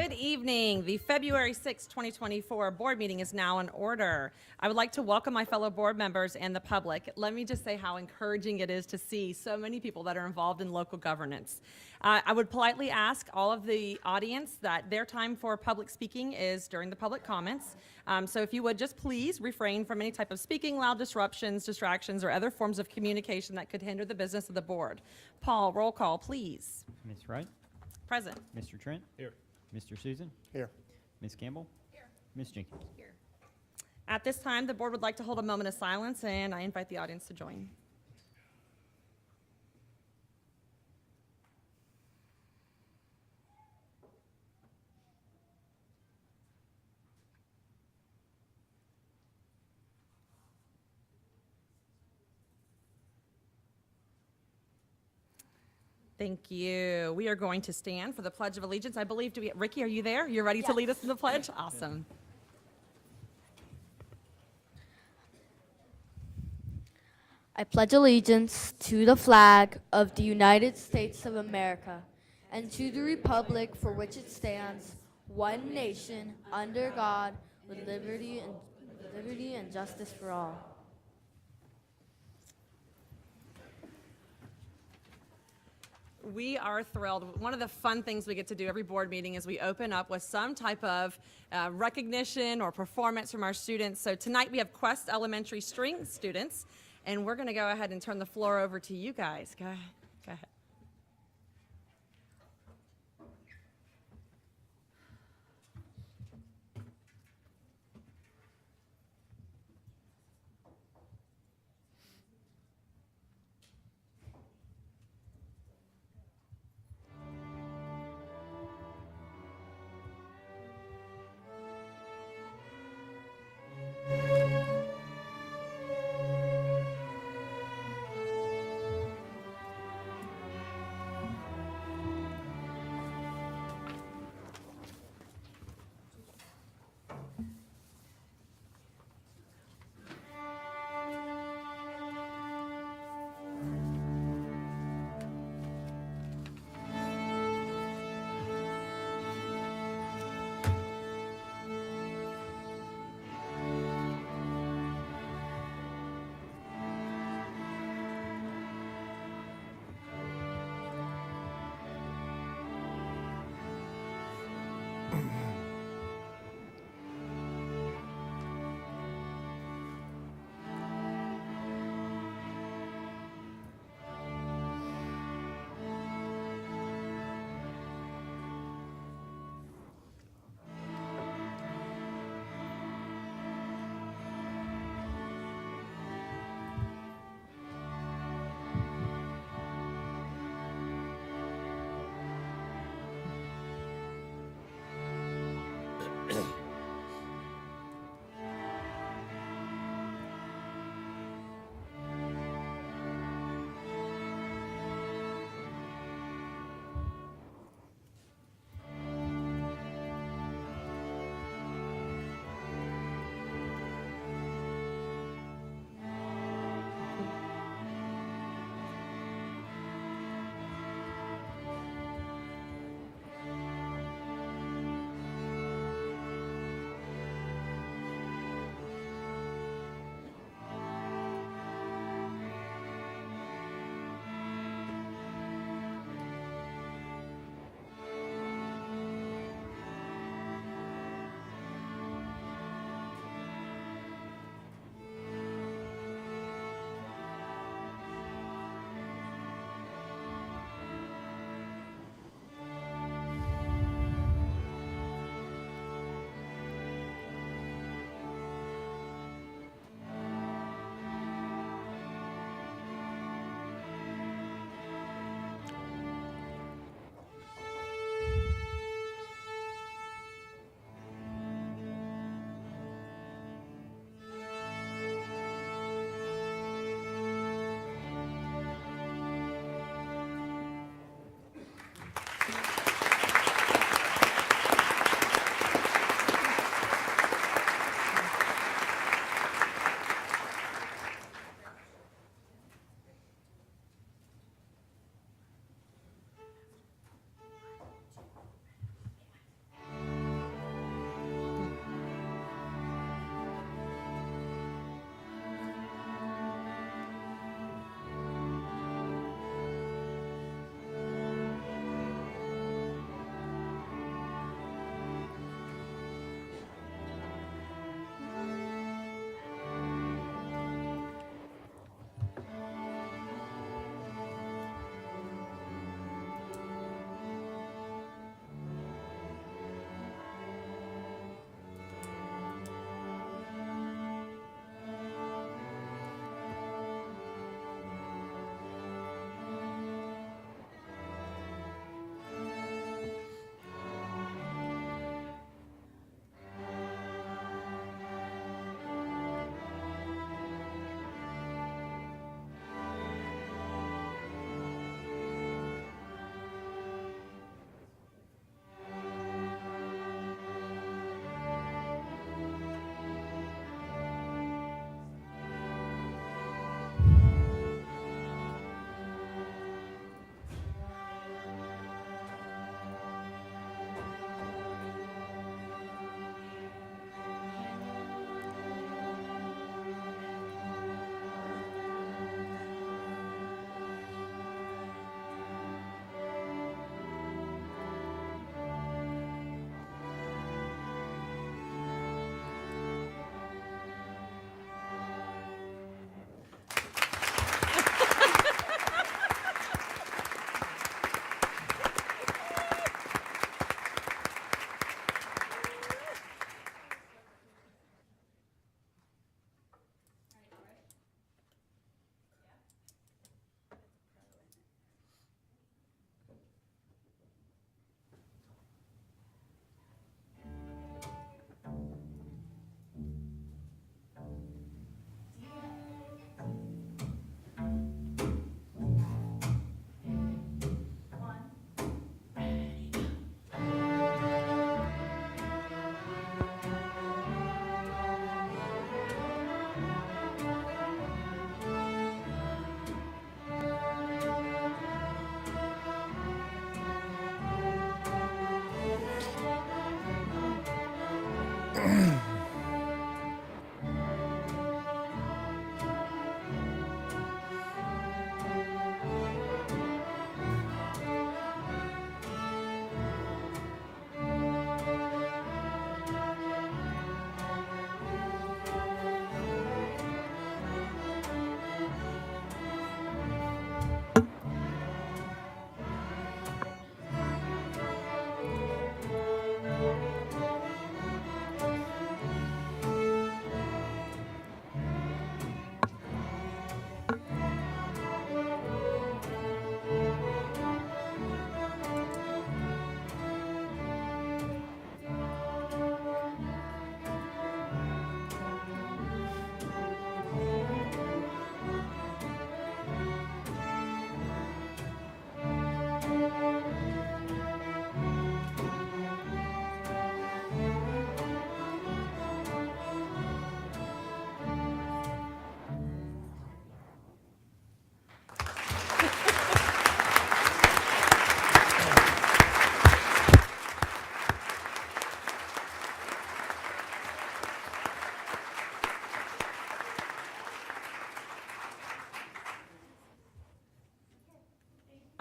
Good evening. The February 6, 2024 board meeting is now in order. I would like to welcome my fellow board members and the public. Let me just say how encouraging it is to see so many people that are involved in local governance. I would politely ask all of the audience that their time for public speaking is during the public comments. So if you would just please refrain from any type of speaking, loud disruptions, distractions, or other forms of communication that could hinder the business of the board. Paul, roll call, please. Ms. Wright? Present. Mr. Trent? Here. Mr. Susan? Here. Ms. Campbell? Here. Ms. Jenkins? Here. At this time, the board would like to hold a moment of silence, and I invite the audience to join. Thank you. We are going to stand for the Pledge of Allegiance. I believe, Ricky, are you there? You're ready to lead us in the pledge? Awesome. I pledge allegiance to the flag of the United States of America and to the republic for which it stands, one nation, under God, with liberty and justice for all. We are thrilled. One of the fun things we get to do every board meeting is we open up with some type of recognition or performance from our students. So tonight we have Quest Elementary string students, and we're going to go ahead and turn the floor over to you guys. Go ahead. Go ahead.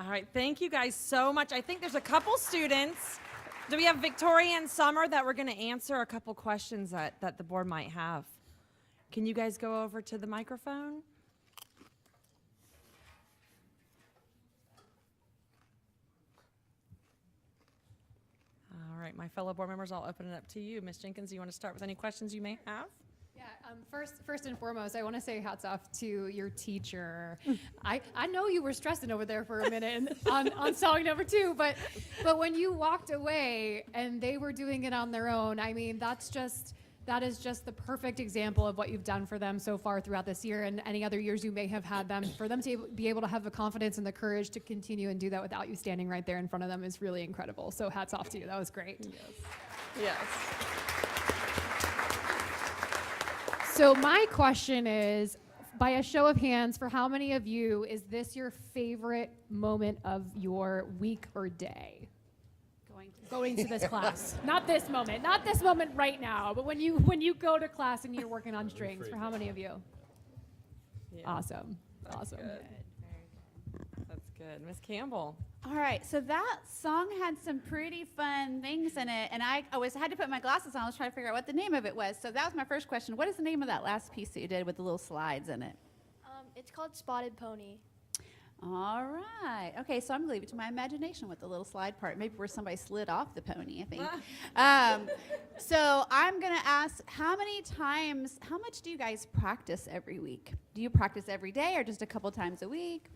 All right, thank you guys so much. I think there's a couple students. Do we have Victoria and Summer that we're going to answer a couple questions that the board might have? Can you guys go over to the microphone? All right, my fellow board members, I'll open it up to you. Ms. Jenkins, do you want to start with any questions you may have? Yeah, first and foremost, I want to say hats off to your teacher. I know you were stressing over there for a minute on song number 2, but when you walked away and they were doing it on their own, I mean, that is just the perfect example of what you've done for them so far throughout this year and any other years you may have had them. For them to be able to have the confidence and the courage to continue and do that without you standing right there in front of them is really incredible. So hats off to you. That was great. Yes. So my question is, by a show of hands, for how many of you is this your favorite moment of your week or day? Going to this class. Not this moment right now, but when you go to class and you're working on strings, for how many of you? Yeah. Awesome. That's good. That's good. Ms. Campbell. All right, so that song had some pretty fun things in it, and I had to put my glasses on. I was trying to figure out what the name of it was. So that was my first question. What is the name of that last piece that you did with the little slides in it? It's called Spotted Pony. All right. Okay, so I'm going to leave it to my imagination with the little slide part, maybe where somebody slid off the pony, I think. So I'm going to ask, how much do you guys practice every week? Do you practice every day or just a couple times a week?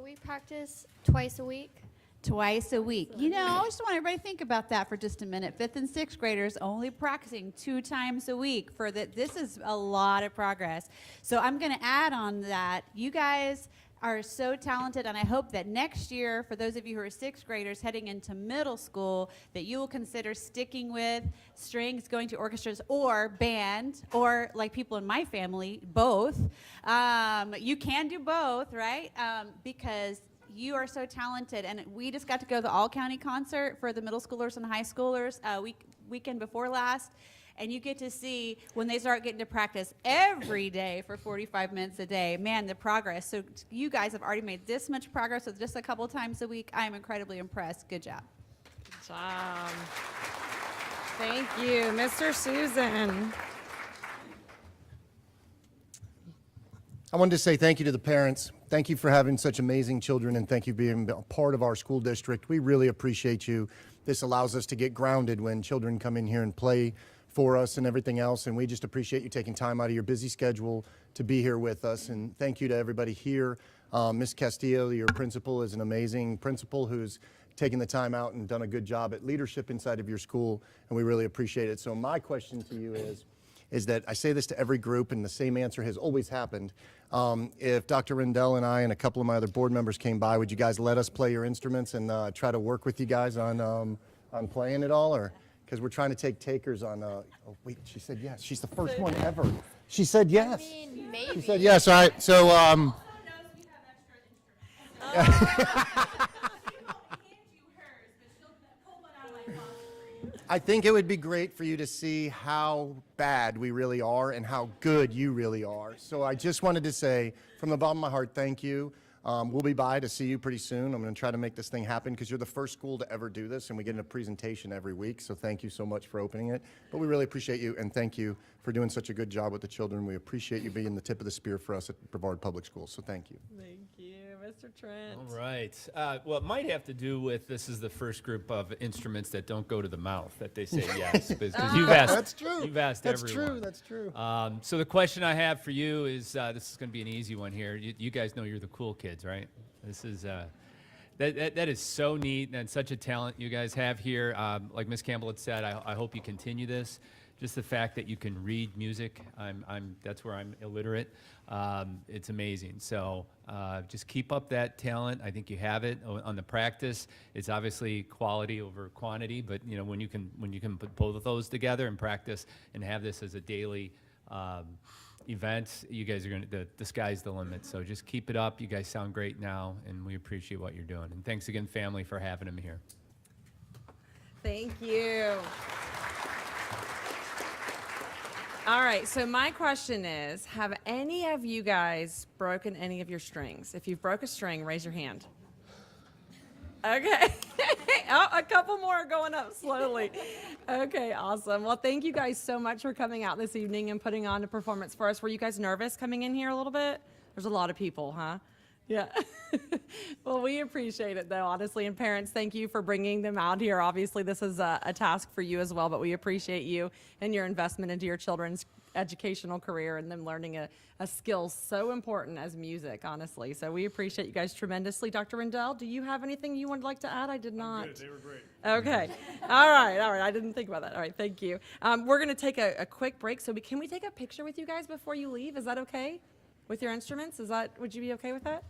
We practice twice a week. Twice a week. You know, I just want everybody to think about that for just a minute. 5th and 6th graders only practicing 2 times a week for that. This is a lot of progress. So I'm going to add on that. You guys are so talented, and I hope that next year, for those of you who are 6th graders heading into middle school, that you will consider sticking with strings, going to orchestras, or band, or like people in my family, both. You can do both, right? Because you are so talented, and we just got to go to the all-county concert for the middle schoolers and high schoolers weekend before last. And you get to see when they start getting to practice every day for 45 minutes a day, man, the progress. So you guys have already made this much progress with just a couple times a week. I am incredibly impressed. Good job. Good job. Thank you. Mr. Susan. I wanted to say thank you to the parents. Thank you for having such amazing children, and thank you for being a part of our school district. We really appreciate you. This allows us to get grounded when children come in here and play for us and everything else, and we just appreciate you taking time out of your busy schedule to be here with us. And thank you to everybody here. Ms. Castillo, your principal, is an amazing principal who's taken the time out and done a good job at leadership inside of your school, and we really appreciate it. So my question to you is that I say this to every group, and the same answer has always happened. If Dr. Rendell and I and a couple of my other board members came by, would you guys let us play your instruments and try to work with you guys on playing it all? Or because we're trying to take takers on, oh wait, she said yes. She's the first one ever. She said yes. I mean, maybe. She said yes. All right, so I think it would be great for you to see how bad we really are and how good you really are. So I just wanted to say, from the bottom of my heart, thank you. We'll be by to see you pretty soon. I'm going to try to make this thing happen because you're the first school to ever do this, and we get a presentation every week. So thank you so much for opening it. But we really appreciate you, and thank you for doing such a good job with the children. We appreciate you being the tip of the spear for us at Brevard Public Schools. So thank you. Thank you. Mr. Trent. All right. Well, it might have to do with this is the first group of instruments that don't go to the mouth that they say yes. Because you've asked. That's true. You've asked That's everyone. true. That's true. So the question I have for you is, this is going to be an easy one here. You guys know you're the cool kids, right? This is that is so neat and such a talent you guys have here. Like Ms. Campbell had said, I hope you continue this. Just the fact that you can read music, that's where I'm illiterate. It's amazing. So just keep up that talent. I think you have it on the practice. It's obviously quality over quantity, but you know when you can put both of those together and practice and have this as a daily event, you guys are the sky's the limit. So just keep it up. You guys sound great now, and we appreciate what you're doing. And thanks again, family, for having them here. Thank you. All right, so my question is, have any of you guys broken any of your strings? If you've broke a string, raise your hand. Okay. Oh, a couple more are going up slowly. Okay, awesome. Well, thank you guys so much for coming out this evening and putting on a performance for us. Were you guys nervous coming in here a little bit? There's a lot of people, huh? Yeah. Well, we appreciate it, though, honestly. And parents, thank you for bringing them out here. Obviously, this is a task for you as well, but we appreciate you and your investment into your children's educational career and them learning a skill so important as music, honestly. So we appreciate you guys tremendously. Dr. Rendell, do you have anything you would like to add? I did not. Good. They were great. Okay. All right. I didn't think about that. All right. Thank you. We're going to take a quick break. So can we take a picture with you guys before you leave? Is that okay? With your instruments? Would you be okay with that?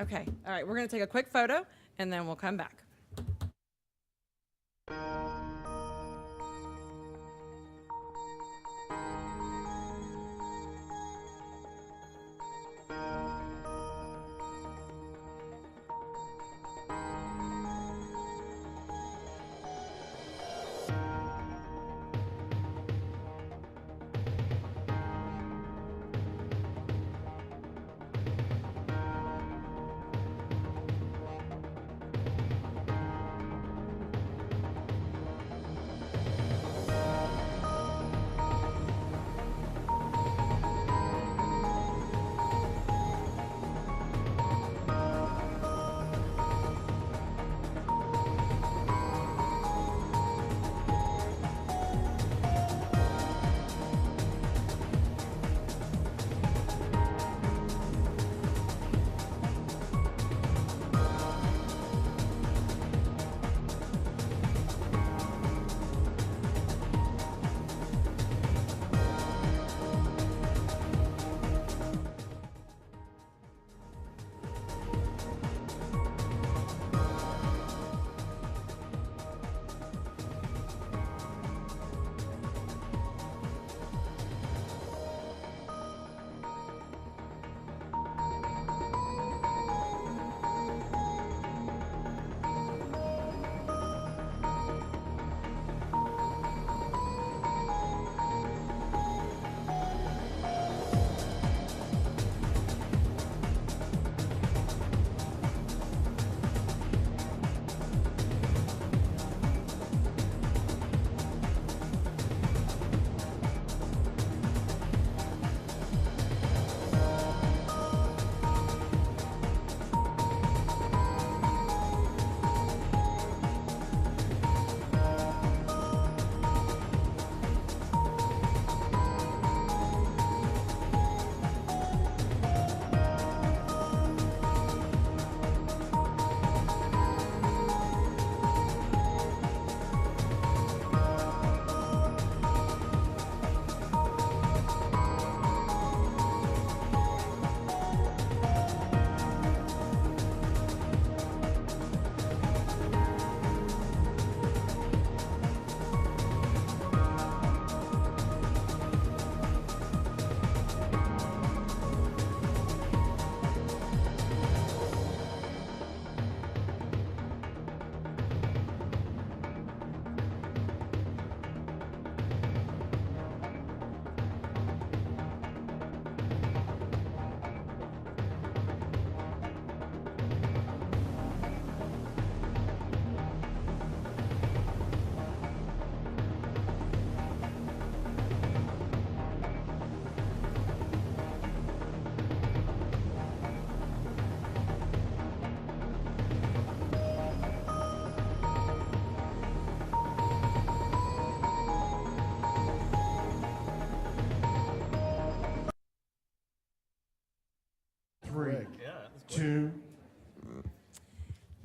Okay. All right. We're going to take a quick photo and then we'll come back.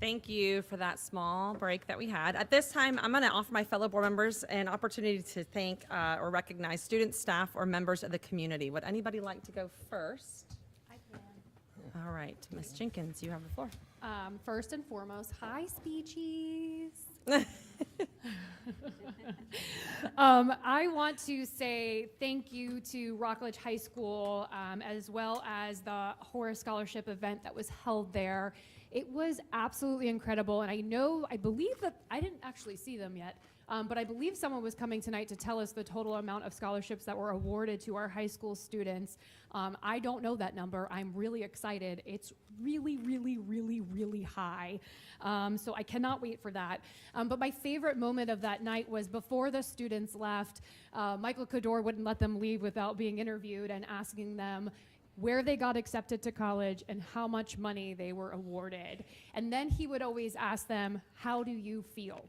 Thank you for that small break that we had. At this time, I'm going to offer my fellow board members an opportunity to thank or recognize students, staff, or members of the community. Would anybody like to go first? I can. All right, Ms. Jenkins, you have the floor. First and foremost, hi, Speechies. I want to say thank you to Rockledge High School, as well as the Horace Scholarship event that was held there. It was absolutely incredible, and I believe that I didn't actually see them yet, But I believe someone was coming tonight to tell us the total amount of scholarships that were awarded to our high school students. I don't know that number. I'm really excited. It's really, really, really, really high. So I cannot wait for that. But my favorite moment of that night was before the students left, Michael Cador wouldn't let them leave without being interviewed and asking them where they got accepted to college and how much money they were awarded. And then he would always ask them, how do you feel?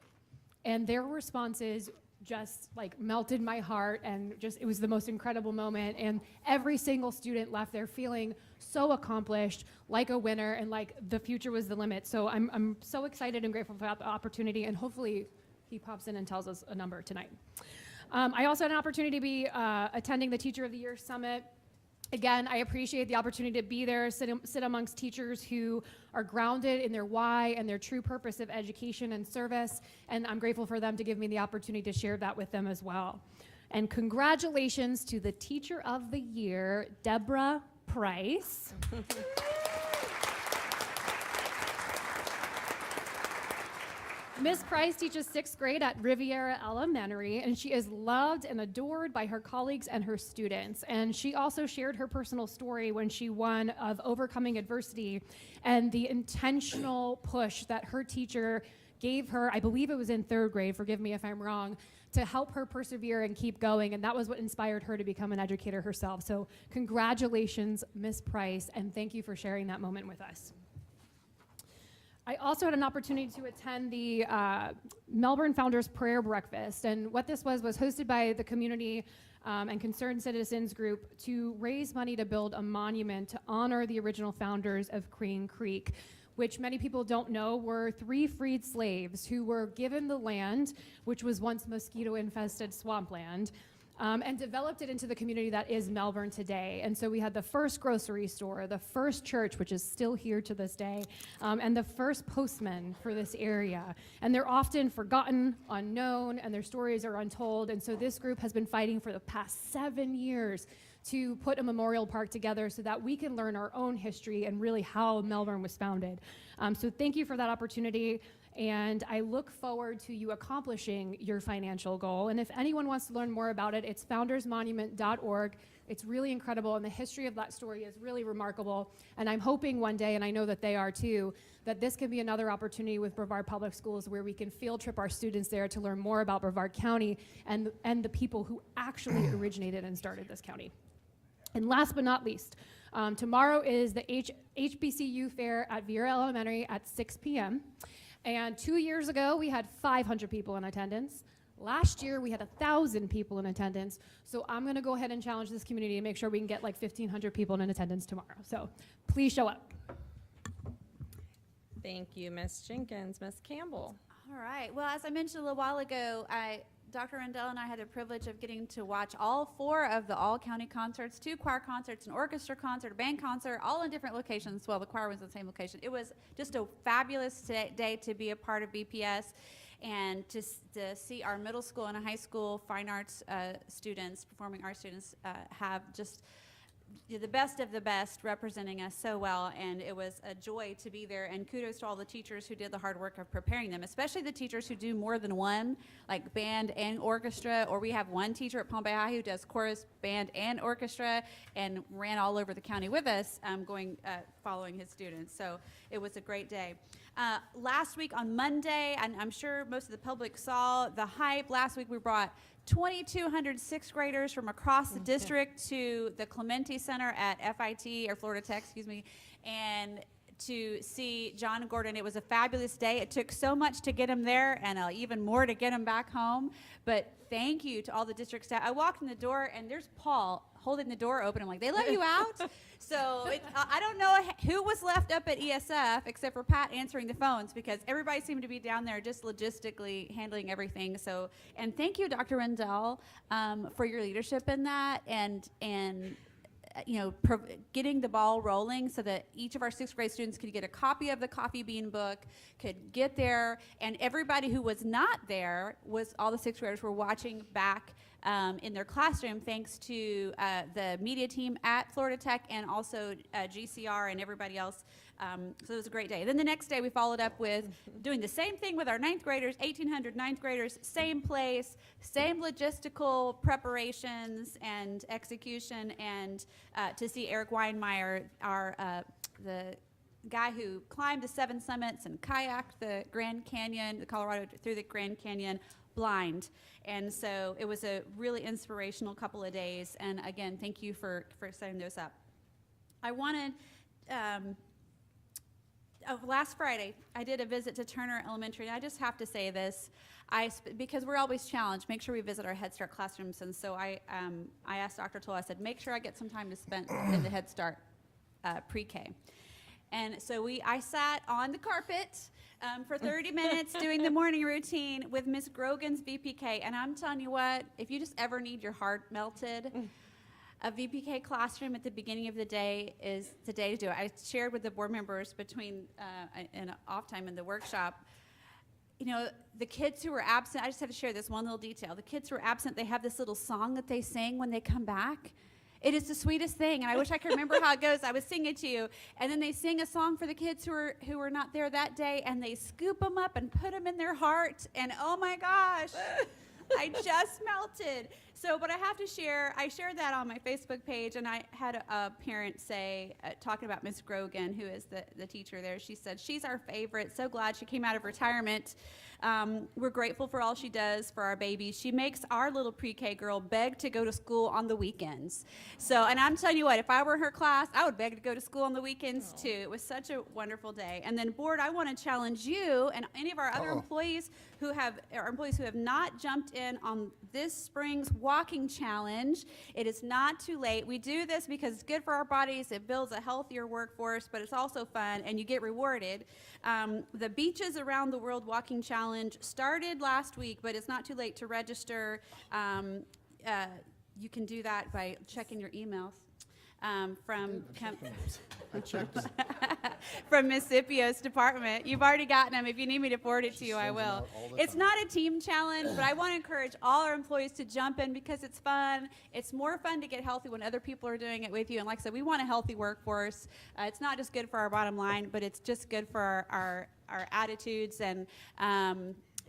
And their responses just like melted my heart, and just it was the most incredible moment. And every single student left there feeling so accomplished, like a winner, and like the future was the limit. So I'm so excited and grateful for the opportunity, and hopefully he pops in and tells us a number tonight. I also had an opportunity to be attending the Teacher of the Year Summit. Again, I appreciate the opportunity to be there, sit amongst teachers who are grounded in their why and their true purpose of education and service, and I'm grateful for them to give me the opportunity to share that with them as well. And congratulations to the Teacher of the Year, Deborah Price. Ms. Price teaches 6th grade at Riviera Elementary, and she is loved and adored by her colleagues and her students. And she also shared her personal story when she won of overcoming adversity and the intentional push that her teacher gave her, I believe it was in 3rd grade, forgive me if I'm wrong, to help her persevere and keep going. And that was what inspired her to become an educator herself. So congratulations, Ms. Price, and thank you for sharing that moment with us. I also had an opportunity to attend the Melbourne Founders Prayer Breakfast, and what this was hosted by the community and concerned citizens group to raise money to build a monument to honor the original founders of Crane Creek, which many people don't know were 3 freed slaves who were given the land, which was once mosquito-infested swampland, and developed it into the community that is Melbourne today. And so we had the first grocery store, the first church, which is still here to this day, and the first postman for this area. And they're often forgotten, unknown, and their stories are untold. And so this group has been fighting for the past 7 years to put a memorial park together so that we can learn our own history and really how Melbourne was founded. So thank you for that opportunity. And I look forward to you accomplishing your financial goal. And if anyone wants to learn more about it, it's foundersmonument.org. It's really incredible, and the history of that story is really remarkable. And I'm hoping one day, and I know that they are too, that this can be another opportunity with Brevard Public Schools where we can field trip our students there to learn more about Brevard County and the people who actually originated and started this county. And last but not least, tomorrow is the HBCU Fair at Viera Elementary at 6 p.m. And 2 years ago, we had 500 people in attendance. Last year, we had 1,000 people in attendance. So I'm going to go ahead and challenge this community to make sure we can get like 1,500 people in attendance tomorrow. So please show up. Thank you, Ms. Jenkins. Ms. Campbell. All right. Well, as I mentioned a little while ago, Dr. Rendell and I had the privilege of getting to watch all 4 of the all-county concerts, 2 choir concerts, an orchestra concert, a band concert, all in different locations. Well, the choir was in the same location. It was just a fabulous day to be a part of BPS and to see our middle school and high school fine arts students, performing arts students, have just the best of the best representing us so well, and it was a joy to be there. And kudos to all the teachers who did the hard work of preparing them, especially the teachers who do more than one, like band and orchestra, or we have one teacher at Palm Bay High who does chorus, band, and orchestra, and ran all over the county with us, following his students. So it was a great day. Last week on Monday, and I'm sure most of the public saw the hype, last week we brought 2,200 6th graders from across the district to the Clementi Center at FIT, or Florida Tech, excuse me, and to see John Gordon. It was a fabulous day. It took so much to get him there, and even more to get him back home. But thank you to all the district staff. I walked in the door, and there's Paul holding the door open. I'm like, they let you out? So I don't know who was left up at ESF except for Pat answering the phones, because everybody seemed to be down there just logistically handling everything. So, and thank you, Dr. Rendell, for your leadership in that, and getting the ball rolling so that each of our 6th grade students could get a copy of the Coffee Bean book, could get there, and everybody who was not there, all the 6th graders were watching back in their classroom, thanks to the media team at Florida Tech, and also GCR and everybody else So it was a great day. Then the next day we followed up with doing the same thing with our ninth graders, 1,800 ninth graders, same place, same logistical preparations and execution, and to see Eric Weinmeier, the guy who climbed the 7 summits and kayaked the Grand Canyon, the Colorado through the Grand Canyon, blind. And so it was a really inspirational couple of days. And again, thank you for setting those up. I wanted, last Friday, I did a visit to Turner Elementary, and I just have to say this, because we're always challenged, make sure we visit our Head Start classrooms. And so I asked Dr. Toll, I said, make sure I get some time to spend in the Head Start pre-K. And so I sat on the carpet for 30 minutes doing the morning routine with Miss Grogan's VPK. And I'm telling you what, if you just ever need your heart melted, a VPK classroom at the beginning of the day is the day to do it. I shared with the board members between an off time in the workshop, you know, the kids who were absent, I just have to share this one little detail. The kids who were absent, they have this little song that they sing when they come back. It is the sweetest thing, and I wish I could remember how it goes. I would sing it to you. And then they sing a song for the kids who were not there that day, and they scoop them up and put them in their heart. And oh my gosh, I just melted. So, but I have to share, I shared that on my Facebook page, and I had a parent say, talking about Miss Grogan, who is the teacher there, she said, she's our favorite, so glad she came out of retirement. We're grateful for all she does for our babies. She makes our little pre-K girl beg to go to school on the weekends. So, and I'm telling you what, if I were in her class, I would beg to go to school on the weekends too. It was such a wonderful day. And then board, I want to challenge you and any of our other employees who have not jumped in on this spring's walking challenge. It is not too late. We do this because it's good for our bodies. It builds a healthier workforce, but it's also fun and you get rewarded. The Beaches Around the World Walking Challenge started last week, but it's not too late to register. You can do that by checking your emails from Miss Scipio's department. You've already gotten them. If you need me to forward it to you, I will. It's not a team challenge, but I want to encourage all our employees to jump in because it's fun. It's more fun to get healthy when other people are doing it with you. And like I said, we want a healthy workforce. It's not just good for our bottom line, but it's just good for our attitudes and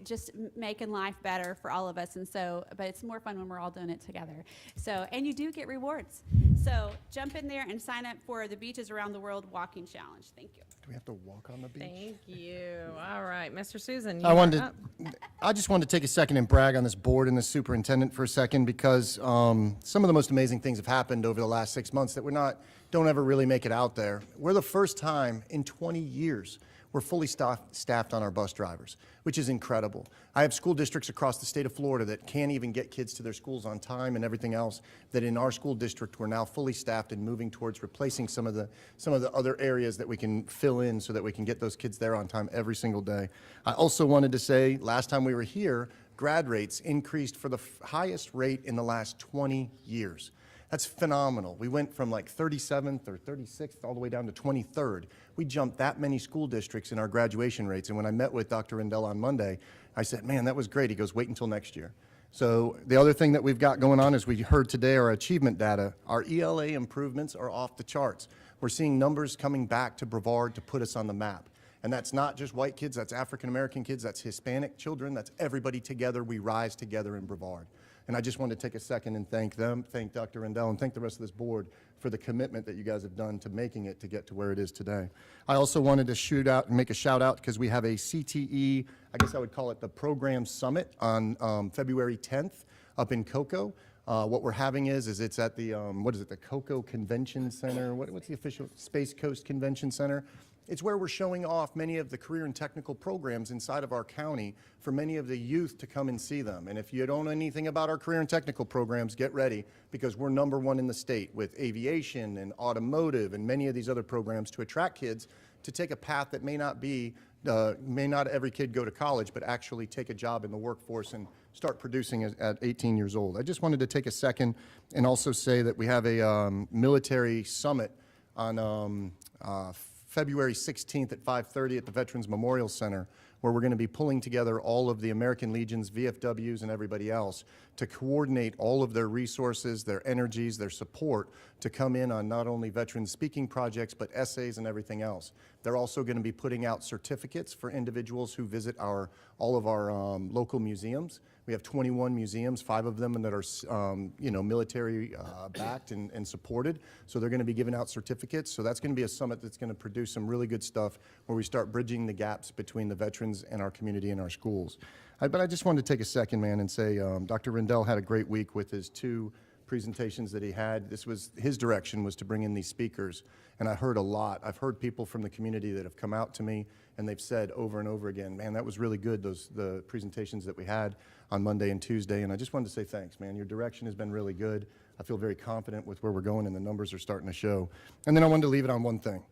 just making life better for all of us. And so, but it's more fun when we're all doing it together. So, and you do get rewards. So jump in there and sign up for the Beaches Around the World Walking Challenge. Thank you. Do we have to walk on the beach? Thank you. All right, Mr. Susan. I just wanted to take a second and brag on this board and the superintendent for a second because some of the most amazing things have happened over the last 6 months that don't ever really make it out there. We're the first time in 20 years we're fully staffed on our bus drivers, which is incredible. I have school districts across the state of Florida that can't even get kids to their schools on time and everything else, that in our school district we're now fully staffed and moving towards replacing some of the other areas that we can fill in so that we can get those kids there on time every single day. I also wanted to say, last time we were here, grad rates increased for the highest rate in the last 20 years. That's phenomenal. We went from like 37th or 36th all the way down to 23rd. We jumped that many school districts in our graduation rates. And when I met with Dr. Rendell on Monday, I said, man, that was great. He goes, wait until next year. So the other thing that we've got going on is we heard today our achievement data. Our ELA improvements are off the charts. We're seeing numbers coming back to Brevard to put us on the map. And that's not just white kids, that's African-American kids, that's Hispanic children, that's everybody together. We rise together in Brevard. And I just wanted to take a second and thank them, thank Dr. Rendell, and thank the rest of this board for the commitment that you guys have done to making it to get to where it is today. I also wanted to make a shout out because we have a CTE, I guess I would call it the Program Summit on February 10th up in Cocoa. What we're having is it's at the, the Cocoa Convention Center. What's the official? Space Coast Convention Center. It's where we're showing off many of the career and technical programs inside of our county for many of the youth to come and see them. And if you don't know anything about our career and technical programs, get ready because we're #1 in the state with aviation and automotive and many of these other programs to attract kids to take a path that may not every kid go to college, but actually take a job in the workforce and start producing at 18 years old. I just wanted to take a second and also say that we have a military summit on February 16th at 5:30 at the Veterans Memorial Center, where we're going to be pulling together all of the American Legions, VFWs, and everybody else to coordinate all of their resources, their energies, their support to come in on not only veteran speaking projects, but essays and everything else. They're also going to be putting out certificates for individuals who visit all of our local museums. We have 21 museums, 5 of them that are, military backed and supported. So they're going to be giving out certificates. So that's going to be a summit that's going to produce some really good stuff where we start bridging the gaps between the veterans and our community and our schools. But I just wanted to take a second, man, and say Dr. Rendell had a great week with his 2 presentations that he had. This was his direction, was to bring in these speakers, and I heard a lot. I've heard people from the community that have come out to me and they've said over and over again, man, that was really good, the presentations that we had on Monday and Tuesday, and I just wanted to say thanks, man. Your direction has been really good. I feel very confident with where we're going, and the numbers are starting to show. And then I wanted to leave it on one thing.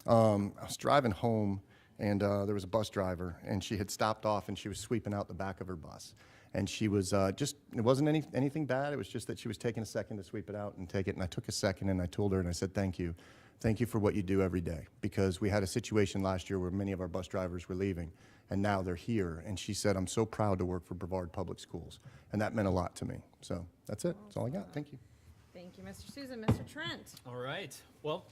I was driving home, and there was a bus driver, and she had stopped off, and she was sweeping out the back of her bus. And she was it wasn't anything bad. It was just that she was taking a second to sweep it out and take it. And I took a second, and I told her, and I said, thank you. Thank you for what you do every day. Because we had a situation last year where many of our bus drivers were leaving, and now they're here. And she said, I'm so proud to work for Brevard Public Schools. And that meant a lot to me. So that's it. That's all I got. Thank you. Thank you, Mr. Susan. Mr. Trent. All right. Well,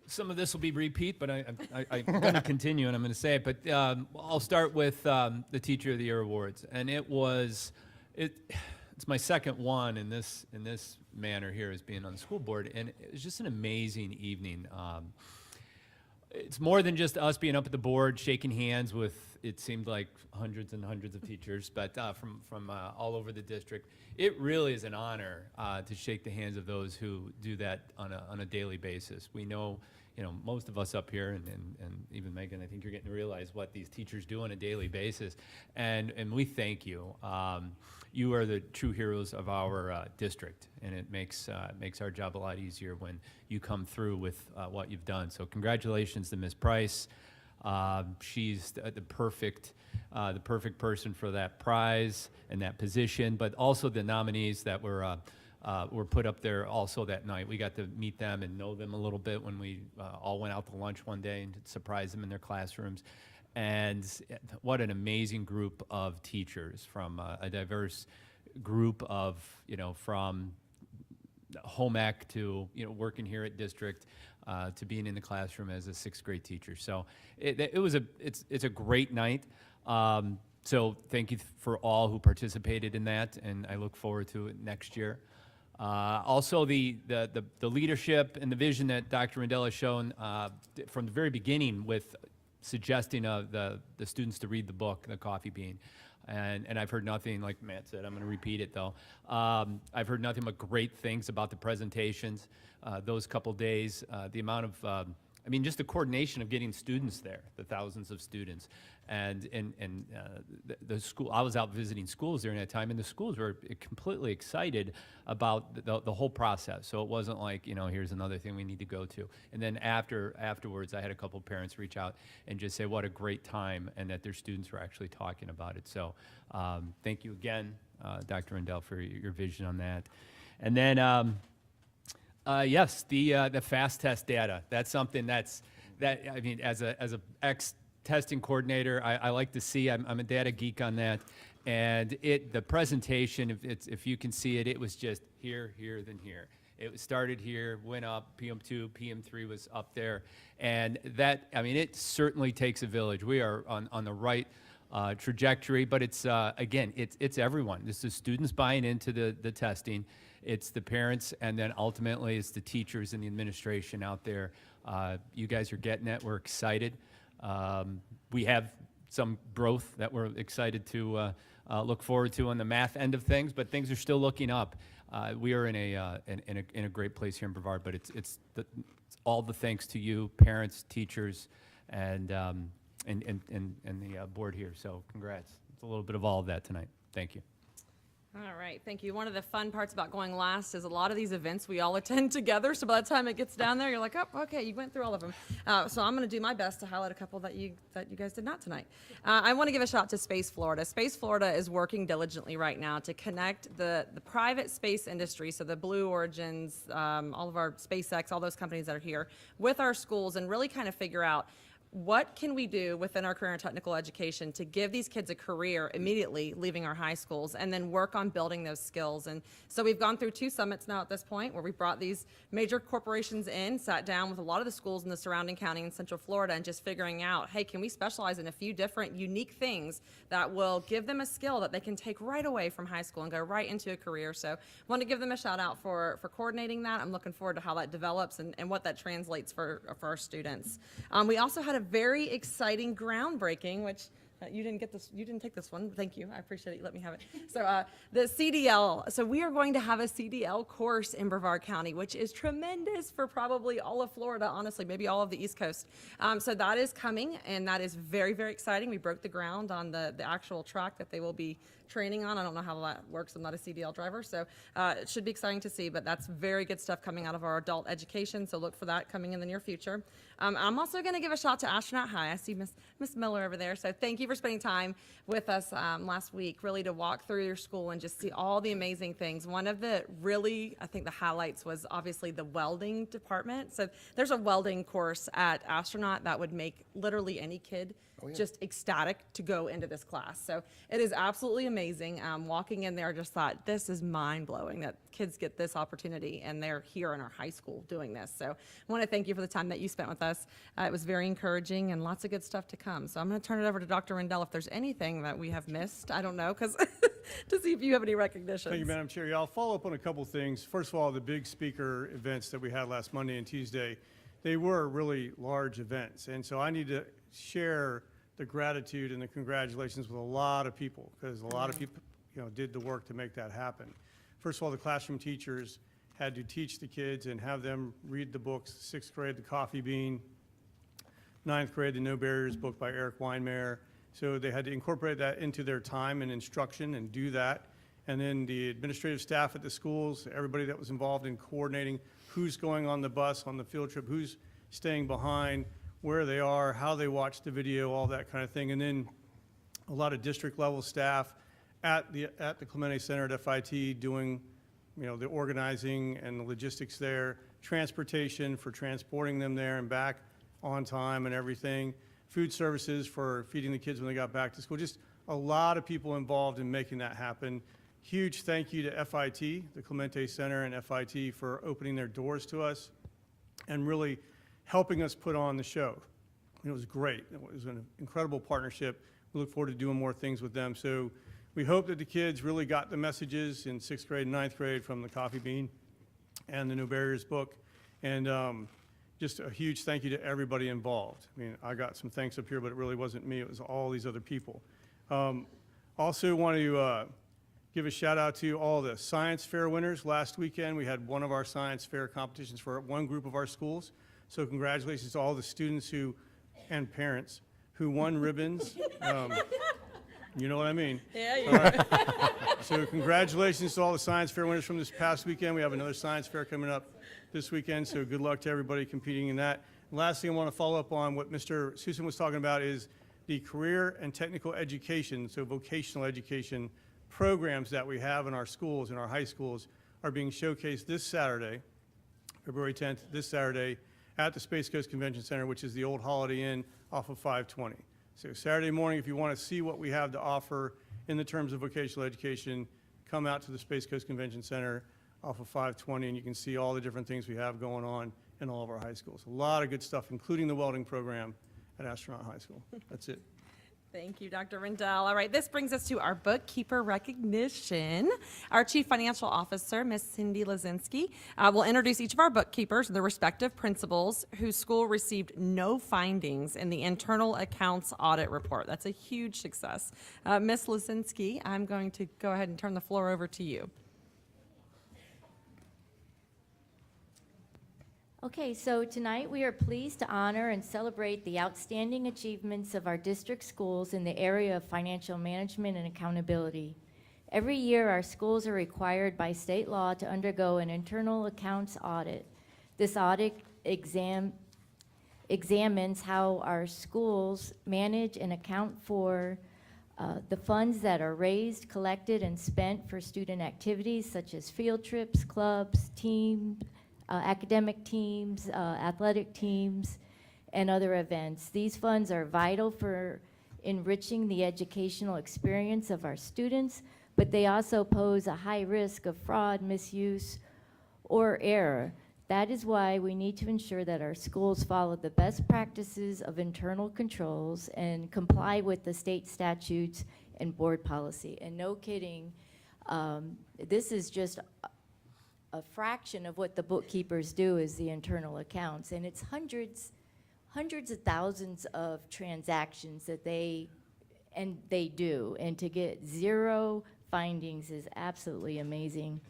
some of this will be repeat, but I'm going to continue, and I'm going to say it. But I'll start with the Teacher of the Year awards, and it's my second one in this manner here as being on the school board, and it was just an amazing evening. It's more than just us being up at the board shaking hands with, it seemed like, hundreds and hundreds of teachers, but from all over the district. It really is an honor to shake the hands of those who do that on a daily basis. We know, most of us up here, and even Megan, I think you're getting to realize what these teachers do on a daily basis, and we thank you. You are the true heroes of our district, and it makes our job a lot easier when you come through with what you've done. So congratulations to Ms. Price. She's the perfect person for that prize and that position, but also the nominees that were put up there also that night. We got to meet them and know them a little bit when we all went out to lunch one day and surprised them in their classrooms. And what an amazing group of teachers from a diverse group of, from home ec to, working here at district, to being in the classroom as a 6th grade teacher. So it's a great night. So thank you for all who participated in that, and I look forward to it next year. Also, the leadership and the vision that Dr. Rendell has shown from the very beginning with suggesting the students to read the book, The Coffee Bean. And I've heard nothing, like Matt said, I'm going to repeat it though. I've heard nothing but great things about the presentations, those couple days, the amount of, just the coordination of getting students there, the thousands of students. And the school, I was out visiting schools during that time, and the schools were completely excited about the whole process. So it wasn't like, here's another thing we need to go to. And then afterwards, I had a couple parents reach out and just say what a great time, and that their students were actually talking about it. So thank you again, Dr. Rendell, for your vision on that. And then, yes, the fast test data. That's something as a testing coordinator, I like to see. I'm a data geek on that, and the presentation, if you can see it, it was just here, then here. It started here, went up. PM2, PM3 was up there, and that it certainly takes a village. We are on the right trajectory, but it's again, it's everyone. It's the students buying into the testing. It's the parents, and then ultimately it's the teachers and the administration out there. You guys are getting it. We're excited. We have some growth that we're excited to look forward to on the math end of things, but things are still looking up. We are in a great place here in Brevard, but it's all the thanks to you, parents, teachers, and the board here. So congrats. It's a little bit of all of that tonight. Thank you. All right, thank you. One of the fun parts about going last is a lot of these events we all attend together, so by the time it gets down there, you're like, oh, okay, you went through all of them. So I'm going to do my best to highlight a couple that you guys did not tonight. I want to give a shout out to Space Florida. Space Florida is working diligently right now to connect the private space industry, so the Blue Origins, all of our SpaceX, all those companies that are here, with our schools, and really kind of figure out what can we do within our career and technical education to give these kids a career immediately leaving our high schools, and then work on building those skills. And so we've gone through 2 summits now at this point, where we brought these major corporations in, sat down with a lot of the schools in the surrounding county in Central Florida, and just figuring out, hey, can we specialize in a few different unique things that will give them a skill that they can take right away from high school and go right into a career. So I want to give them a shout out for coordinating that. I'm looking forward to how that develops and what that translates for our students. We also had a very exciting groundbreaking, which you didn't get this, you didn't take this one. Thank you. I appreciate it. You let me have it. So the CDL. So we are going to have a CDL course in Brevard County, which is tremendous for probably all of Florida, honestly, maybe all of the East Coast. So that is coming, and that is very, very exciting. We broke the ground on the actual track that they will be training on. I don't know how that works. I'm not a CDL driver, so it should be exciting to see, but that's very good stuff coming out of our adult education, so look for that coming in the near future. I'm also going to give a shout to Astronaut High. I see Miss Miller over there, so thank you for spending time with us last week, really to walk through your school and just see all the amazing things. One of the really, I think the highlights was obviously the welding department. So there's a welding course at Astronaut that would make literally any kid just ecstatic to go into this class. So it is absolutely amazing. Walking in there, just thought, this is mind-blowing that kids get this opportunity and they're here in our high school doing this. So I want to thank you for the time that you spent with us. It was very encouraging and lots of good stuff to come. So I'm going to turn it over to Dr. Rendell if there's anything that we have missed. I don't know, because to see if you have any recognitions. Thank you, Madam Chair. Yeah, I'll follow up on a couple things. First of all, the big speaker events that we had last Monday and Tuesday, they were really large events. And so I need to share the gratitude and the congratulations with a lot of people, because a lot of people, did the work to make that happen. First of all, the classroom teachers had to teach the kids and have them read the books. 6th grade, The Coffee Bean. 9th grade, The No Barriers book by Eric Weinmeier. So they had to incorporate that into their time and instruction and do that. And then the administrative staff at the schools, everybody that was involved in coordinating who's going on the bus, on the field trip, who's staying behind, where they are, how they watch the video, all that kind of thing. And then a lot of district level staff at the Clemente Center at FIT doing, the organizing and the logistics there, transportation for transporting them there and back on time and everything, food services for feeding the kids when they got back to school. Just a lot of people involved in making that happen. Huge thank you to FIT, the Clemente Center and FIT, for opening their doors to us and really helping us put on the show. It was great. It was an incredible partnership. We look forward to doing more things with them. So we hope that the kids really got the messages in 6th grade and 9th grade from The Coffee Bean and the No Barriers book. And just a huge thank you to everybody involved. I mean, I got some thanks up here, but it really wasn't me. It was all these other people. Also want to give a shout out to all the science fair winners. Last weekend, we had one of our science fair competitions for one group of our schools. So congratulations to all the students and parents who won ribbons. You know what I mean? Yeah, you All right. So congratulations to all the science fair winners from this past weekend. We have another science fair coming up this weekend, so good luck to everybody competing in that. Last thing I want to follow up on what Mr. Susan was talking about is the career and technical education, so vocational education programs that we have in our schools, in our high schools, are being showcased this Saturday, February 10th, this Saturday, at the Space Coast Convention Center, which is the old Holiday Inn off of 520. So Saturday morning, if you want to see what we have to offer in the terms of vocational education, come out to the Space Coast Convention Center off of 520, and you can see all the different things we have going on in all of our high schools. A lot of good stuff, including the welding program at Astronaut High School. That's it. Thank you, Dr. Rendell. All right, this brings us to our bookkeeper recognition. Our Chief Financial Officer, Ms. Cindy Lazinski, will introduce each of our bookkeepers and their respective principals whose school received no findings in the internal accounts audit report. That's a huge success. Ms. Lazinski, I'm going to go ahead and turn the floor over to you. Okay, so tonight we are pleased to honor and celebrate the outstanding achievements of our district schools in the area of financial management and accountability. Every year, our schools are required by state law to undergo an internal accounts audit. This audit examines how our schools manage and account for the funds that are raised, collected, and spent for student activities such as field trips, clubs, teams, academic teams, athletic teams, and other events. These funds are vital for enriching the educational experience of our students, but they also pose a high risk of fraud, misuse, or error. That is why we need to ensure that our schools follow the best practices of internal controls and comply with the state statutes and board policy. And no kidding, this is just a fraction of what the bookkeepers do is the internal accounts. And it's hundreds of thousands of transactions that they do. And to get 0 findings is absolutely amazing.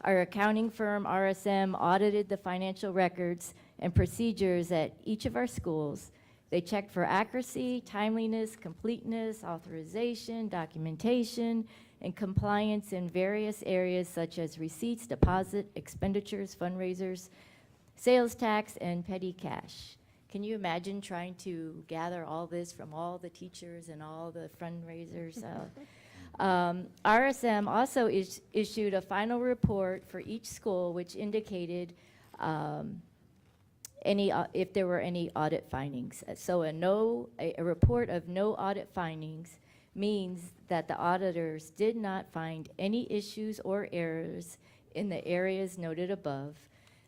Our accounting firm, RSM, audited the financial records and procedures at each of our schools. They checked for accuracy, timeliness, completeness, authorization, documentation, and compliance in various areas such as receipts, deposit, expenditures, fundraisers, sales tax, and petty cash. Can you imagine trying to gather all this from all the teachers and all the fundraisers? RSM also issued a final report for each school which indicated if there were any audit findings. So a report of no audit findings means that the auditors did not find any issues or errors in the areas noted above.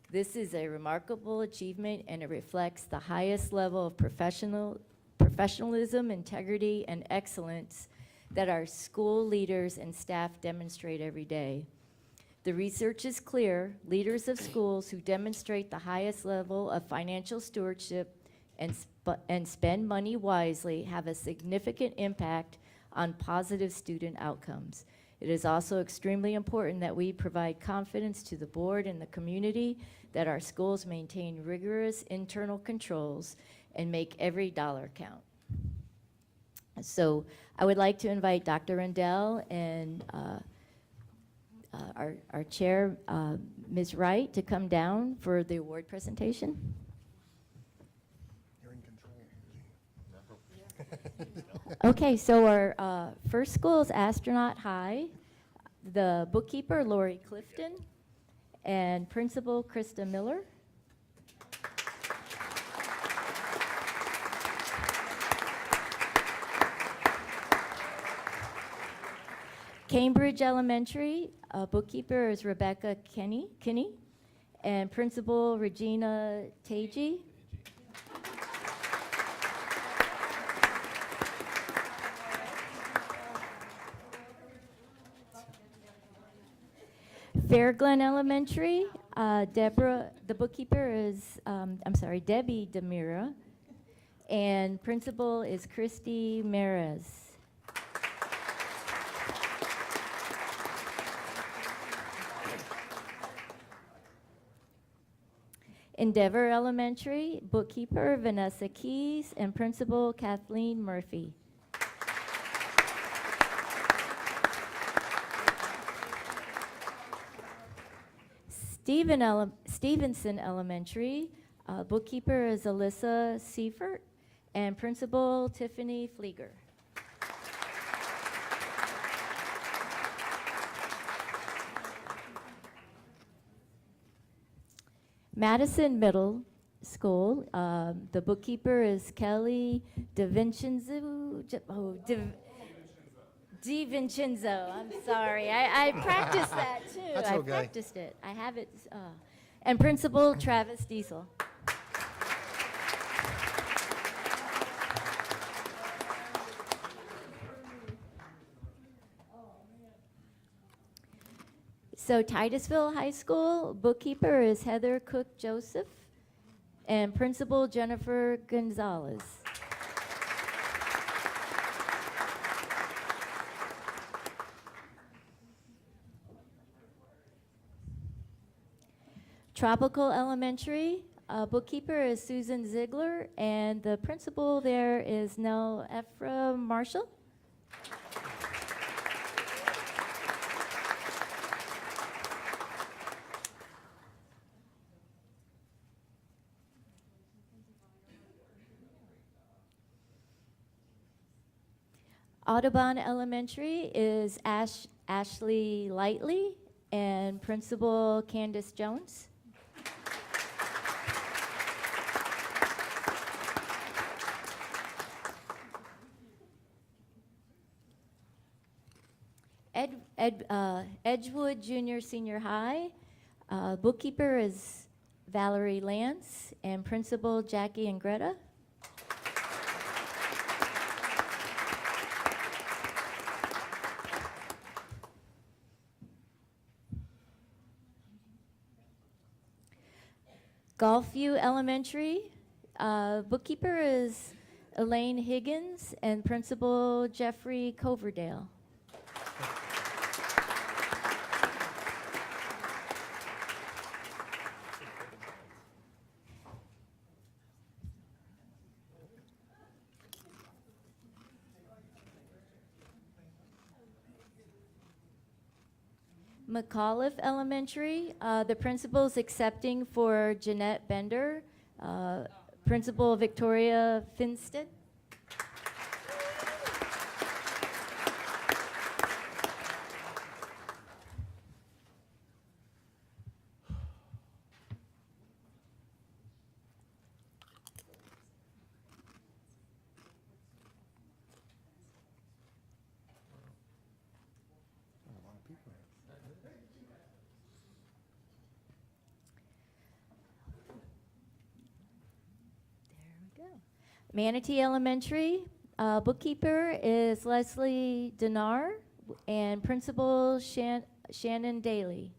This is a remarkable achievement, and it reflects the highest level of professionalism, integrity, and excellence that our school leaders and staff demonstrate every day. The research is clear. Leaders of schools who demonstrate the highest level of financial stewardship and spend money wisely have a significant impact on positive student outcomes. It is also extremely important that we provide confidence to the board and the community that our schools maintain rigorous internal controls and make every dollar count. So I would like to invite Dr. Rendell and our chair, Ms. Wright, to come down for the award presentation. You're in control. Okay, so our first school is Astronaut High. The bookkeeper, Lori Clifton, and principal, Krista Miller. Cambridge Elementary, bookkeeper is Rebecca Kinney, and principal, Regina Tagey. Fair Glen Elementary, Deborah, the bookkeeper is, Debbie Demira, and principal is Christy Merez. Endeavor Elementary, bookkeeper Vanessa Keys, and principal Kathleen Murphy. Stevenson Elementary, bookkeeper is Alyssa Seifert, and principal Tiffany Flieger. Madison Middle School, the bookkeeper is Kelly DiVincenzo. DiVincenzo, I'm sorry. I practiced that too. That's I okay. practiced it. I have it. And principal Travis Diesel. So Titusville High School, bookkeeper is Heather Cook Joseph, and principal Jennifer Gonzalez. Tropical Elementary, bookkeeper is Susan Ziegler, and the principal there is Nell Ephra Marshall. Audubon Elementary is Ashley Lightly, and principal Candace Jones. Edgewood Junior Senior High. Bookkeeper is Valerie Lance, and principal Jackie and Greta. Gulfview Elementary, bookkeeper is Elaine Higgins, and principal Jeffrey Coverdale. McAuliffe Elementary, the principal's accepting for Jeanette Bender, principal Victoria Finstead. Manatee Elementary, bookkeeper is Leslie Dinar, and principal Shannon Daly.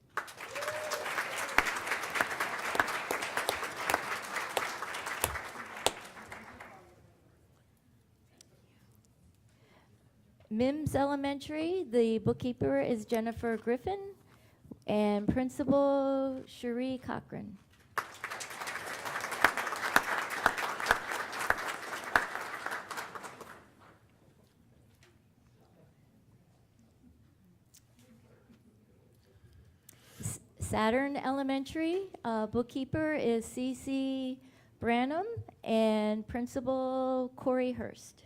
Mims Elementary, the bookkeeper is Jennifer Griffin, and principal Cherie Cochran. Saturn Elementary, bookkeeper is Cece Branham, and principal Corey Hurst.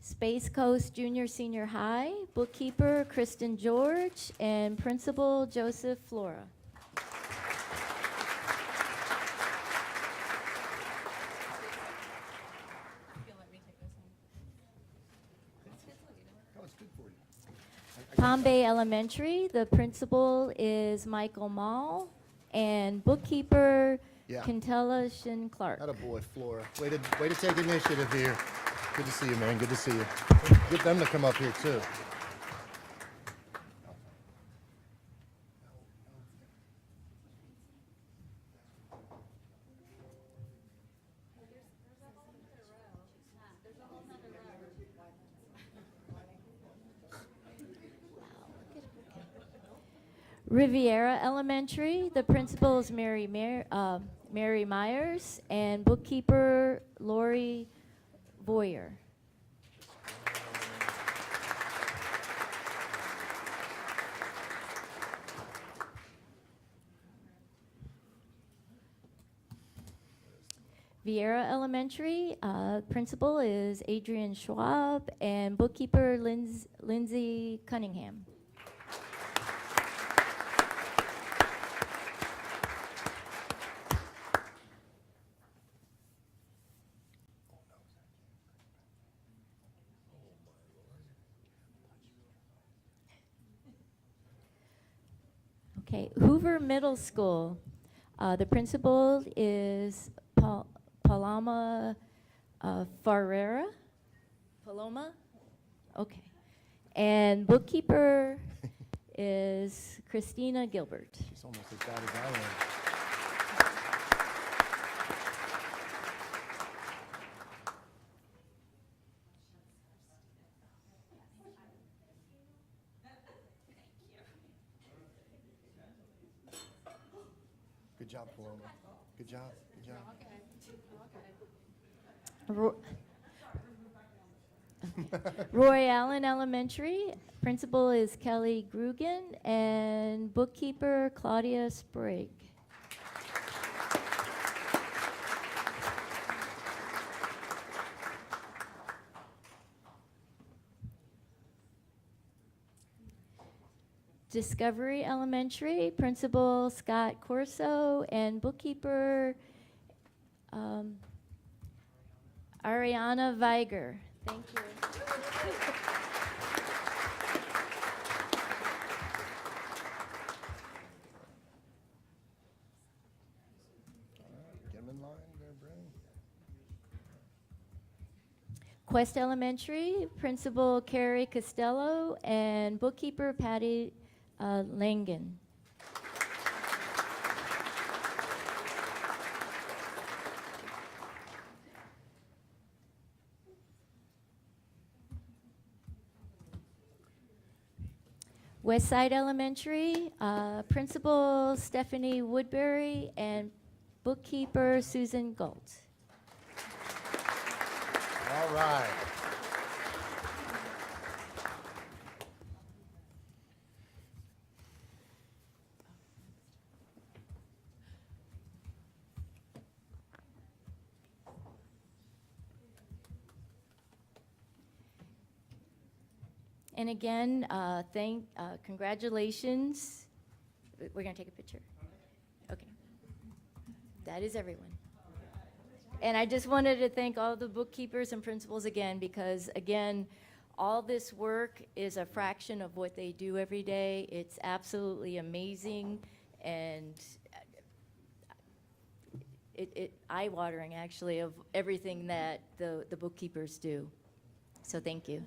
Space Coast Junior Senior High, bookkeeper Kristen George, and principal Joseph Flora. Palm Bay Elementary, the principal is Michael Mall, and bookkeeper Yeah. Quintella Shin Clark. Attaboy, Flora. Way to take initiative here. Good to see you, man. Good to see you. Get them to come up here, too. Riviera Elementary, the principal is Mary Myers, and bookkeeper Lori Boyer. Vieira Elementary, principal is Adrian Schwab, and bookkeeper Lindsay Cunningham. Okay, Hoover Middle School. The principal is Paloma Ferreira. Paloma? Okay. And bookkeeper is Christina Gilbert. She's almost as bad as I am. Good job, Paloma. Good job. Good job. Roy Allen Elementary, principal is Kelly Grugan, and bookkeeper Claudia Sprague. Discovery Elementary, Principal Scott Corso, and bookkeeper Ariana Viger. Thank you. Get 'em in line there, Brandon. Quest Elementary, Principal Carrie Costello, and bookkeeper Patty Langen. Westside Elementary, Principal Stephanie Woodbury, and bookkeeper Susan Galt. All right. And again, congratulations. We're going to take a picture. Okay. That is everyone. And I just wanted to thank all the bookkeepers and principals again, because again, all this work is a fraction of what they do every day. It's absolutely amazing and it eye-watering, actually, of everything that the bookkeepers do. So thank you.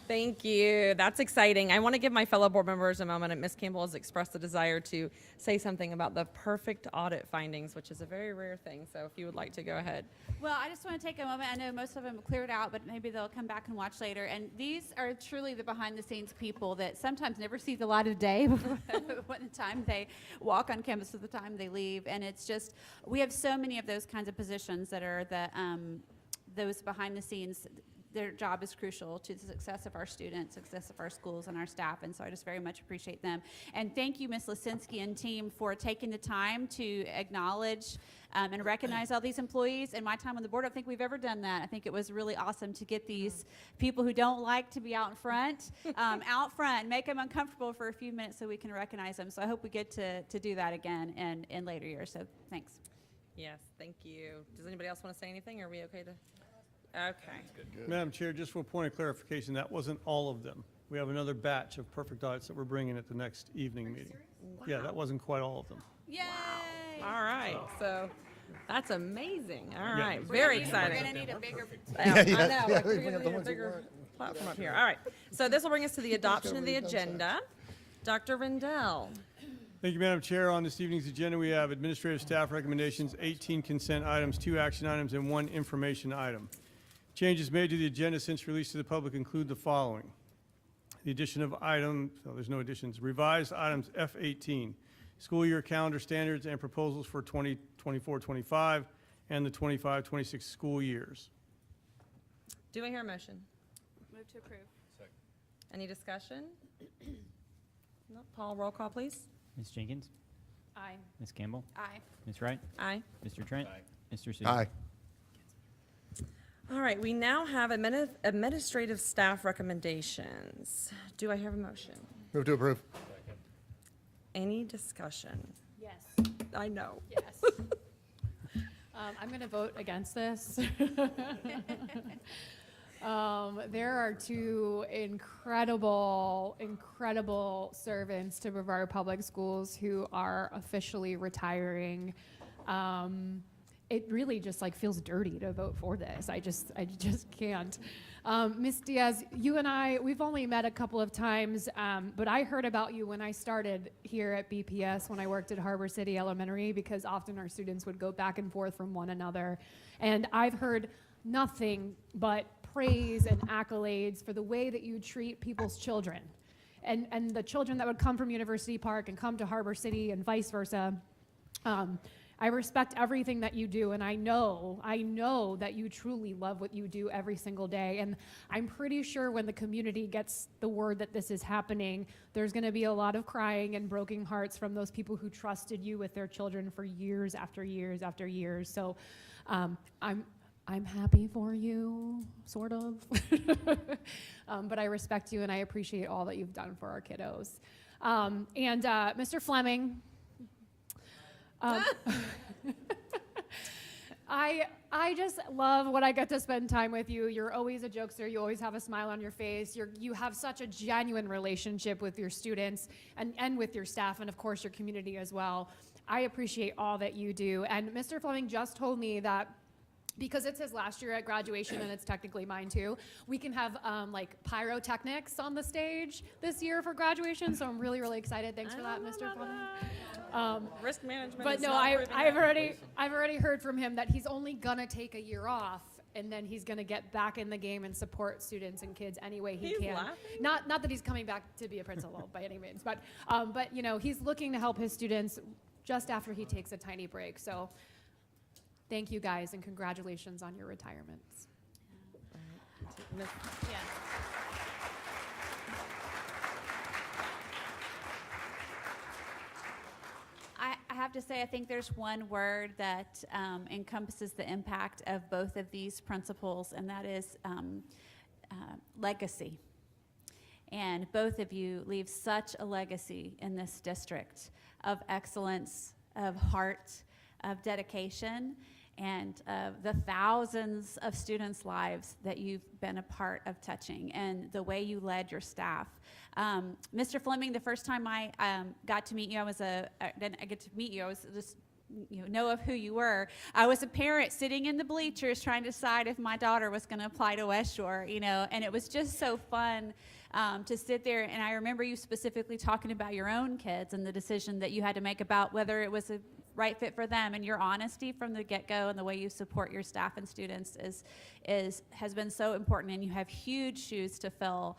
Thank you. That's exciting. I want to give my fellow board members a moment, and Ms. Campbell has expressed the desire to say something about the perfect audit findings, which is a very rare thing. So if you would like to go ahead. Well, I just want to take a moment. I know most of them cleared out, but maybe they'll come back and watch later. And these are truly the behind-the-scenes people that sometimes never see the light of day before the time they walk on campus to the time they leave. And it's just, we have so many of those kinds of positions that are the those behind the scenes. Their job is crucial to the success of our students, success of our schools and our staff, and so I just very much appreciate them. And thank you, Ms. Lisinski and team, for taking the time to acknowledge and recognize all these employees. In my time on the board, I don't think we've ever done that. I think it was really awesome to get these people who don't like to be out front, make them uncomfortable for a few minutes so we can recognize them. So I hope we get to do that again in later years, so thanks. Yes, thank you. Does anybody else want to say anything? Are we okay to? Okay. Madam Chair, just for a point of clarification, that wasn't all of them. We have another batch of perfect audits that we're bringing at the next evening meeting. Yeah, that wasn't quite all of them. Yay! All right. So that's amazing. All Yeah. right. Very We're exciting. going to need a bigger I know. yeah, We're bring gonna up the need a ones you bigger want. platform up here. All right. So this will bring us to the adoption of the agenda. Dr. Rendell. Thank you, Madam Chair. On this evening's agenda, we have administrative staff recommendations, 18 consent items, 2 action items, and 1 information item. Changes made to the agenda since released to the public include the following. The addition of there's no additions, revised items F18, school year calendar standards and proposals for 2024-25 and the 25-26 school years. Do I hear a motion? Move to approve. Any discussion? No. Paul, roll call, please. Ms. Jenkins? Aye. Ms. Campbell? Aye. Ms. Wright? Aye. Mr. Trent? Mr. Susan? Aye. All right. We now have administrative staff recommendations. Do I hear a motion? Move to approve. Any discussion? Yes. I know. Yes. I'm going to vote against this. There are 2 incredible servants to Brevard Public Schools who are officially retiring. It really just feels dirty to vote for this. I just can't. Ms. Diaz, you and I, we've only met a couple of times, but I heard about you when I started here at BPS when I worked at Harbor City Elementary, because often our students would go back and forth from one another. And I've heard nothing but praise and accolades for the way that you treat people's children. And the children that would come from University Park and come to Harbor City and vice versa. I respect everything that you do, and I know that you truly love what you do every single day. And I'm pretty sure when the community gets the word that this is happening, there's going to be a lot of crying and broken hearts from those people who trusted you with their children for years after years after years. So I'm happy for you, sort of. But I respect you, and I appreciate all that you've done for our kiddos. Mr. Fleming, I just love when I get to spend time with you. You're always a jokester. You always have a smile on your face. You have such a genuine relationship with your students and with your staff, and of course your community as well. I appreciate all that you do. And Mr. Fleming just told me that because it's his last year at graduation and it's technically mine too, we can have pyrotechnics on the stage this year for graduation. So I'm really, really excited. Thanks for that, Mr. Fleming. Risk management. But is no, not proving I've out. already heard from him that he's only gonna take a year off, and then he's gonna get back in the game and support students and kids any way he He's can. laughing? Not that he's coming back to be a principal by any means, but he's looking to help his students just after he takes a tiny break. So thank you guys, and congratulations on your retirements. Miss- Yes. I have to say, I think there's one word that encompasses the impact of both of these principles, and that is legacy. And both of you leave such a legacy in this district of excellence, of heart, of dedication, and of the thousands of students' lives that you've been a part of touching, and the way you led your staff. Mr. Fleming, the first time I got to meet you, I was just know of who you were. I was a parent sitting in the bleachers trying to decide if my daughter was going to apply to West Shore, and it was just so fun to sit there. And I remember you specifically talking about your own kids and the decision that you had to make about whether it was a right fit for them, and your honesty from the get-go and the way you support your staff and students has been so important, and you have huge shoes to fill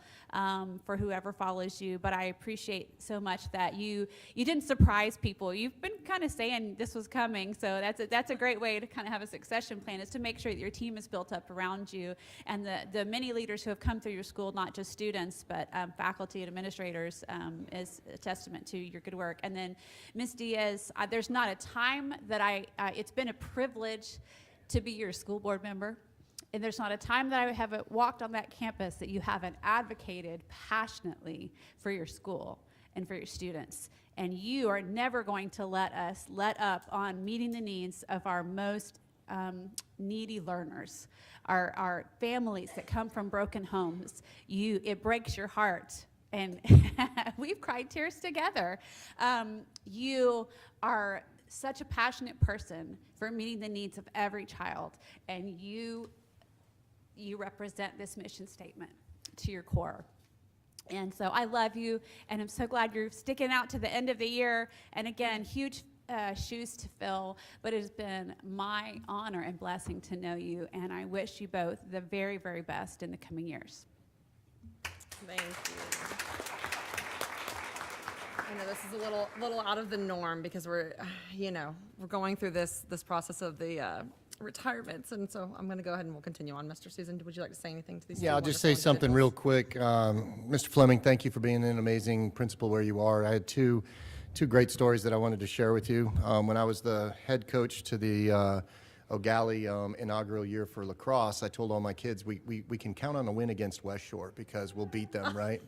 for whoever follows you. But I appreciate so much that you didn't surprise people. You've been kind of saying this was coming, so that's a great way to kind of have a succession plan, is to make sure that your team is built up around you, and the many leaders who have come through your school, not just students but faculty and administrators, is a testament to your good work. And then Ms. Diaz, there's not a time that it's been a privilege to be your school board member, and there's not a time that I haven't walked on that campus that you haven't advocated passionately for your school and for your students. And you are never going to let up on meeting the needs of our most needy learners, our families that come from broken homes. It breaks your heart, and we've cried tears together. You are such a passionate person for meeting the needs of every child, and you represent this mission statement to your core. And so I love you, and I'm so glad you're sticking out to the end of the year. And again, huge shoes to fill, but it has been my honor and blessing to know you, and I wish you both the very, very best in the coming years. Thank you. I know this is a little out of the norm because we're going through this process of the retirements, and so I'm going to go ahead and we'll continue on. Mr. Susan, would you like to say anything to these? Yeah, two I'll just say wonderful something real individuals? quick. Mr. Fleming, thank you for being an amazing principal where you are. I had two great stories that I wanted to share with you. When I was the head coach to the O'Galley inaugural year for lacrosse, I told all my kids, we can count on a win against West Shore because we'll beat them, right?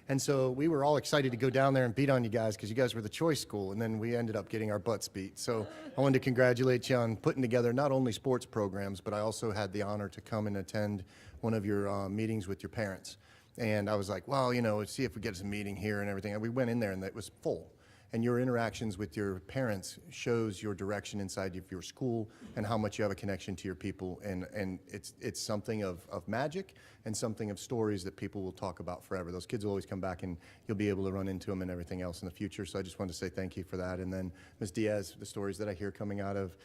And so we were all excited to go down there and beat on you guys because you guys were the choice school, and then we ended up getting our butts beat. So I wanted to congratulate you on putting together not only sports programs, but I also had the honor to come and attend one of your meetings with your parents. And I was like, well, see if we get us a meeting here and everything. And we went in there, and it was full. And your interactions with your parents shows your direction inside of your school and how much you have a connection to your people. And it's something of magic and something of stories that people will talk about forever. Those kids will always come back, and you'll be able to run into them and everything else in the future. So I just wanted to say thank you for that. And then Ms. Diaz, the stories that I hear coming out of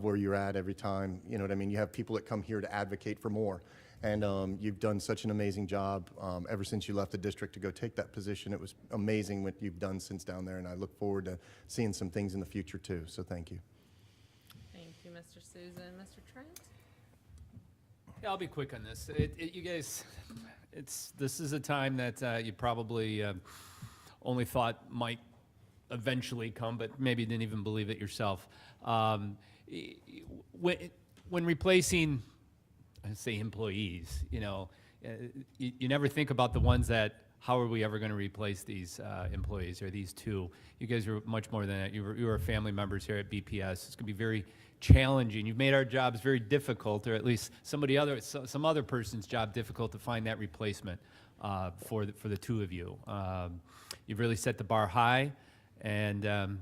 where you're at every time, you know what I mean? You have people that come here to advocate for more. And you've done such an amazing job ever since you left the district to go take that position. It was amazing what you've done since down there, and I look forward to seeing some things in the future too. So thank you. Thank you, Mr. Susan. Mr. Trent? Yeah, I'll be quick on this. You guys, this is a time that you probably only thought might eventually come, but maybe didn't even believe it yourself. When replacing, I say employees, you never think about the ones that, how are we ever going to replace these employees or these two? You guys are much more than that. You were family members here at BPS. It's going to be very challenging. You've made our jobs very difficult, or at least some other person's job difficult to find that replacement for the two of you. You've really set the bar high, and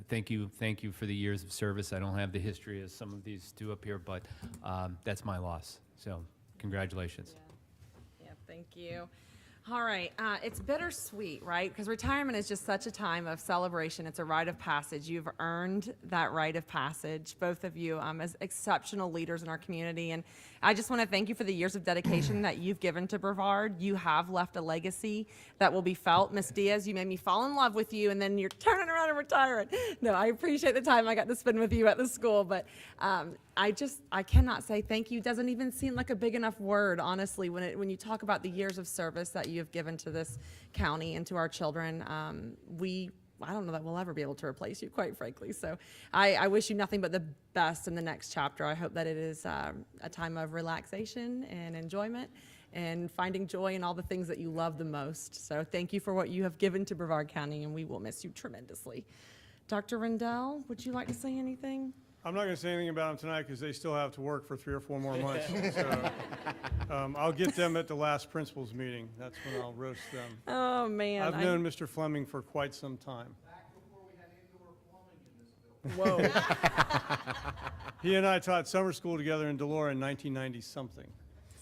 thank you for the years of service. I don't have the history as some of these two up here, but that's my loss. So congratulations. Yeah, thank you. All right, it's bittersweet, right? Because retirement is just such a time of celebration. It's a rite of passage. You've earned that rite of passage, both of you, as exceptional leaders in our community. And I just want to thank you for the years of dedication that you've given to Brevard. You have left a legacy that will be felt. Miss Diaz, you made me fall in love with you, and then you're turning around and retiring. No, I appreciate the time I got to spend with you at the school, but I cannot say thank you. It doesn't even seem like a big enough word, honestly, when you talk about the years of service that you have given to this county and to our children. I don't know that we'll ever be able to replace you, quite frankly. So I wish you nothing but the best in the next chapter. I hope that it is a time of relaxation and enjoyment and finding joy in all the things that you love the most. So thank you for what you have given to Brevard County, and we will miss you tremendously. Dr. Rendell, would you like to say anything? I'm not going to say anything about them tonight because they still have to work for 3 or 4 more months. So I'll get them at the last principals meeting. That's when I'll roast them. Oh, man. I've known Mr. Fleming for quite some time. Whoa. He and I taught summer school together in Delora in 1990-something.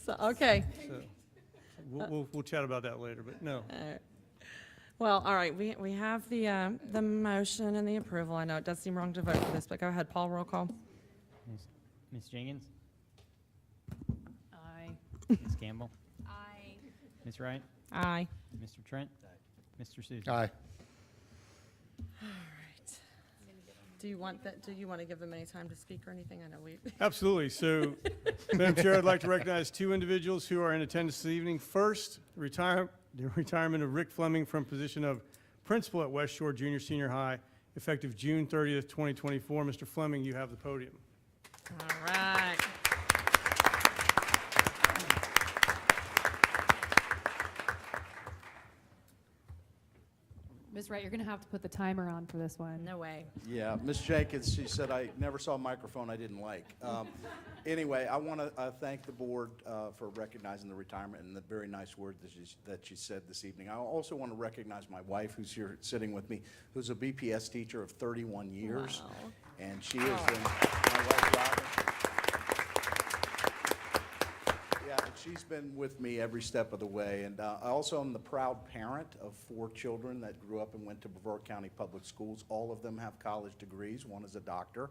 So, okay. So we'll chat about that later, but no. Well, all right, we have the motion and the approval. I know it does seem wrong to vote for this, but go ahead, Paul, roll call. Ms. Jenkins? Aye. Ms. Campbell? Aye. Ms. Wright? Aye. Mr. Trent? Mr. Susan? Aye. All right. Do you want to give them any time to speak or anything? I know we. Absolutely. So, Madam Chair, I'd like to recognize two individuals who are in attendance this evening. First, the retirement of Rick Fleming from position of principal at West Shore Junior Senior High, effective June 30th, 2024. Mr. Fleming, you have the podium. All right. Ms. Wright, you're going to have to put the timer on for this one. No way. Yeah, Ms. Jenkins, she said, I never saw a microphone I didn't like. Anyway, I want to thank the board for recognizing the retirement and the very nice word that she said this evening. I also want to recognize my wife, who's here sitting with me, who's a BPS teacher of 31 years. Wow. And she is my wife, Robin. Yeah, and she's been with me every step of the way. And I also am the proud parent of 4 children that grew up and went to Brevard County Public Schools. All of them have college degrees. One is a doctor.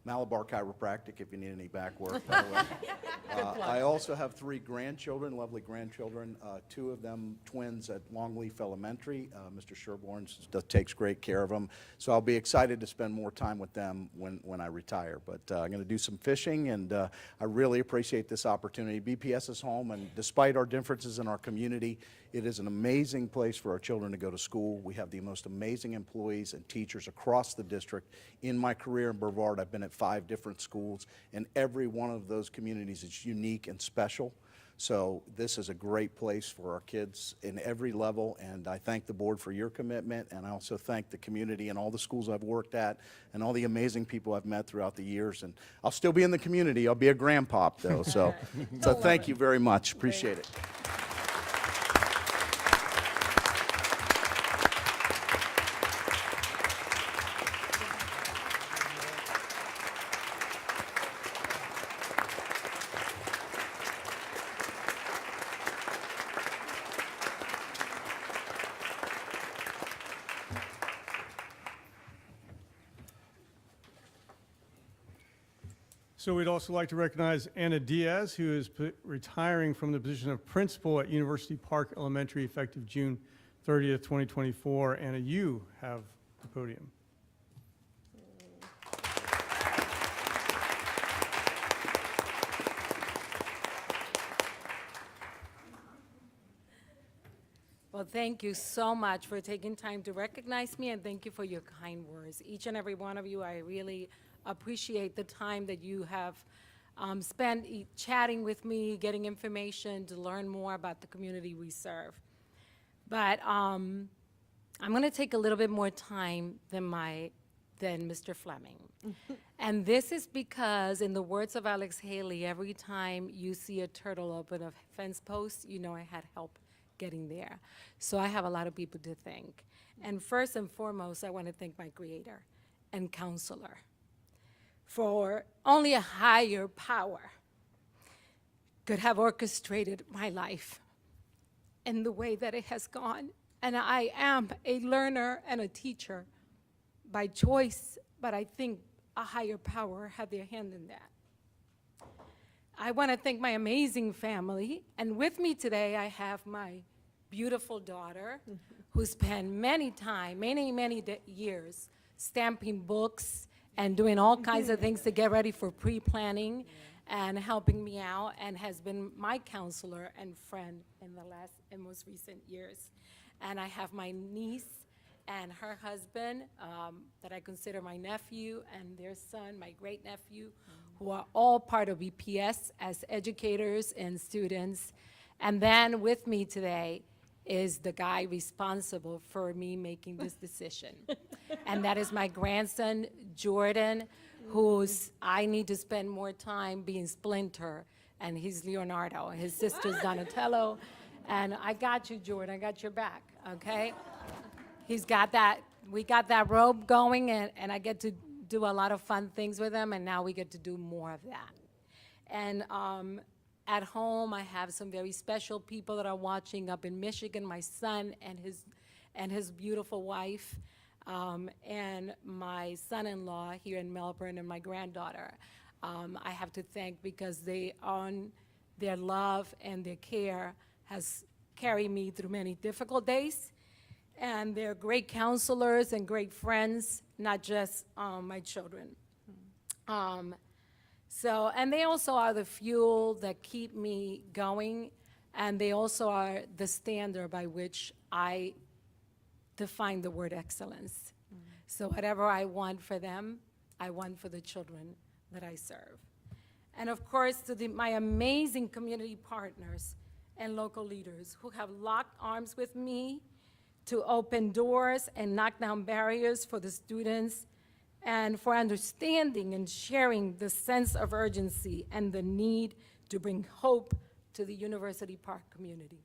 Malabar Chiropractic, if you need any back work, by the way. I also have 3 grandchildren, lovely grandchildren, 2 of them twins at Longleaf Elementary. Mr. Sherborne takes great care of them. So I'll be excited to spend more time with them when I retire. But I'm going to do some fishing, and I really appreciate this opportunity. BPS is home, and despite our differences in our community, it is an amazing place for our children to go to school. We have the most amazing employees and teachers across the district. In my career in Brevard, I've been at 5 different schools, and every one of those communities is unique and special. So this is a great place for our kids in every level, and I thank the board for your commitment, and I also thank the community and all the schools I've worked at and all the amazing people I've met throughout the years. And I'll still be in the community. I'll be a grandpop, though. So thank you very much. Appreciate it. So we'd also like to recognize Anna Diaz, who is retiring from the position of principal at University Park Elementary effective June 30th, 2024. Anna, you have the podium. Well, thank you so much for taking time to recognize me, and thank you for your kind words. Each and every one of you, I really appreciate the time that you have spent chatting with me, getting information to learn more about the community we serve. But I'm going to take a little bit more time than Mr. Fleming. And this is because, in the words of Alex Haley, every time you see a turtle open a fence post, you know I had help getting there. So I have a lot of people to thank. And first and foremost, I want to thank my creator and counselor for only a higher power could have orchestrated my life in the way that it has gone. And I am a learner and a teacher by choice, but I think a higher power had their hand in that. I want to thank my amazing family, and with me today I have my beautiful daughter who spent many years stamping books and doing all kinds of things to get ready for pre-planning and helping me out, and has been my counselor and friend in the last and most recent years. And I have my niece and her husband that I consider my nephew, and their son, my great nephew, who are all part of BPS as educators and students. And then with me today is the guy responsible for me making this decision. And that is my grandson, Jordan, who's I need to spend more time being Splinter, and he's Leonardo. His sister's Donatello. And I got you, Jordan, I got your back, okay? He's got that, we got that robe going, and I get to do a lot of fun things with them, and now we get to do more of that. And at home, I have some very special people that are watching up in Michigan, my son and his beautiful wife, and my son-in-law here in Melbourne, and my granddaughter. I have to thank because their love and their care has carried me through many difficult days. And they're great counselors and great friends, not just my children. And they also are the fuel that keep me going, and they also are the standard by which I define the word excellence. So whatever I want for them, I want for the children that I serve. And of course, to my amazing community partners and local leaders who have locked arms with me to open doors and knock down barriers for the students, and for understanding and sharing the sense of urgency and the need to bring hope to the University Park community.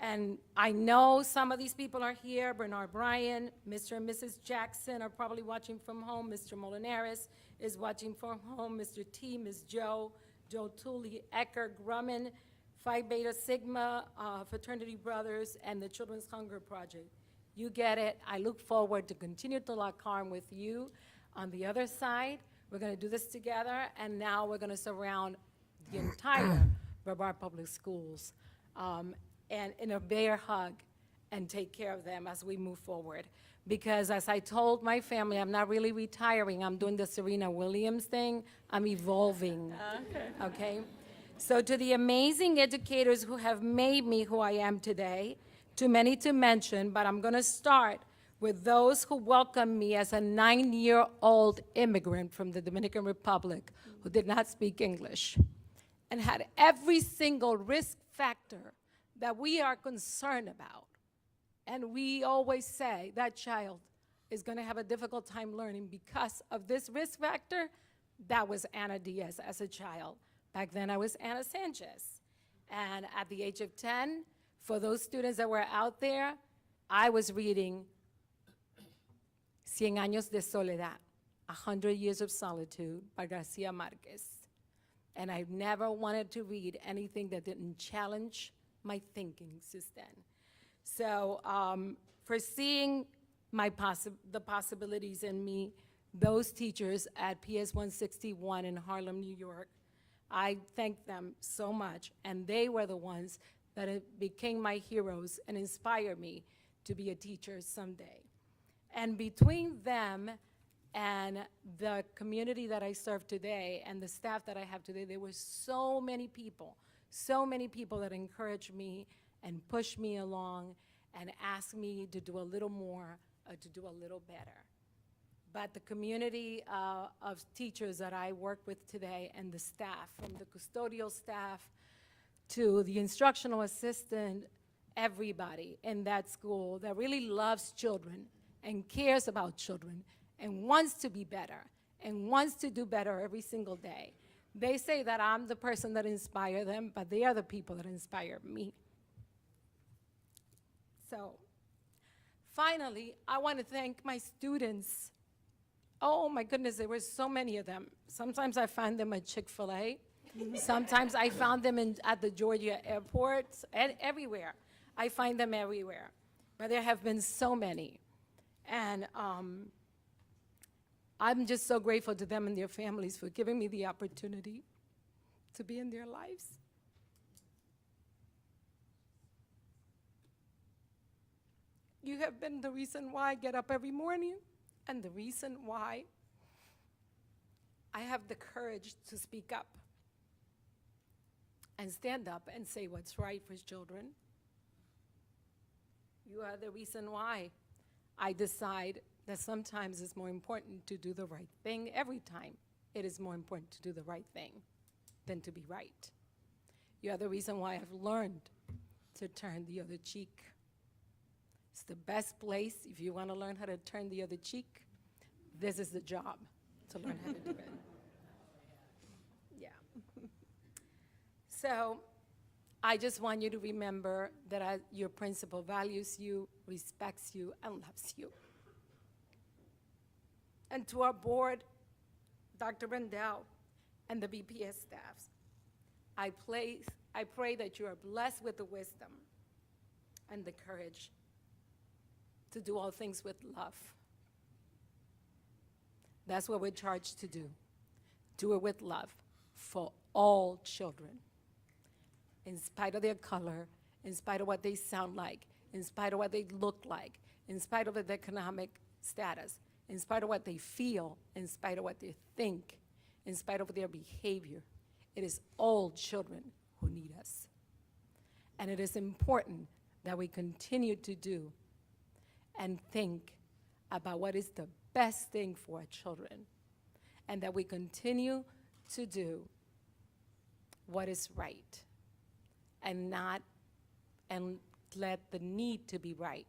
And I know some of these people are here. Bernard Bryan, Mr. and Mrs. Jackson are probably watching from home. Mr. Molinares is watching from home. Mr. T, Ms. Joe Tooley, Ecker, Grumman, Phi Beta Sigma, Fraternity Brothers, and the Children's Hunger Project. You get it. I look forward to continue to lock arm with you on the other side. We're going to do this together, and now we're going to surround the entire Brevard Public Schools and in a bear hug and take care of them as we move forward. Because as I told my family, I'm not really retiring. I'm doing the Serena Williams thing. I'm evolving. Okay? So to the amazing educators who have made me who I am today, too many to mention, but I'm going to start with those who welcomed me as a 9-year-old immigrant from the Dominican Republic who did not speak English and had every single risk factor that we are concerned about. And we always say that child is going to have a difficult time learning because of this risk factor. That was Ana Diaz as a child. Back then, I was Ana Sanchez. And at the age of 10, for those students that were out there, I was reading Cien Años de Soledad, 100 Years of Solitude by Garcia Marquez. And I never wanted to read anything that didn't challenge my thinking since then. So for seeing the possibilities in me, those teachers at PS 161 in Harlem, New York, I thank them so much. And they were the ones that became my heroes and inspired me to be a teacher someday. And between them and the community that I serve today and the staff that I have today, there were so many people that encouraged me and pushed me along and asked me to do a little more, to do a little better. But the community of teachers that I work with today and the staff, from the custodial staff to the instructional assistant, everybody in that school that really loves children and cares about children and wants to be better and wants to do better every single day. They say that I'm the person that inspires them, but they are the people that inspire me. So finally, I want to thank my students. Oh my goodness, there were so many of them. Sometimes I find them at Chick-fil-A. Sometimes I found them at the Georgia airport, and everywhere. I find them everywhere. But there have been so many. And I'm just so grateful to them and their families for giving me the opportunity to be in their lives. You have been the reason why I get up every morning and the reason why I have the courage to speak up and stand up and say what's right for children. You are the reason why I decide that sometimes it's more important to do the right thing. Every time it is more important to do the right thing than to be right. You are the reason why I've learned to turn the other cheek. It's the best place if you want to learn how to turn the other cheek. This is the job, to learn how to do it. Yeah. So I just want you to remember that your principal values you, respects you, and loves you. and to our board, Dr. Rendell, and the BPS staffs. I pray that you are blessed with the wisdom and the courage to do all things with love. That's what we're charged to do. Do it with love for all children, in spite of their color, in spite of what they sound like, in spite of what they look like, in spite of their economic status, in spite of what they feel, in spite of what they think, in spite of their behavior. It is all children who need us. And it is important that we continue to do and think about what is the best thing for our children, and that we continue to do what is right and let the need to be right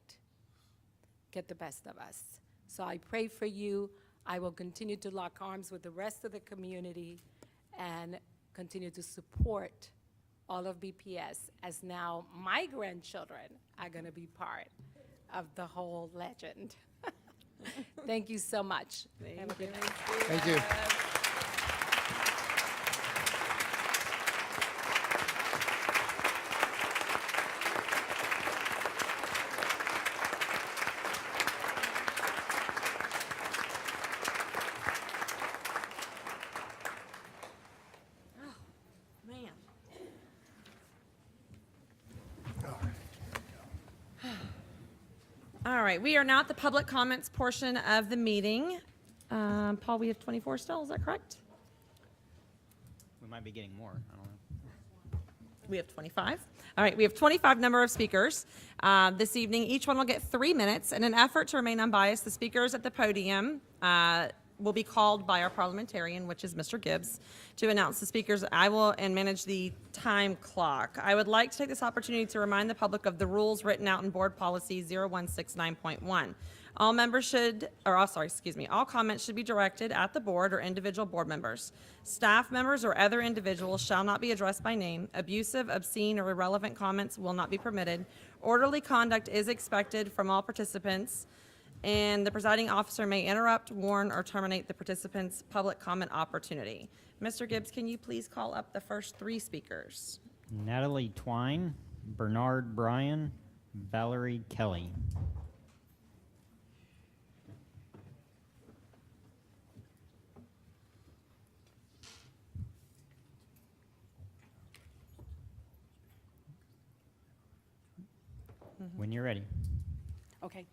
get the best of us. So I pray for you. I will continue to lock arms with the rest of the community and continue to support all of BPS, as now my grandchildren are going to be part of the whole legend. Thank you so much. Have a good night. Thank you. Man. All right, we are now at the public comments portion of the meeting. Paul, we have 24 still, is that correct? We might be getting more. I don't know. We have 25. All right, we have 25 number of speakers this evening. Each one will get 3 minutes. In an effort to remain unbiased, the speakers at the podium will be called by our parliamentarian, which is Mr. Gibbs, to announce the speakers. I will manage the time clock. I would like to take this opportunity to remind the public of the rules written out in Board Policy 0169.1. All members should, all comments should be directed at the board or individual board members. Staff members or other individuals shall not be addressed by name. Abusive, obscene, or irrelevant comments will not be permitted. Orderly conduct is expected from all participants, and the presiding officer may interrupt, warn, or terminate the participant's public comment opportunity. Mr. Gibbs, can you please call up the first 3 speakers? Natalie Twine, Bernard Bryan, Valerie Kelly. When you're ready. Okay.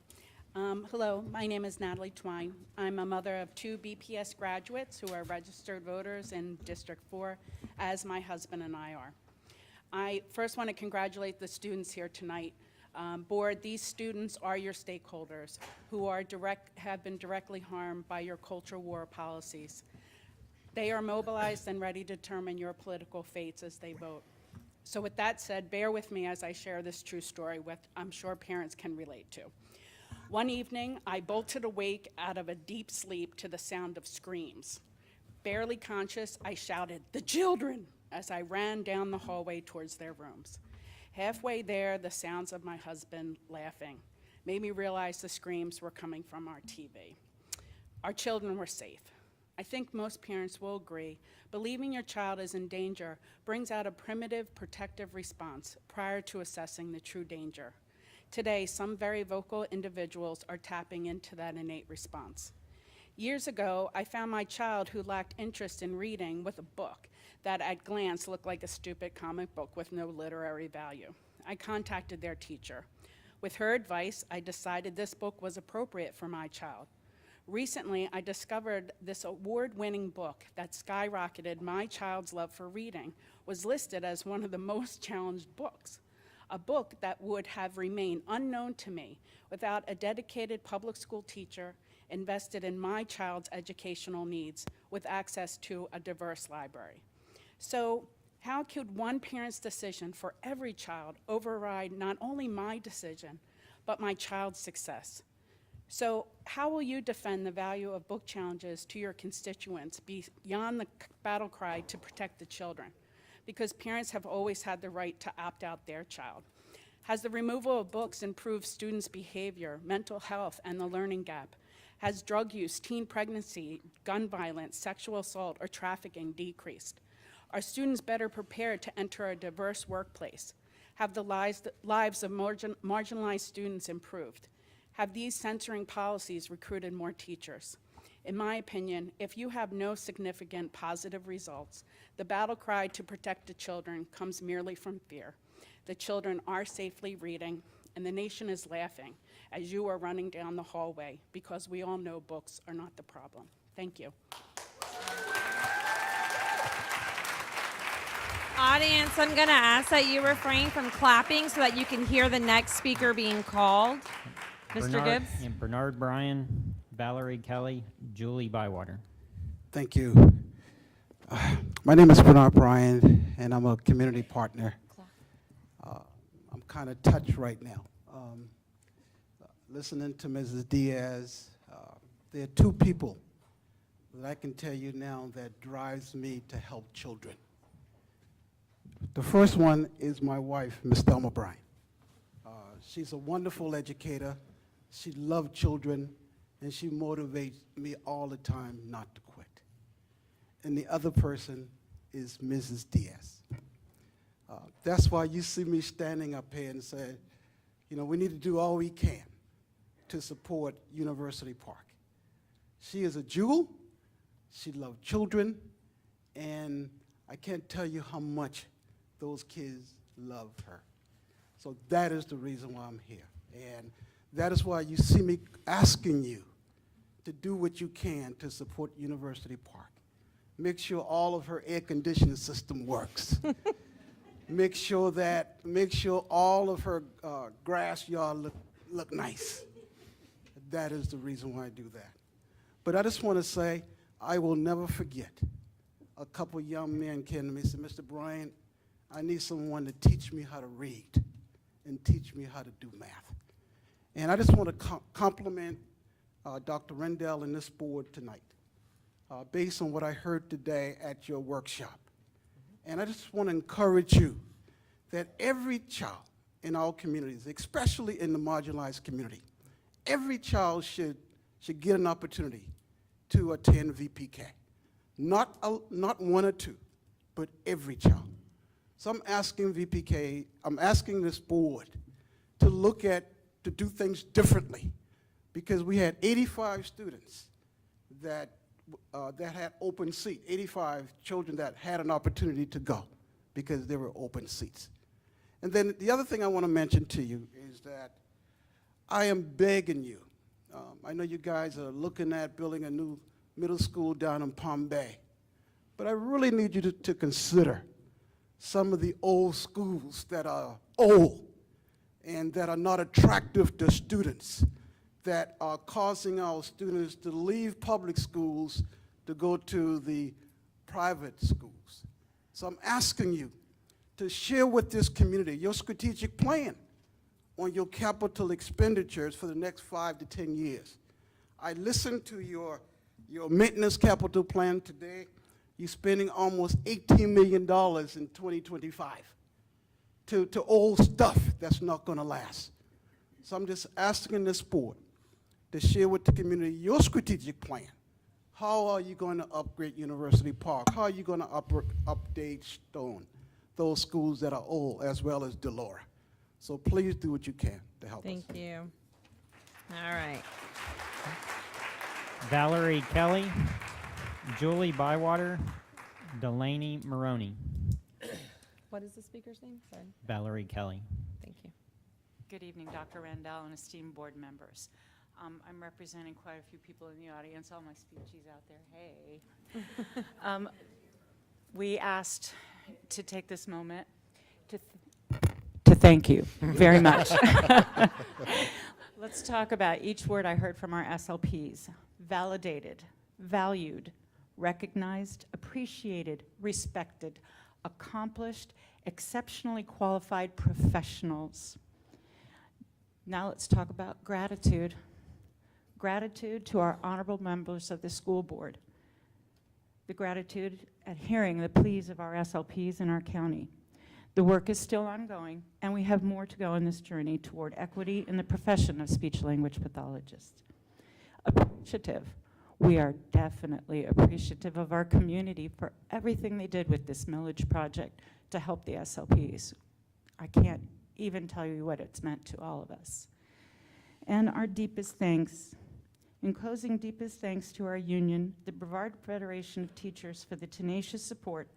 Hello, my name is Natalie Twine. I'm a mother of 2 BPS graduates who are registered voters in District 4, as my husband and I are. I first want to congratulate the students here tonight. Board, these students are your stakeholders who have been directly harmed by your culture war policies. They are mobilized and ready to determine your political fates as they vote. So with that said, bear with me as I share this true story with I'm sure parents can relate to. One evening, I bolted awake out of a deep sleep to the sound of screams. Barely conscious, I shouted, "The children!" as I ran down the hallway towards their rooms. Halfway there, the sounds of my husband laughing made me realize the screams were coming from our TV. Our children were safe. I think most parents will agree, believing your child is in danger brings out a primitive protective response prior to assessing the true danger. Today, some very vocal individuals are tapping into that innate response. Years ago, I found my child who lacked interest in reading with a book that at glance looked like a stupid comic book with no literary value. I contacted their teacher. With her advice, I decided this book was appropriate for my child. Recently, I discovered this award-winning book that skyrocketed my child's love for reading was listed as one of the most challenged books, a book that would have remained unknown to me without a dedicated public school teacher invested in my child's educational needs with access to a diverse library. So how could one parent's decision for every child override not only my decision, but my child's success? So how will you defend the value of book challenges to your constituents beyond the battle cry to protect the children? Because parents have always had the right to opt out their child. Has the removal of books improved students' behavior, mental health, and the learning gap? Has drug use, teen pregnancy, gun violence, sexual assault, or trafficking decreased? Are students better prepared to enter a diverse workplace? Have the lives of marginalized students improved? Have these censoring policies recruited more teachers? In my opinion, if you have no significant positive results, the battle cry to protect the children comes merely from fear. The children are safely reading, and the nation is laughing as you are running down the hallway because we all know books are not the problem. Thank you. Audience, I'm going to ask that you refrain from clapping so that you can hear the next speaker being called. Mr. Gibbs? And Bernard Bryan, Valerie Kelly, Julie Bywater. Thank you. My name is Bernard Bryan, and I'm a community partner. I'm kind of touched right now. Listening to Mrs. Diaz, there are two people that I can tell you now that drives me to help children. The first one is my wife, Miss Thelma Bryan. She's a wonderful educator. She loves children, and she motivates me all the time not to quit. And the other person is Mrs. Diaz. That's why you see me standing up here and say, you know, we need to do all we can to support University Park. She is a jewel. She loves children, and I can't tell you how much those kids love her. So that is the reason why I'm here. And that is why you see me asking you to do what you can to support University Park. Make sure all of her air conditioning system works. Make sure all of her grass yard look nice. That is the reason why I do that. But I just want to say, I will never forget. A couple young men came to me and said, Mr. Bryan, I need someone to teach me how to read and teach me how to do math. And I just want to compliment Dr. Rendell and this board tonight based on what I heard today at your workshop. And I just want to encourage you that every child in our communities, especially in the marginalized community, every child should get an opportunity to attend VPK. Not one or two, but every child. So I'm asking VPK, I'm asking this board to do things differently, because we had 85 students that had open seat, 85 children that had an opportunity to go because there were open seats. And then the other thing I want to mention to you is that I am begging you. I know you guys are looking at building a new middle school down in Palm Bay, but I really need you to consider some of the old schools that are old and that are not attractive to students, that are causing our students to leave public schools to go to the private schools. So I'm asking you to share with this community your strategic plan on your capital expenditures for the next 5 to 10 years. I listened to your maintenance capital plan today. You're spending almost $18 million in 2025 to old stuff that's not going to last. So I'm just asking this board to share with the community your strategic plan. How are you going to upgrade University Park? How are you going to update Stone, those schools that are old, as well as Delora? So please do what you can to help us. Thank you. All right. Valerie Kelly, Julie Bywater, Delaney Maroney. What is the speaker's name? Sorry. Valerie Kelly. Thank you. Good evening, Dr. Randall and esteemed board members. I'm representing quite a few people in the audience, all my speechies out there. Hey. We asked to take this moment to thank you very much. Let's talk about each word I heard from our SLPs. Validated, valued, recognized, appreciated, respected, accomplished, exceptionally qualified professionals. Now let's talk about gratitude. Gratitude to our honorable members of the school board. The gratitude at hearing the pleas of our SLPs in our county. The work is still ongoing, and we have more to go in this journey toward equity in the profession of speech-language pathologists. appreciative. We are definitely appreciative of our community for everything they did with this millage project to help the SLPs. I can't even tell you what it's meant to all of us. And our deepest thanks. In closing, deepest thanks to our union, the Brevard Federation of Teachers, for the tenacious support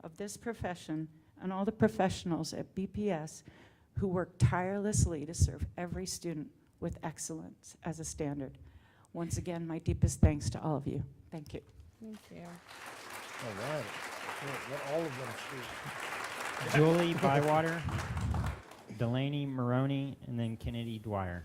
of this profession and all the professionals at BPS who work tirelessly to serve every student with excellence as a standard. Once again, my deepest thanks to all of you. Thank you. Thank you. All right. Let all of them speak. Julie Bywater, Delaney Maroney, and then Kennedy Dwyer.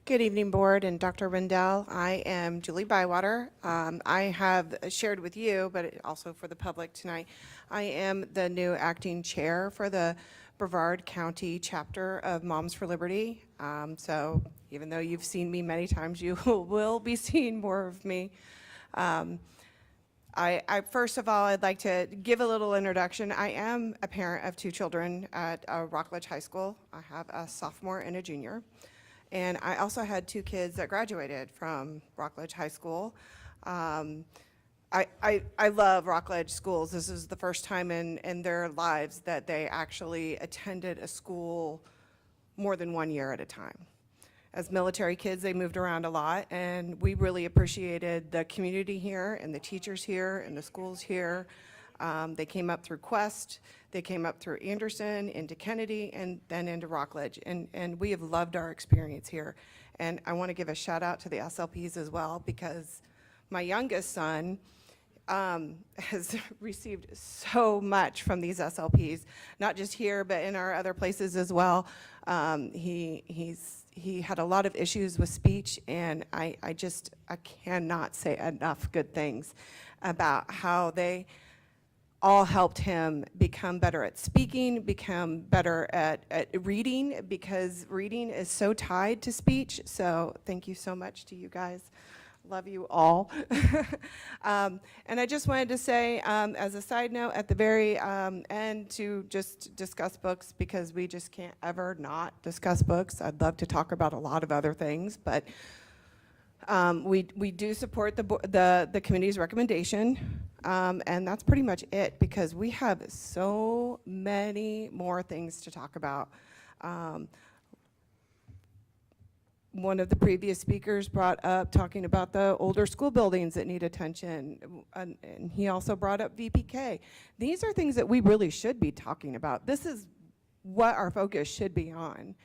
Good evening, Board and Dr. Rendell. I am Julie Bywater. I have shared with you, but also for the public tonight, I am the new acting chair for the Brevard County chapter of Moms for Liberty. So even though you've seen me many times, you will be seeing more of me. First of all, I'd like to give a little introduction. I am a parent of 2 children at Rockledge High School. I have a sophomore and a junior. And I also had 2 kids that graduated from Rockledge High School. I love Rockledge schools. This is the first time in their lives that they actually attended a school more than 1 year at a time. As military kids, they moved around a lot, and we really appreciated the community here and the teachers here and the schools here. They came up through Quest, they came up through Anderson, into Kennedy, and then into Rockledge, and we have loved our experience here. And I want to give a shout out to the SLPs as well, because my youngest son has received so much from these SLPs, not just here, but in our other places as well. He had a lot of issues with speech, and I cannot say enough good things about how they all helped him become better at speaking, become better at reading, because reading is so tied to speech. So thank you so much to you guys. Love you all. And I just wanted to say, as a side note, at the very end, to just discuss books, because we just can't ever not discuss books. I'd love to talk about a lot of other things, but we do support the committee's recommendation, and that's pretty much it, because we have so many more things to talk about. One of the previous speakers brought up talking about the older school buildings that need attention, and he also brought up VPK. These are things that we really should be talking about. This is what our focus should be on.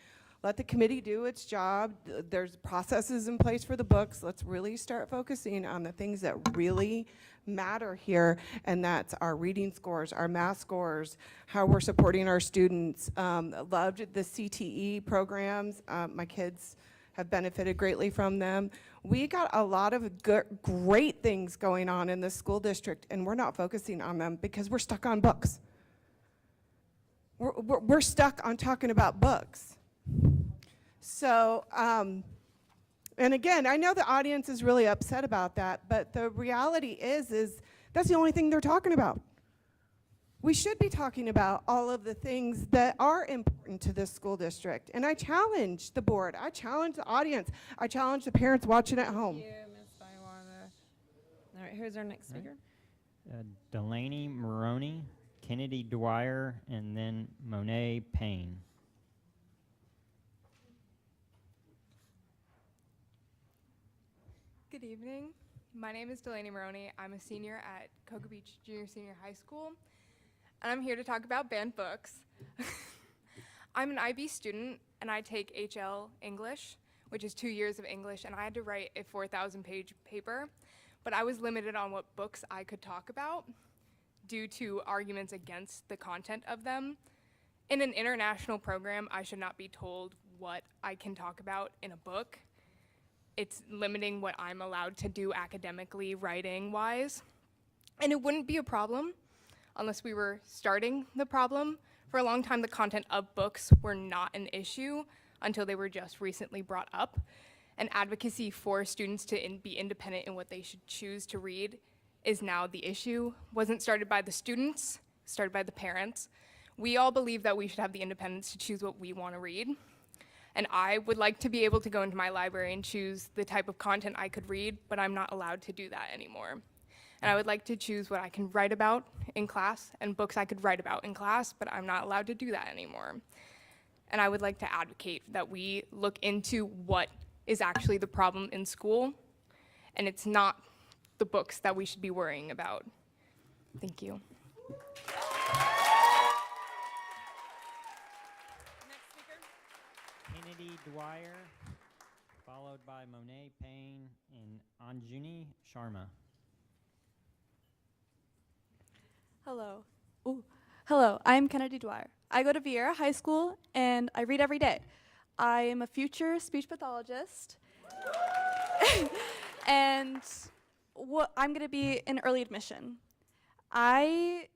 Let the committee do its job. There's processes in place for the books. Let's really start focusing on the things that really matter here, and that's our reading scores, our math scores, how we're supporting our students. Loved the CTE programs. My kids have benefited greatly from them. We got a lot of great things going on in the school district, and we're not focusing on them because we're stuck on books. We're stuck on talking about books. So, and again, I know the audience is really upset about that, but the reality is that's the only thing they're talking about. We should be talking about all of the things that are important to this school district. And I challenge the board, I challenge the audience, I challenge the parents watching at home. Thank you, Ms. Bywater. All right, who's our next speaker? Delaney Maroney, Kennedy Dwyer, and then Monet Payne. Good evening. My name is Delaney Maroney. I'm a senior at Cocoa Beach Junior Senior High School, and I'm here to talk about banned books. I'm an IB student, and I take HL English, which is 2 years of English, and I had to write a 4,000-page paper, but I was limited on what books I could talk about due to arguments against the content of them. In an international program, I should not be told what I can talk about in a book. It's limiting what I'm allowed to do academically, writing-wise. And it wouldn't be a problem unless we were starting the problem. For a long time, the content of books were not an issue until they were just recently brought up. And advocacy for students to be independent in what they should choose to read is now the issue. Wasn't started by the students, started by the parents. We all believe that we should have the independence to choose what we want to read. And I would like to be able to go into my library and choose the type of content I could read, but I'm not allowed to do that anymore. And I would like to choose what I can write about in class and books I could write about in class, but I'm not allowed to do that anymore. And I would like to advocate that we look into what is actually the problem in school, and it's not the books that we should be worrying about. Thank you. Kennedy Dwyer, followed by Monet Payne and Anjuni Sharma. Hello. Ooh. Hello, I'm Kennedy Dwyer. I go to Vieira High School and I read every day. I am a future speech pathologist. And I'm going to be in early admission. I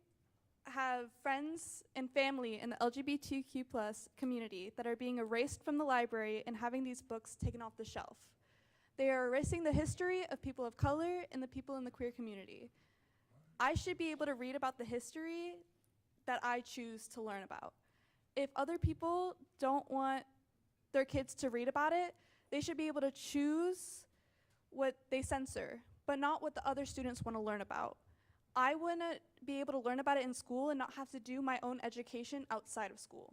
have friends and family in the LGBTQ+ community that are being erased from the library and having these books taken off the shelf. They are erasing the history of people of color and the people in the queer community. I should be able to read about the history that I choose to learn about. If other people don't want their kids to read about it, they should be able to choose what they censor, but not what the other students want to learn about. I want to be able to learn about it in school and not have to do my own education outside of school.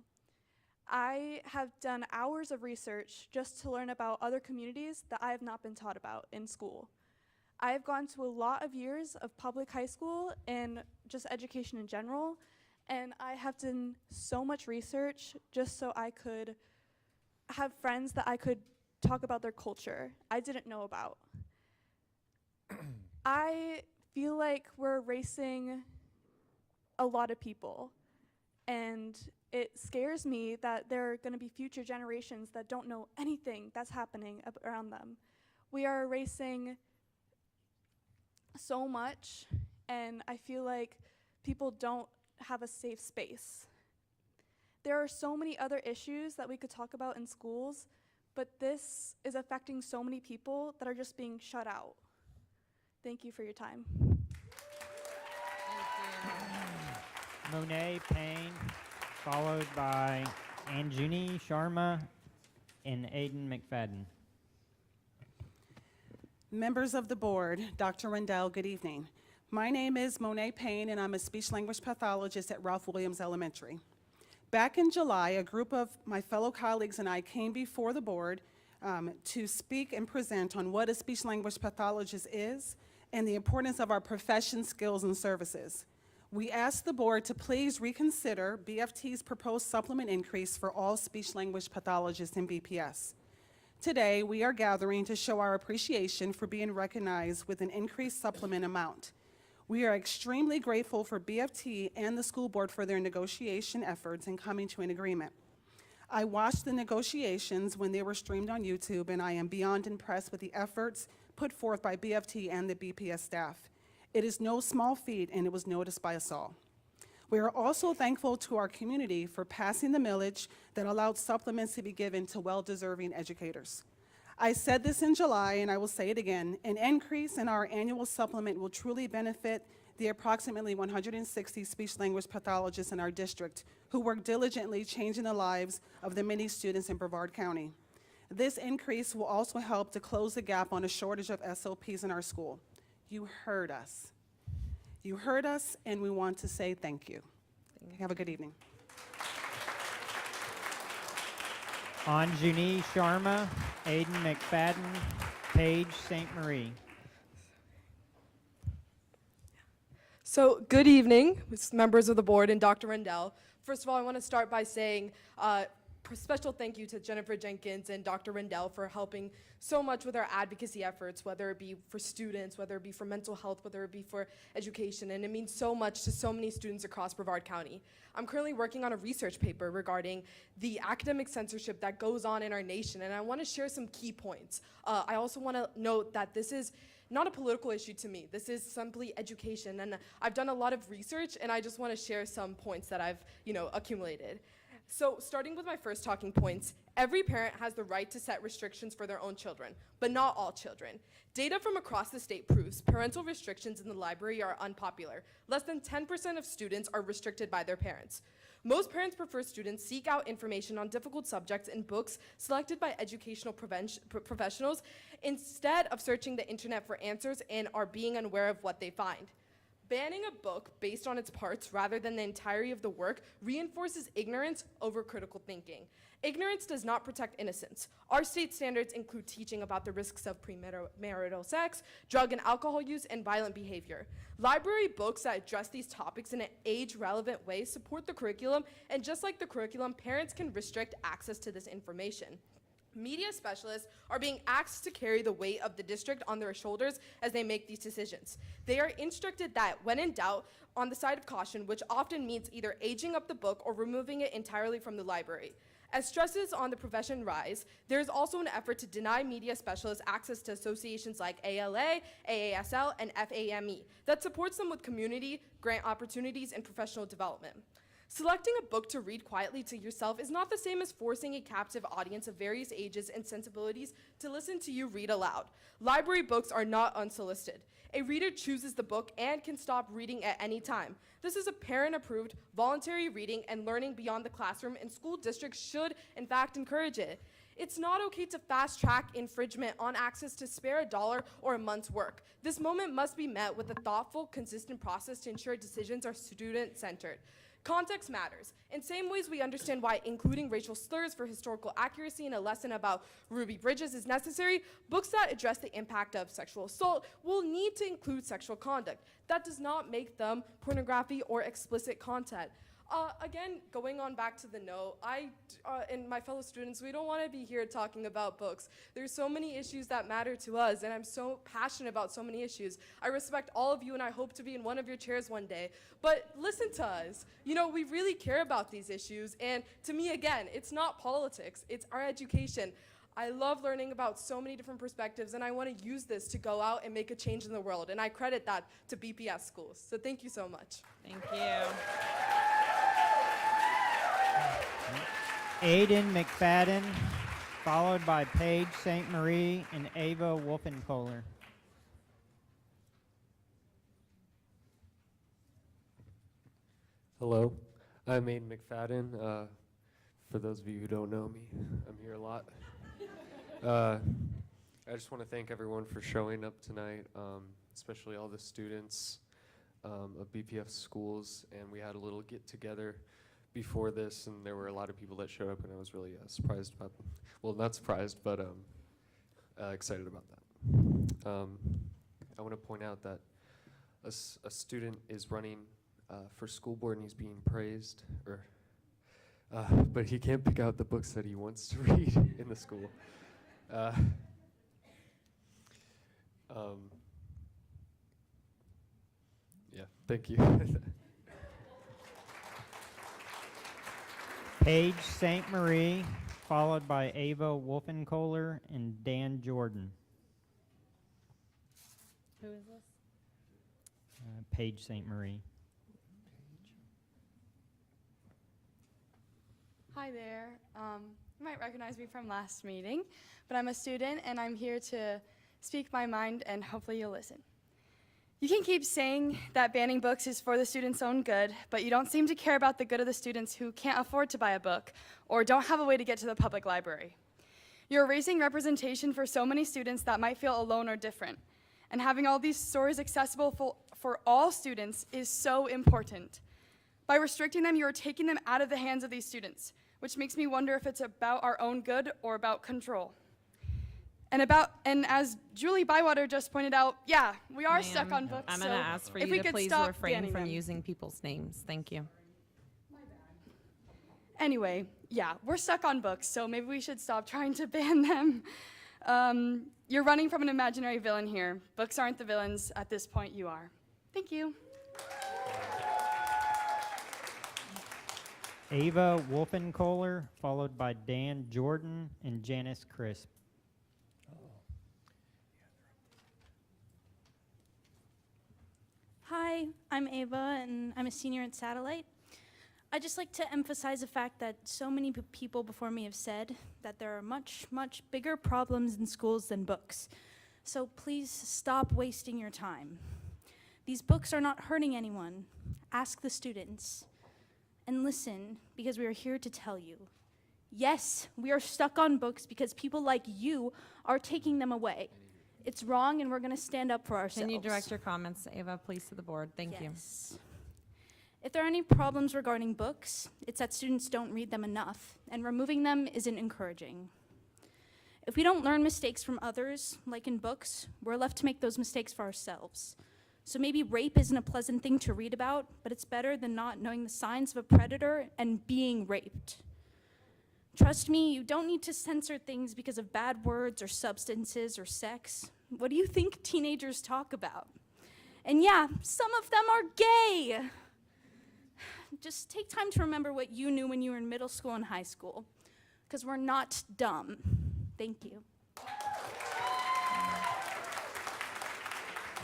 I have done hours of research just to learn about other communities that I have not been taught about in school. I have gone to a lot of years of public high school and just education in general, and I have done so much research just so I could have friends that I could talk about their culture I didn't know about. I feel like we're erasing a lot of people, and it scares me that there are going to be future generations that don't know anything that's happening around them. We are erasing so much, and I feel like people don't have a safe space. There are so many other issues that we could talk about in schools, but this is affecting so many people that are just being shut out. Thank you for your time. Monet Payne, followed by Anjuni Sharma and Aiden McFadden. Members of the board, Dr. Rendell, good evening. My name is Monet Payne, and I'm a speech-language pathologist at Ralph Williams Elementary. Back in July, a group of my fellow colleagues and I came before the board to speak and present on what a speech-language pathologist is and the importance of our profession, skills, and services. We asked the board to please reconsider BFT's proposed supplement increase for all speech-language pathologists in BPS. Today, we are gathering to show our appreciation for being recognized with an increased supplement amount. We are extremely grateful for BFT and the school board for their negotiation efforts in coming to an agreement. I watched the negotiations when they were streamed on YouTube, and I am beyond impressed with the efforts put forth by BFT and the BPS staff. It is no small feat, and it was noticed by us all. We are also thankful to our community for passing the millage that allowed supplements to be given to well-deserving educators. I said this in July, and I will say it again, an increase in our annual supplement will truly benefit the approximately 160 speech-language pathologists in our district who work diligently changing the lives of the many students in Brevard County. This increase will also help to close the gap on a shortage of SLPs in our school. You heard us. You heard us, and we want to say thank you. Have a good evening. Anjuni Sharma, Aiden McFadden, Paige St. Marie. So, good evening, members of the board and Dr. Rendell. First of all, I want to start by saying special thank you to Jennifer Jenkins and Dr. Rendell for helping so much with our advocacy efforts, whether it be for students, whether it be for mental health, whether it be for education, and it means so much to so many students across Brevard County. I'm currently working on a research paper regarding the academic censorship that goes on in our nation, and I want to share some key points. I also want to note that this is not a political issue to me. This is simply education, and I've done a lot of research, and I just want to share some points that I've, accumulated. So, starting with my first talking points, every parent has the right to set restrictions for their own children, but not all children. Data from across the state proves parental restrictions in the library are unpopular. Less than 10% of students are restricted by their parents. Most parents prefer students seek out information on difficult subjects in books selected by educational professionals instead of searching the internet for answers and are being unaware of what they find. Banning a book based on its parts rather than the entirety of the work reinforces ignorance over critical thinking. Ignorance does not protect innocence. Our state standards include teaching about the risks of premarital sex, drug and alcohol use, and violent behavior. Library books that address these topics in an age-relevant way support the curriculum, and just like the curriculum, parents can restrict access to this information. Media specialists are being asked to carry the weight of the district on their shoulders as they make these decisions. They are instructed that, when in doubt, on the side of caution, which often means either aging up the book or removing it entirely from the library. As stresses on the profession rise, there is also an effort to deny media specialists access to associations like ALA, AASL, and FAME that supports them with community, grant opportunities, and professional development. Selecting a book to read quietly to yourself is not the same as forcing a captive audience of various ages and sensibilities to listen to you read aloud. Library books are not unsolicited. A reader chooses the book and can stop reading at any time. This is a parent-approved, voluntary reading and learning beyond the classroom, and school districts should, in fact, encourage it. It's not okay to fast-track infringement on access to spare $1 or a month's work. This moment must be met with a thoughtful, consistent process to ensure decisions are student-centered. Context matters. In same ways we understand why including racial slurs for historical accuracy in a lesson about Ruby Bridges is necessary, books that address the impact of sexual assault will need to include sexual conduct. That does not make them pornography or explicit content. Again, going on back to the note, I and my fellow students, we don't want to be here talking about books. There's so many issues that matter to us, and I'm so passionate about so many issues. I respect all of you, and I hope to be in one of your chairs one day. But listen to us. You know, we really care about these issues, and to me, again, it's not politics, it's our education. I love learning about so many different perspectives, and I want to use this to go out and make a change in the world, and I credit that to BPS schools. So thank you so much. Thank you. Aiden McFadden, followed by Paige St. Marie and Ava Wolfenkohler. Hello, I'm Aiden McFadden. For those of you who don't know me, I'm here a lot. I just want to thank everyone for showing up tonight, especially all the students of BPF schools, and we had a little get-together before this, and there were a lot of people that showed up, and I was really surprised about them. Well, not surprised, but excited about that. I want to point out that a student is running for school board, and he's being praised, but he can't pick out the books that he wants to read in the school. Yeah, thank you. Paige St. Marie, followed by Ava Wolfenkohler and Dan Jordan. Who is this? Paige St. Marie. Hi there. You might recognize me from last meeting, but I'm a student and I'm here to speak my mind and hopefully you'll listen. You can keep saying that banning books is for the students' own good, but you don't seem to care about the good of the students who can't afford to buy a book or don't have a way to get to the public library. You're erasing representation for so many students that might feel alone or different, and having all these stories accessible for all students is so important. By restricting them, you are taking them out of the hands of these students, which makes me wonder if it's about our own good or about control. And as Julie Bywater just pointed out, yeah, we are stuck on books. I'm going to ask for you to please refrain from using people's names. Thank you. Anyway, yeah, we're stuck on books, so maybe we should stop trying to ban them. You're running from an imaginary villain here. Books aren't the villains. At this point, you are. Thank you. Ava Wolfenkohler, followed by Dan Jordan and Janice Crisp. Hi, I'm Ava, and I'm a senior at Satellite. I'd just like to emphasize the fact that so many people before me have said that there are much, much bigger problems in schools than books. So please stop wasting your time. These books are not hurting anyone. Ask the students. and listen, because we are here to tell you. Yes, we are stuck on books because people like you are taking them away. It's wrong, and we're going to stand up for ourselves. Can you direct your comments, Ava, please, to the board? Thank you. If there are any problems regarding books, it's that students don't read them enough, and removing them isn't encouraging. If we don't learn mistakes from others, like in books, we're left to make those mistakes for ourselves. So maybe rape isn't a pleasant thing to read about, but it's better than not knowing the signs of a predator and being raped. Trust me, you don't need to censor things because of bad words or substances or sex. What do you think teenagers talk about? And yeah, some of them are gay. Just take time to remember what you knew when you were in middle school and high school, because we're not dumb. Thank you.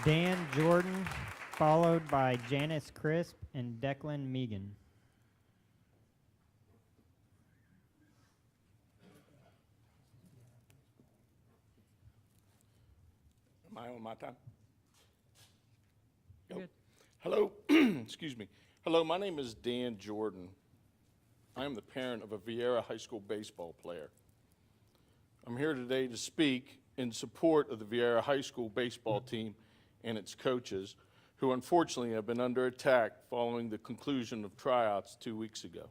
Dan Jordan, followed by Janice Crisp and Declan Megan. Am I on my time? Good. Hello, excuse me. Hello, my name is Dan Jordan. I am the parent of a Vieira High School baseball player. I'm here today to speak in support of the Vieira High School baseball team and its coaches, who unfortunately have been under attack following the conclusion of tryouts 2 weeks ago.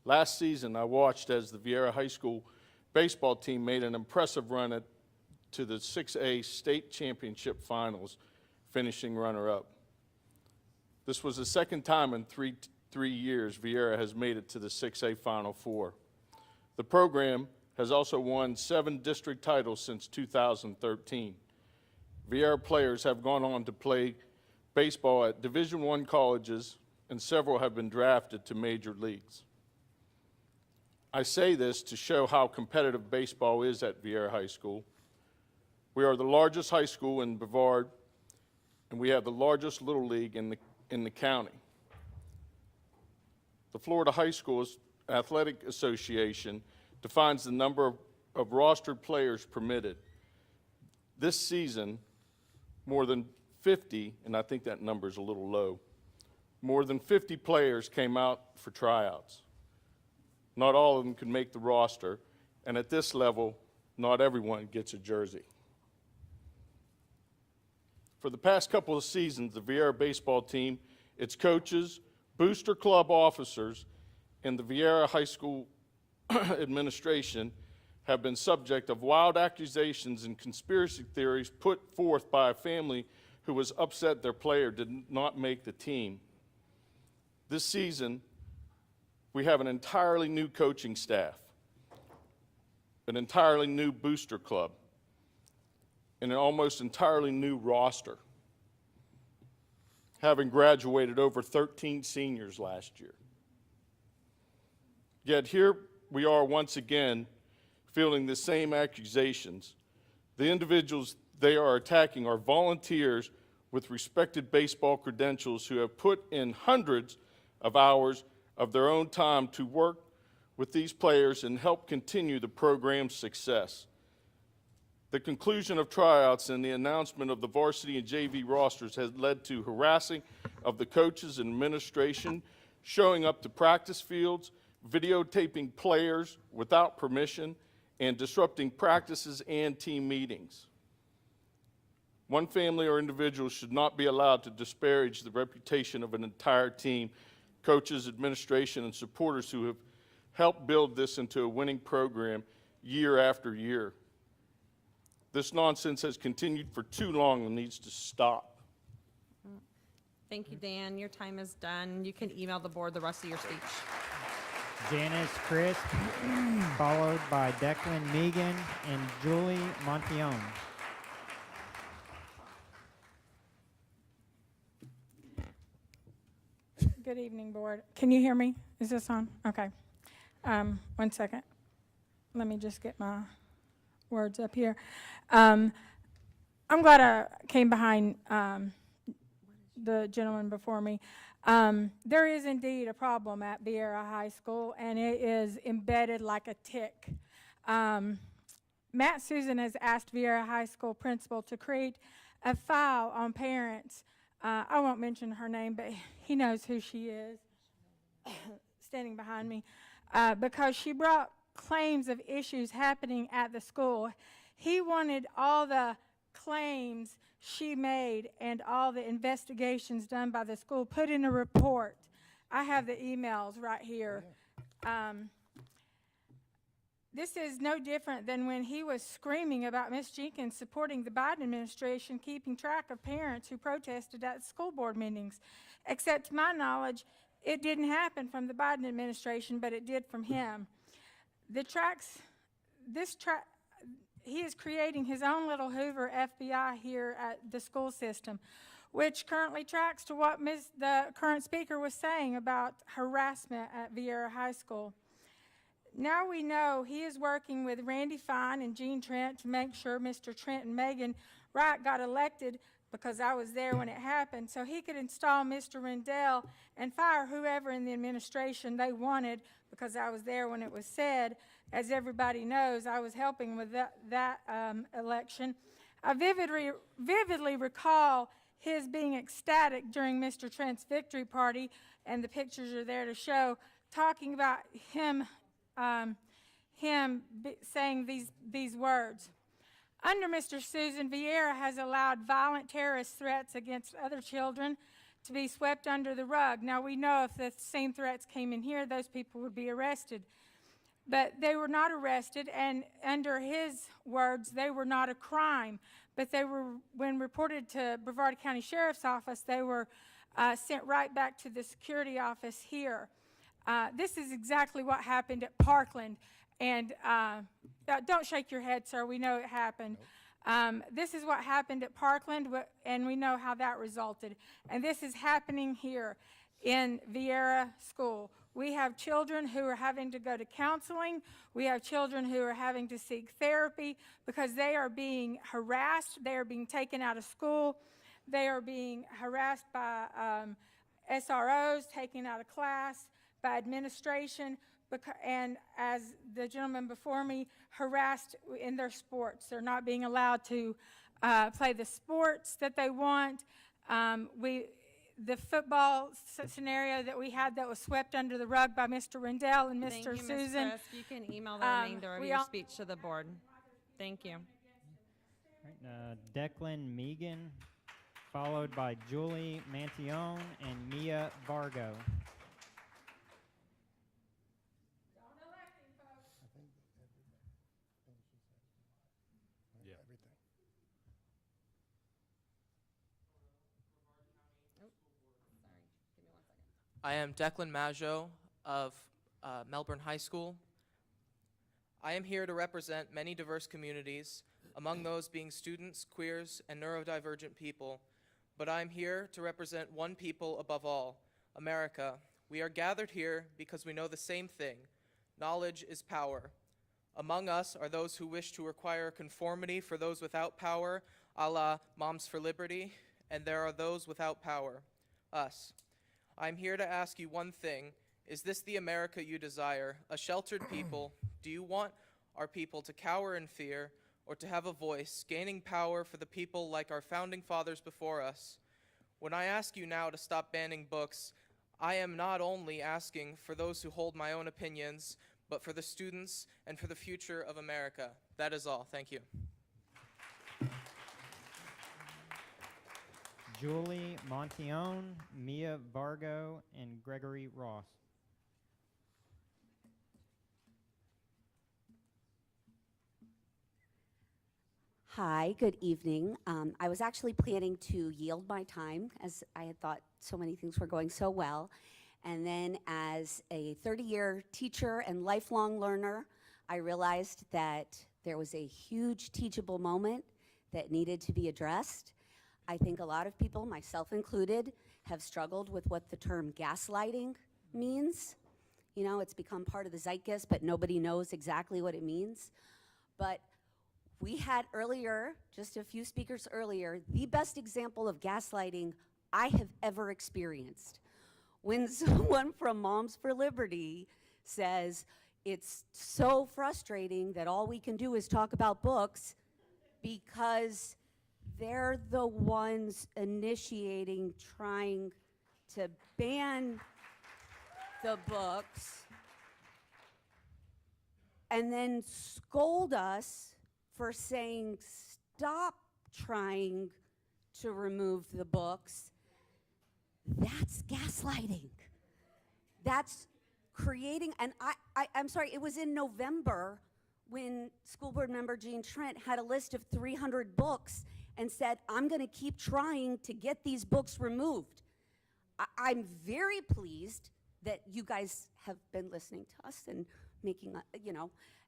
Last season, I watched as the Vieira High School baseball team made an impressive run to the 6A state championship finals, finishing runner-up. This was the second time in three years Vieira has made it to the 6A Final Four. The program has also won 7 district titles since 2013. Vieira players have gone on to play baseball at Division I colleges, and several have been drafted to major leagues. I say this to show how competitive baseball is at Vieira High School. We are the largest high school in Brevard, and we have the largest little league in the county. The Florida High Schools Athletic Association defines the number of rostered players permitted. This season, more than 50, and I think that number is a little low, more than 50 players came out for tryouts. Not all of them could make the roster, and at this level, not everyone gets a jersey. For the past couple of seasons, the Vieira baseball team, its coaches, booster club officers, and the Vieira High School administration have been subject of wild accusations and conspiracy theories put forth by a family who was upset their player did not make the team. This season, we have an entirely new coaching staff, an entirely new booster club, and an almost entirely new roster, having graduated over 13 seniors last year. Yet here we are once again fielding the same accusations. The individuals they are attacking are volunteers with respected baseball credentials who have put in hundreds of hours of their own time to work with these players and help continue the program's success. The conclusion of tryouts and the announcement of the varsity and JV rosters has led to harassing of the coaches and administration, showing up to practice fields, videotaping players without permission, and disrupting practices and team meetings. One family or individual should not be allowed to disparage the reputation of an entire team, coaches, administration, and supporters who have helped build this into a winning program year after year. This nonsense has continued for too long and needs to stop. Thank you, Dan. Your time is done. You can email the board the rest of your speech. Janice Crisp, followed by Declan Megan and Julie Montione. Good evening, board. Can you hear me? Is this on? Okay. 1 second. Let me just get my words up here. I'm glad I came behind the gentleman before me. There is indeed a problem at Vieira High School, and it is embedded like a tick. Matt Susan has asked Vieira High School principal to create a file on parents. I won't mention her name, but he knows who she is. standing behind me, because she brought claims of issues happening at the school. He wanted all the claims she made and all the investigations done by the school put in a report. I have the emails right here. This is no different than when he was screaming about Ms. Jenkins supporting the Biden administration, keeping track of parents who protested at school board meetings. Except to my knowledge, it didn't happen from the Biden administration, but it did from him. He is creating his own little Hoover FBI here at the school system, which currently tracks to what the current speaker was saying about harassment at Vieira High School. Now we know he is working with Randy Fine and Gene Trent to make sure Mr. Trent and Megan Wright got elected, because I was there when it happened, so he could install Mr. Rendell and fire whoever in the administration they wanted, because I was there when it was said. As everybody knows, I was helping with that election. I vividly recall his being ecstatic during Mr. Trent's victory party, and the pictures are there to show, talking about him saying these words. Under Mr. Susan, Vieira has allowed violent terrorist threats against other children to be swept under the rug. Now, we know if the same threats came in here, those people would be arrested. But they were not arrested, and under his words, they were not a crime. But they were, when reported to Brevard County Sheriff's Office, they were sent right back to the security office here. This is exactly what happened at Parkland. And don't shake your head, sir. We know it happened. Nope. This is what happened at Parkland, and we know how that resulted. And this is happening here in Vieira School. We have children who are having to go to counseling. We have children who are having to seek therapy because they are being harassed. They are being taken out of school. They are being harassed by SROs, taken out of class, by administration, and as the gentleman before me, harassed in their sports. They're not being allowed to play the sports that they want. The football scenario that we had that was swept under the rug by Mr. Rendell and Mr. Thank you, Ms. Susan. Crisp. You can email the remainder of your speech to the board. Thank you. Declan Megan, followed by Julie Mantillon and Mia Vargo. I am Declan Maggio of Melbourne High School. I am here to represent many diverse communities, among those being students, queers, and neurodivergent people. But I am here to represent one people above all, America. We are gathered here because we know the same thing. Knowledge is power. Among us are those who wish to require conformity for those without power, a la Moms for Liberty, and there are those without power, us. I'm here to ask you one thing. Is this the America you desire? A sheltered people? Do you want our people to cower in fear or to have a voice, gaining power for the people like our founding fathers before us? When I ask you now to stop banning books, I am not only asking for those who hold my own opinions, but for the students and for the future of America. That is all. Thank you. Julie Montillon, Mia Vargo, and Gregory Ross. Hi, good evening. I was actually planning to yield my time as I had thought so many things were going so well. And then as a 30-year teacher and lifelong learner, I realized that there was a huge teachable moment that needed to be addressed. I think a lot of people, myself included, have struggled with what the term gaslighting means. You know, it's become part of the zeitgeist, but nobody knows exactly what it means. But we had earlier, just a few speakers earlier, the best example of gaslighting I have ever experienced. When someone from Moms for Liberty says, it's so frustrating that all we can do is talk about books because they're the ones initiating, trying to ban the books and then scold us for saying, stop trying to remove the books, that's gaslighting. That's creating, and I'm sorry, it was in November when school board member Jean Trent had a list of 300 books and said, I'm going to keep trying to get these books removed. I'm very pleased that you guys have been listening to us and making,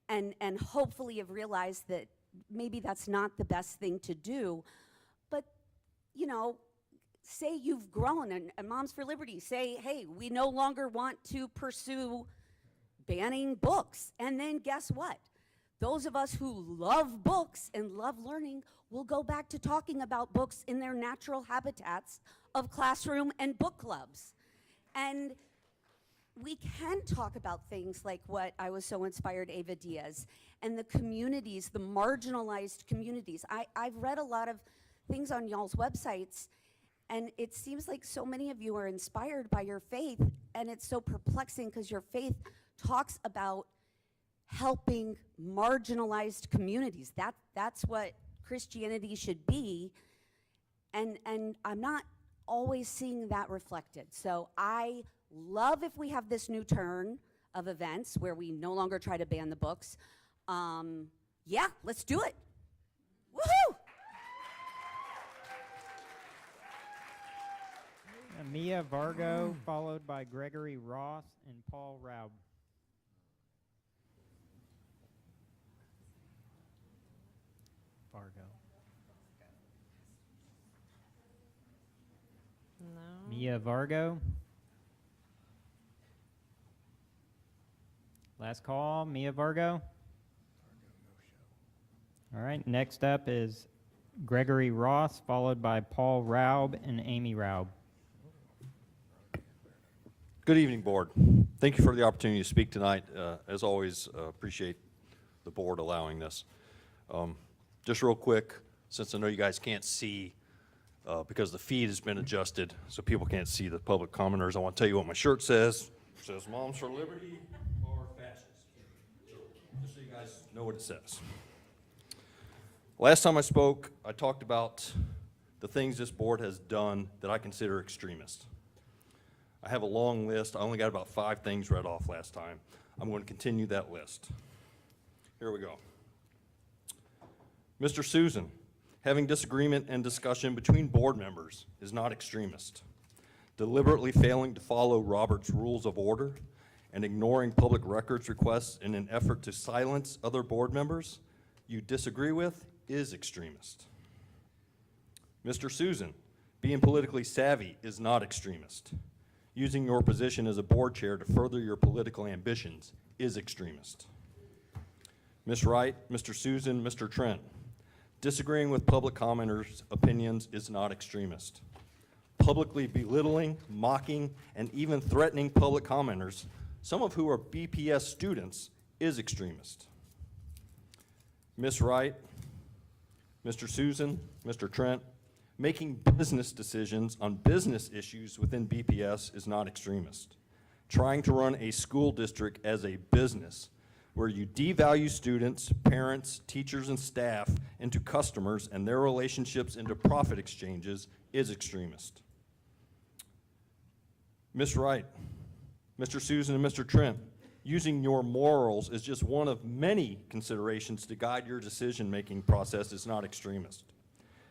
and hopefully have realized that maybe that's not the best thing to do. But, say you've grown, and Moms for Liberty say, hey, we no longer want to pursue banning books. And then guess what? Those of us who love books and love learning will go back to talking about books in their natural habitats of classroom and book clubs. And we can talk about things like what I was so inspired, Ava Diaz, and the communities, the marginalized communities. I've read a lot of things on y'all's websites, and it seems like so many of you are inspired by your faith, and it's so perplexing because your faith talks about helping marginalized communities. That's what Christianity should be, and I'm not always seeing that reflected. So I love if we have this new turn of events where we no longer try to ban the books. Yeah, let's do it. Woohoo! Mia Vargo, followed by Gregory Ross and Paul Raub. Vargo. No. Mia Vargo. Last call, Mia Vargo. All right, next up is Gregory Ross, followed by Paul Raub and Amy Raub. Good evening, Board. Thank you for the opportunity to speak tonight. As always, appreciate the Board allowing this. Just real quick, since I know you guys can't see, because the feed has been adjusted so people can't see the public commenters, I want to tell you what my shirt says. It says Moms for Liberty or Fascists. Just so you guys know what it says. Last time I spoke, I talked about the things this Board has done that I consider extremist. I have a long list. I only got about 5 things read off last time. I'm going to continue that list. Here we go. Mr. Susan, having disagreement and discussion between board members is not extremist. Deliberately failing to follow Robert's Rules of Order and ignoring public records requests in an effort to silence other board members you disagree with is extremist. Mr. Susan, being politically savvy is not extremist. Using your position as a board chair to further your political ambitions is extremist. Ms. Wright, Mr. Susan, Mr. Trent, disagreeing with public commenters' opinions is not extremist. Publicly belittling, mocking, and even threatening public commenters, some of who are BPS students, is extremist. Ms. Wright, Mr. Susan, Mr. Trent, making business decisions on business issues within BPS is not extremist. Trying to run a school district as a business where you devalue students, parents, teachers, and staff into customers and their relationships into profit exchanges is extremist. Ms. Wright, Mr. Susan, and Mr. Trent, using your morals as just one of many considerations to guide your decision-making process is not extremist.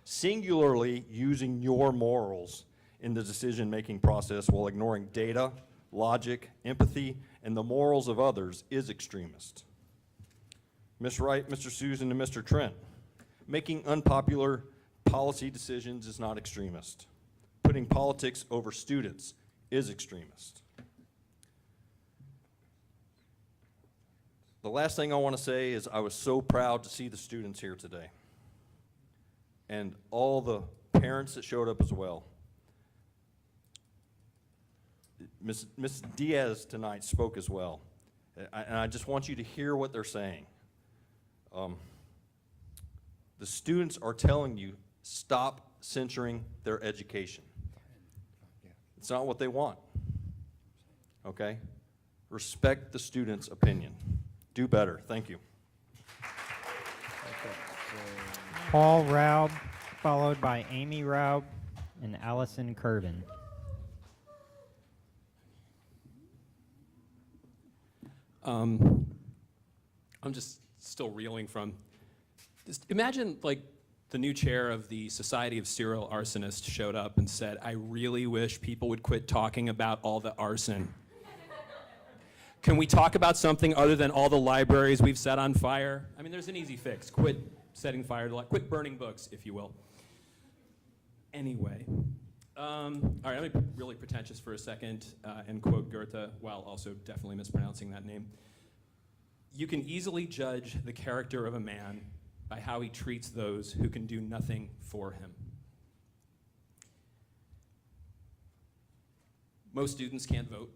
Singularly using your morals in the decision-making process while ignoring data, logic, empathy, and the morals of others is extremist. Ms. Wright, Mr. Susan, and Mr. Trent, making unpopular policy decisions is not extremist. Putting politics over students is extremist. The last thing I want to say is I was so proud to see the students here today, and all the parents that showed up as well. Ms. Diaz tonight spoke as well, and I just want you to hear what they're saying. The students are telling you, stop censoring their education. It's not what they want. okay? Respect the student's opinion. Do better. Thank you. Paul Raub, followed by Amy Raub and Allison Curvin. I'm just still reeling from, just imagine like the new chair of the Society of Serial Arsonists showed up and said, I really wish people would quit talking about all the arson. Can we talk about something other than all the libraries we've set on fire? I mean, there's an easy fix. Quit setting fire to, quit burning books, if you will. Anyway, all right, I'm gonna be really pretentious for a second and quote Goethe, while also definitely mispronouncing that name. You can easily judge the character of a man by how he treats those who can do nothing for him. Most students can't vote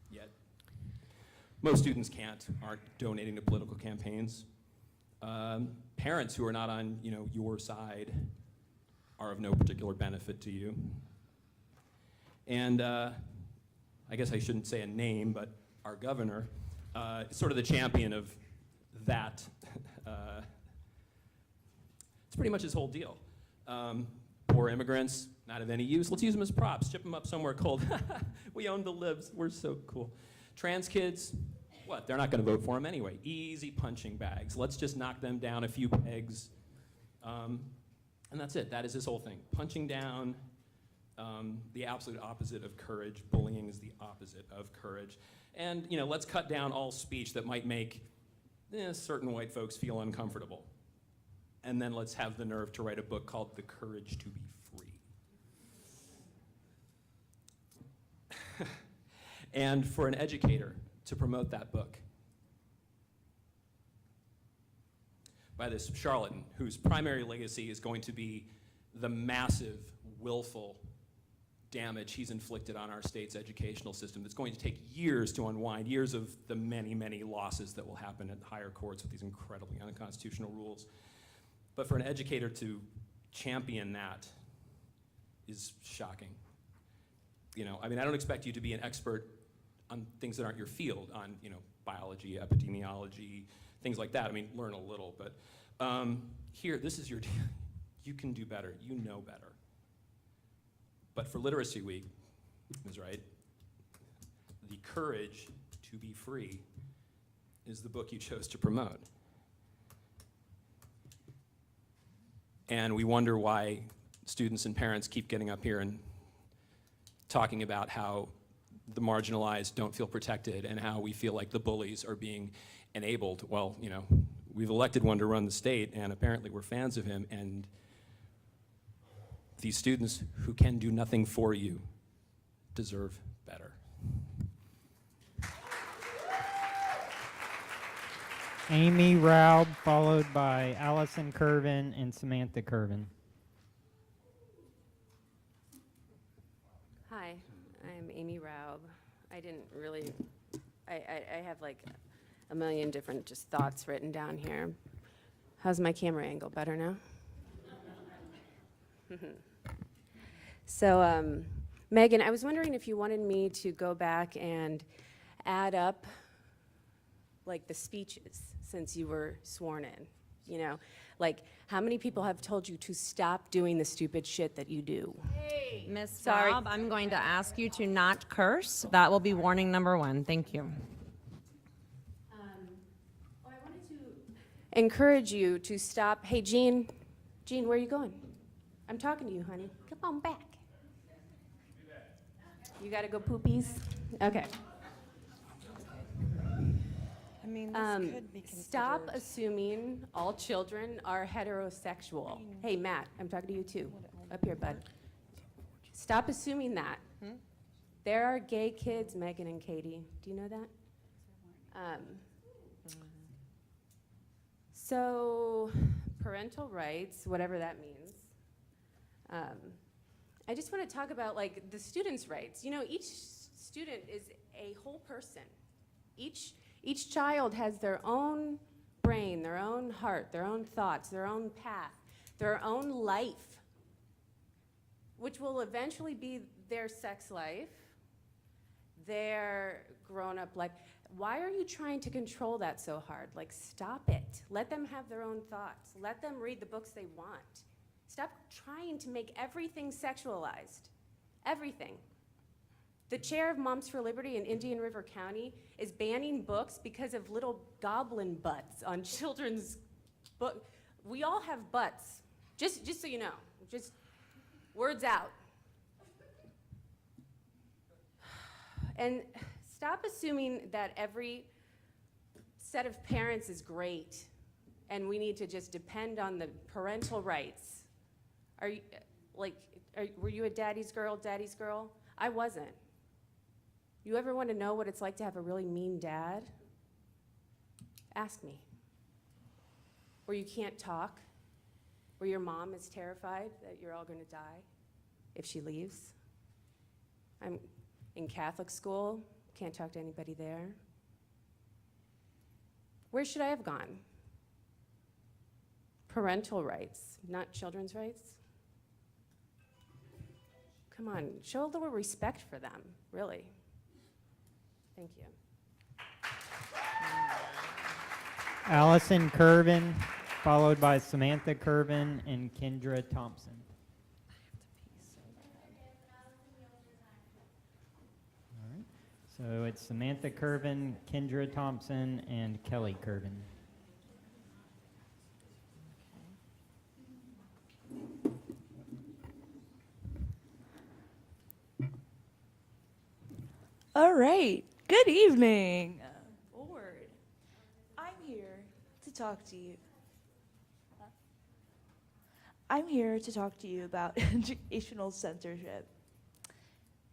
yet. Most students aren't donating to political campaigns. Parents who are not on, your side are of no particular benefit to you. And I guess I shouldn't say a name, but our governor is sort of the champion of that. It's pretty much his whole deal. Poor immigrants, not of any use. Let's use them as props. Ship them up somewhere cold. We own the libs. We're so cool. Trans kids, what? They're not going to vote for him anyway. Easy punching bags. Let's just knock them down a few pegs. And that's it. That is his whole thing. Punching down, the absolute opposite of courage. Bullying is the opposite of courage. And let's cut down all speech that might make certain white folks feel uncomfortable. And then let's have the nerve to write a book called The Courage to Be Free. And for an educator to promote that book by this charlatan whose primary legacy is going to be the massive, willful damage he's inflicted on our state's educational system that's going to take years to unwind, years of the many, many losses that will happen at higher courts with these incredibly unconstitutional rules. But for an educator to champion that is shocking. I don't expect you to be an expert on things that aren't your field, on, biology, epidemiology, things like that. Learn a little, but here, this is your deal. You can do better. You know better. But for Literacy Week, Ms. Wright, The Courage to Be Free is the book you chose to promote. And we wonder why students and parents keep getting up here and talking about how the marginalized don't feel protected and how we feel like the bullies are being enabled. Well, we've elected one to run the state, and apparently we're fans of him, and these students who can do nothing for you deserve better. Amy Raub, followed by Allison Curvin and Samantha Curvin. Hi, I'm Amy Raub. I have like a million different just thoughts written down here. How's my camera angle? Better now? So, Megan, I was wondering if you wanted me to go back and add up like the speeches since you were sworn in, like how many people have told you to stop doing the stupid shit that you do? Hey, Ms. Sorry. Rob, I'm going to ask you to not curse. That will be warning number 1. Thank you. I wanted to encourage you to stop. Hey, Jean, where are you going? I'm talking to you, honey. Come on back. You gotta go poopies? Okay. Stop assuming all children are heterosexual. Hey, Matt, I'm talking to you too. Up here, bud. Stop assuming that. There are gay kids, Megan and Katie. Do you know that? So, parental rights, whatever that means. I just want to talk about like the students' rights. Each student is a whole person. Each child has their own brain, their own heart, their own thoughts, their own path, their own life, which will eventually be their sex life, They're grown up. Like, why are you trying to control that so hard? Like, stop it. Let them have their own thoughts. Let them read the books they want. Stop trying to make everything sexualized. Everything. The chair of Moms for Liberty in Indian River County is banning books because of little goblin butts on children's book. We all have butts, just so you know, just words out. And stop assuming that every set of parents is great and we need to just depend on the parental rights. Were you a daddy's girl? I wasn't. You ever want to know what it's like to have a really mean dad? Ask me. Where you can't talk, where your mom is terrified that you're all going to die if she leaves. I'm in Catholic school, can't talk to anybody there. Where should I have gone? Parental rights, not children's rights? Come on, show a little respect for them, really. Thank you. Allison Curvin, followed by Samantha Curvin and Kendra Thompson. All right. So it's Samantha Curvin, Kendra Thompson, and Kelly Curvin. All right. Good evening, board. I'm here to talk to you. I'm here to talk to you about educational censorship.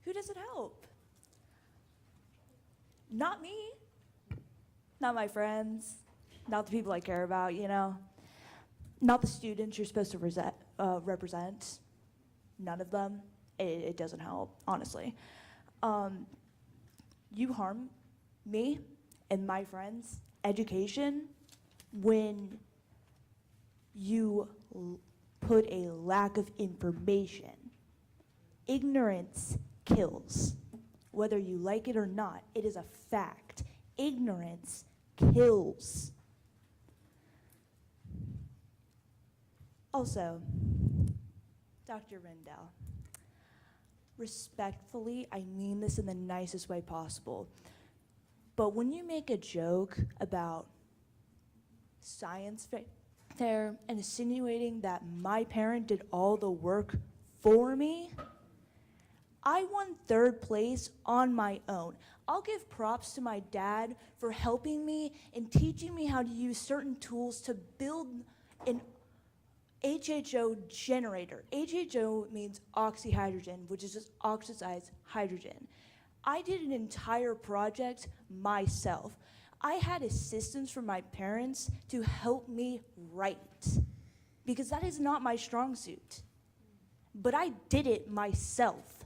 Who does it help? Not me. Not my friends. Not the people I care about, you know. Not the students you're supposed to represent. None of them. It doesn't help, honestly. You harm me and my friends' education when you put a lack of information. Ignorance kills. Whether you like it or not, it is a fact. Ignorance kills. Also, Dr. Rendell, respectfully, I mean this in the nicest way possible, but when you make a joke about science fair and insinuating that my parent did all the work for me, I won 3rd place on my own. I'll give props to my dad for helping me and teaching me how to use certain tools to build an HHO generator. HHO means oxyhydrogen, which is just oxidized hydrogen. I did an entire project myself. I had assistance from my parents to help me write, because that is not my strong suit. But I did it myself.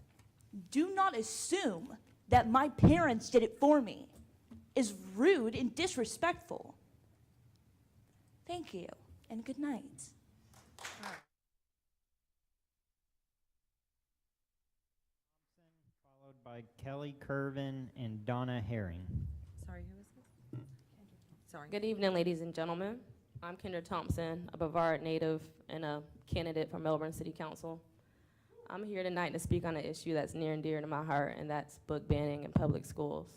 Do not assume that my parents did it for me. It's rude and disrespectful. Thank you, and good night. Followed by Kelly Curvin and Donna Herring. Sorry, who is this? Sorry. Good evening, ladies and gentlemen. I'm Kendra Thompson, a Brevard native and a candidate for Melbourne City Council. I'm here tonight to speak on an issue that's near and dear to my heart, and that's book banning in public schools.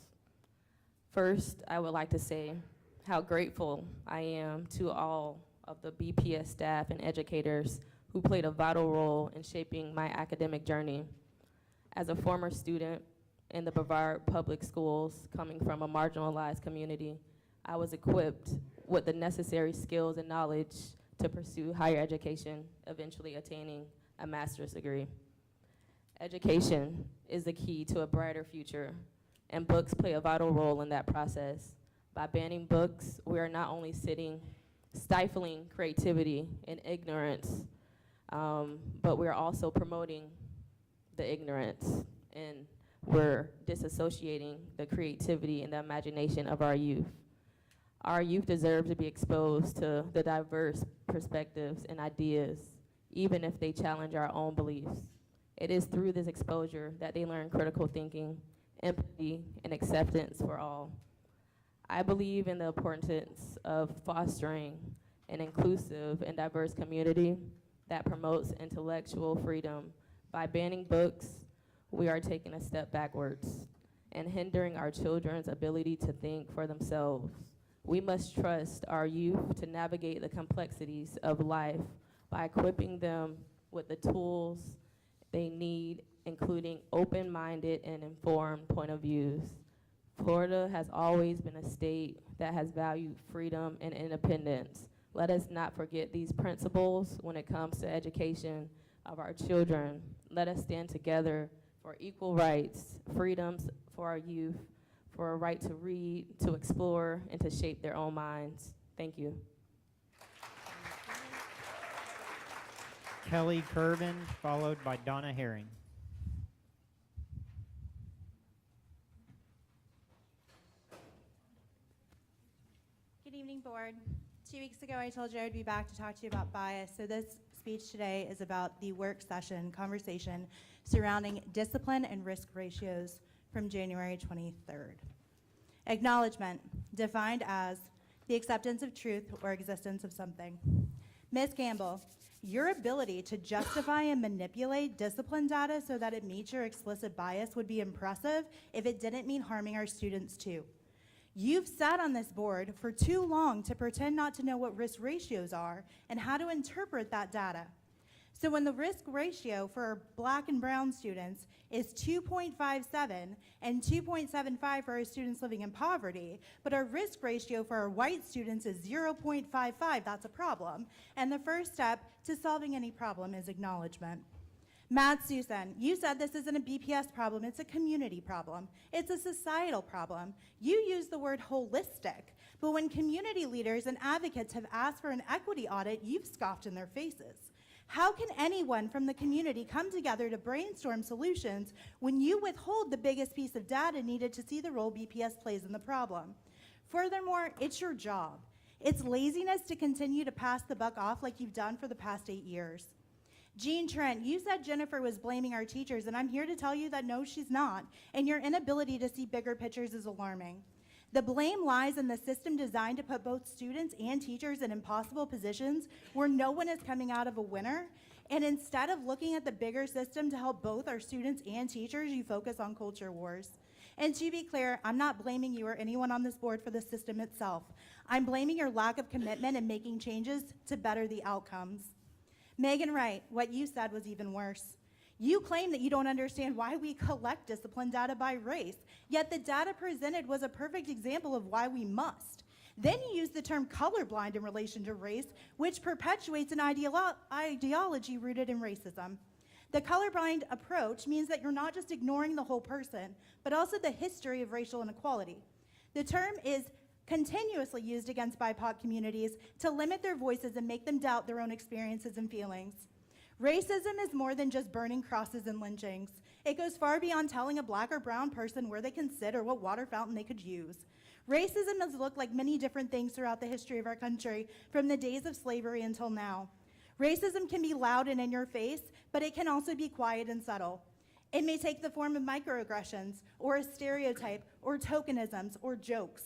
First, I would like to say how grateful I am to all of the BPS staff and educators who played a vital role in shaping my academic journey. As a former student in the Brevard Public Schools, coming from a marginalized community, I was equipped with the necessary skills and knowledge to pursue higher education, eventually attaining a master's degree. Education is the key to a brighter future, and books play a vital role in that process. By banning books, we are not only stifling creativity and ignorance, but we're also promoting the ignorance, and we're disassociating the creativity and the imagination of our youth. Our youth deserve to be exposed to the diverse perspectives and ideas, even if they challenge our own beliefs. It is through this exposure that they learn critical thinking, empathy, and acceptance for all. I believe in the importance of fostering an inclusive and diverse community that promotes intellectual freedom. By banning books, we are taking a step backwards and hindering our children's ability to think for themselves. We must trust our youth to navigate the complexities of life by equipping them with the tools they need, including open-minded and informed point of views. Florida has always been a state that has valued freedom and independence. Let us not forget these principles when it comes to education of our children. Let us stand together for equal rights, freedoms for our youth, for a right to read, to explore, and to shape their own minds. Thank you. Kelly Kervin, followed by Donna Herring. Good evening, board. 2 weeks ago, I told you I would be back to talk to you about bias. So this speech today is about the work session conversation surrounding discipline and risk ratios from January 23rd. Acknowledgement, defined as the acceptance of truth or existence of something. Ms. Campbell, your ability to justify and manipulate discipline data so that it meets your explicit bias would be impressive if it didn't mean harming our students too. You've sat on this board for too long to pretend not to know what risk ratios are and how to interpret that data. So when the risk ratio for our Black and brown students is 2.57 and 2.75 for our students living in poverty, but our risk ratio for our white students is 0.55, that's a problem. And the first step to solving any problem is acknowledgement. Matt Susan, you said this isn't a BPS problem, it's a community problem. It's a societal problem. You use the word holistic, but when community leaders and advocates have asked for an equity audit, you've scoffed in their faces. How can anyone from the community come together to brainstorm solutions when you withhold the biggest piece of data needed to see the role BPS plays in the problem? Furthermore, it's your job. It's laziness to continue to pass the buck off like you've done for the past 8 years. Jean Trent, you said Jennifer was blaming our teachers, and I'm here to tell you that no, she's not, and your inability to see bigger pictures is alarming. The blame lies in the system designed to put both students and teachers in impossible positions where no one is coming out of a winner, and instead of looking at the bigger system to help both our students and teachers, you focus on culture wars. And to be clear, I'm not blaming you or anyone on this board for the system itself. I'm blaming your lack of commitment in making changes to better the outcomes. Megan Wright, what you said was even worse. You claim that you don't understand why we collect discipline data by race, yet the data presented was a perfect example of why we must. Then you use the term colorblind in relation to race, which perpetuates an ideology rooted in racism. The colorblind approach means that you're not just ignoring the whole person, but also the history of racial inequality. The term is continuously used against BIPOC communities to limit their voices and make them doubt their own experiences and feelings. Racism is more than just burning crosses and lynchings. It goes far beyond telling a Black or brown person where they can sit or what water fountain they could use. Racism has looked like many different things throughout the history of our country, from the days of slavery until now. Racism can be loud and in your face, but it can also be quiet and subtle. It may take the form of microaggressions, or a stereotype, or tokenisms, or jokes.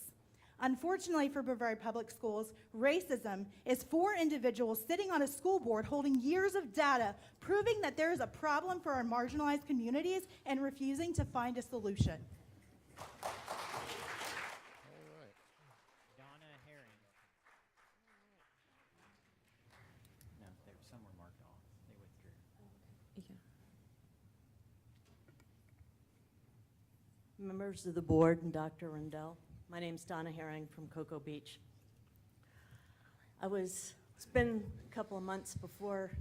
Unfortunately for Brevard Public Schools, racism is 4 individuals sitting on a school board holding years of data proving that there is a problem for our marginalized communities and refusing to find a solution. Donna Herring. No, some were marked off. They withdrew. Members of the board and Dr. Rendell, my name's Donna Herring from Cocoa Beach. It's been a couple of months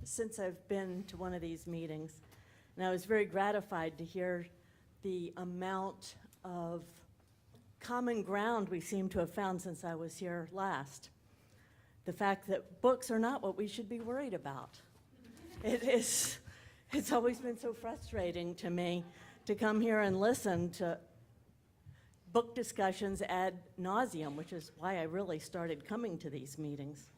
since I've been to one of these meetings, and I was very gratified to hear the amount of common ground we seem to have found since I was here last. The fact that books are not what we should be worried about. It's always been so frustrating to me to come here and listen to book discussions ad nauseum, which is why I really started coming to these meetings.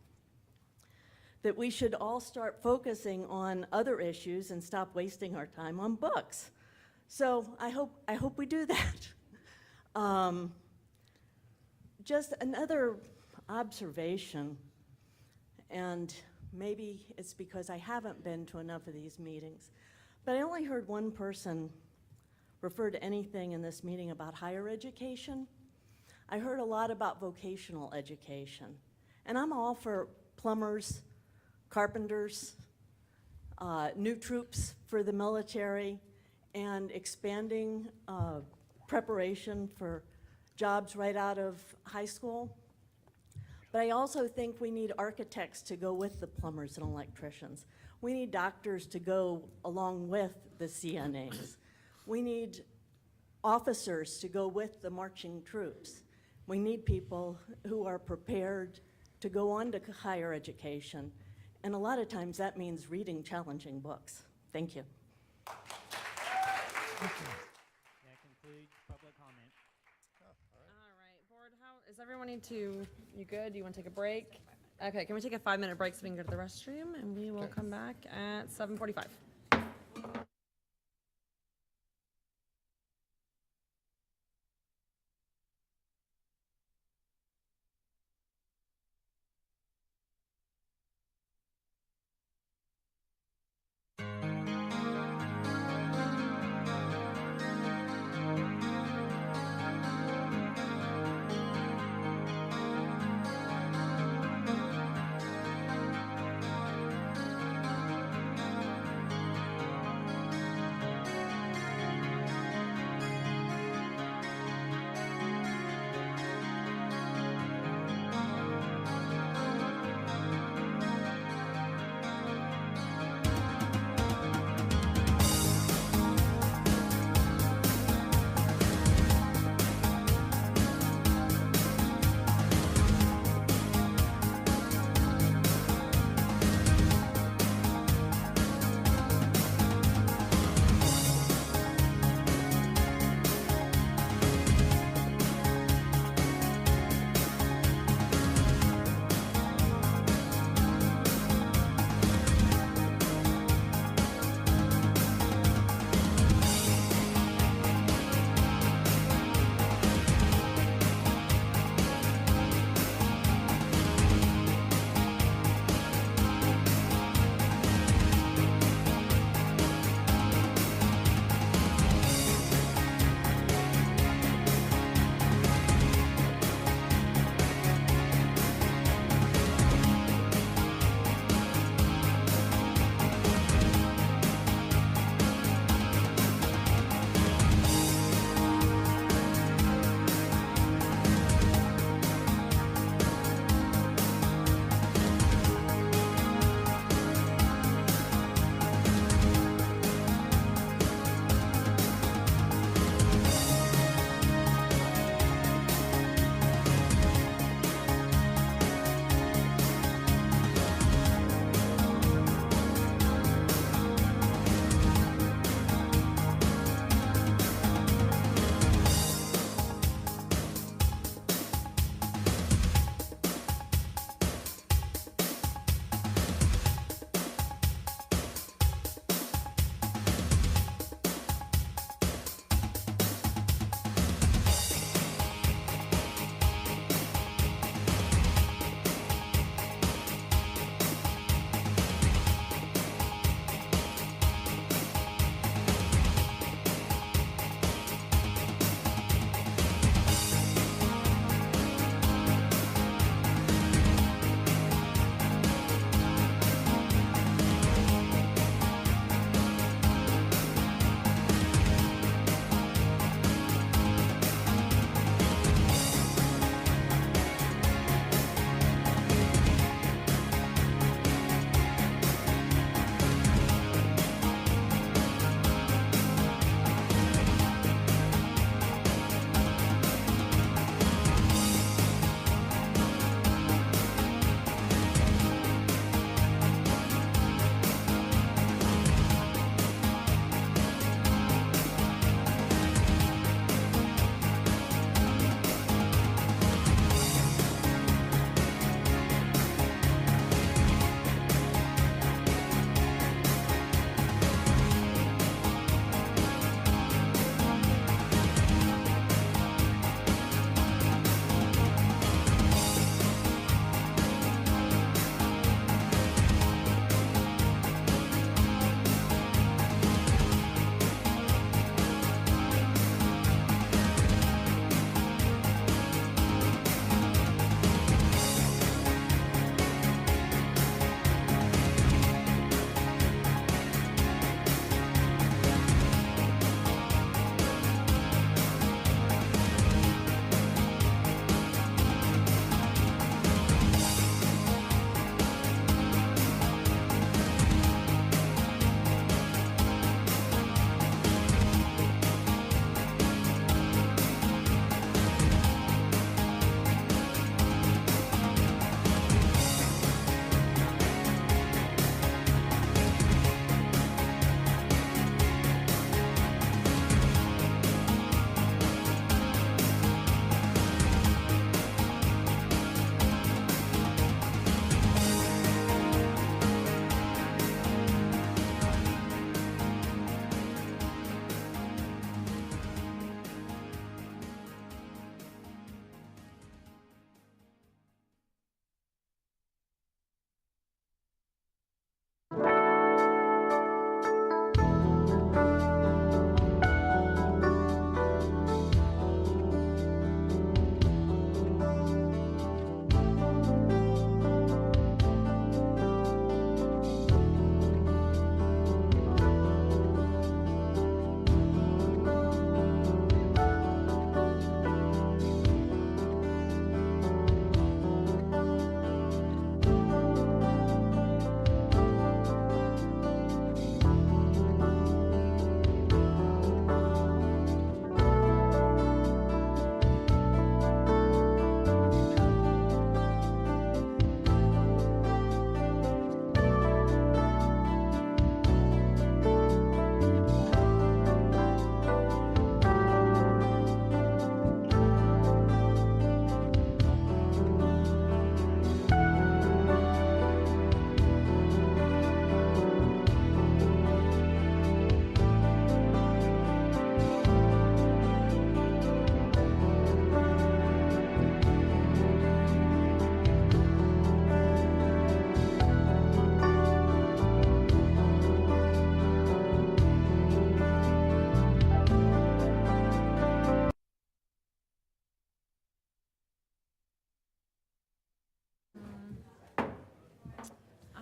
That we should all start focusing on other issues and stop wasting our time on books. So I hope we do that. Just another observation, and maybe it's because I haven't been to enough of these meetings, but I only heard one person refer to anything in this meeting about higher education. I heard a lot about vocational education, and I'm all for plumbers, carpenters, new troops for the military, and expanding preparation for jobs right out of high school. But I also think we need architects to go with the plumbers and electricians. We need doctors to go along with the CNAs. We need officers to go with the marching troops. We need people who are prepared to go on to higher education. And a lot of times that means reading challenging books. Thank you. That concludes public comment. All right, board, is everyone you good? Do you want to take a break? Okay, can we take a 5-minute break so we can go to the restroom, and we will come back at 7:45.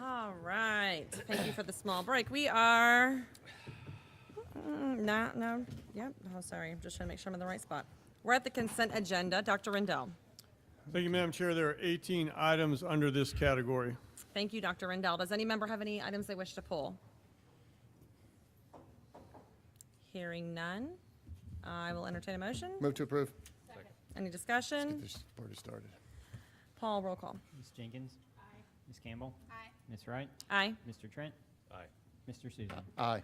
All right. Thank you for the small break. We are, yep. Oh, sorry. I'm just trying to make sure I'm in the right spot. We're at the consent agenda. Dr. Rendell. Thank you, Madam Chair. There are 18 items under this category. Thank you, Dr. Rendell. Does any member have any items they wish to pull? Hearing none, I will entertain a motion. Move to approve. Any discussion? This party started. Paul, roll call. Ms. Jenkins? Aye. Ms. Campbell? Aye. Ms. Wright? Aye. Mr. Trent? Aye. Mr. Susan? Aye.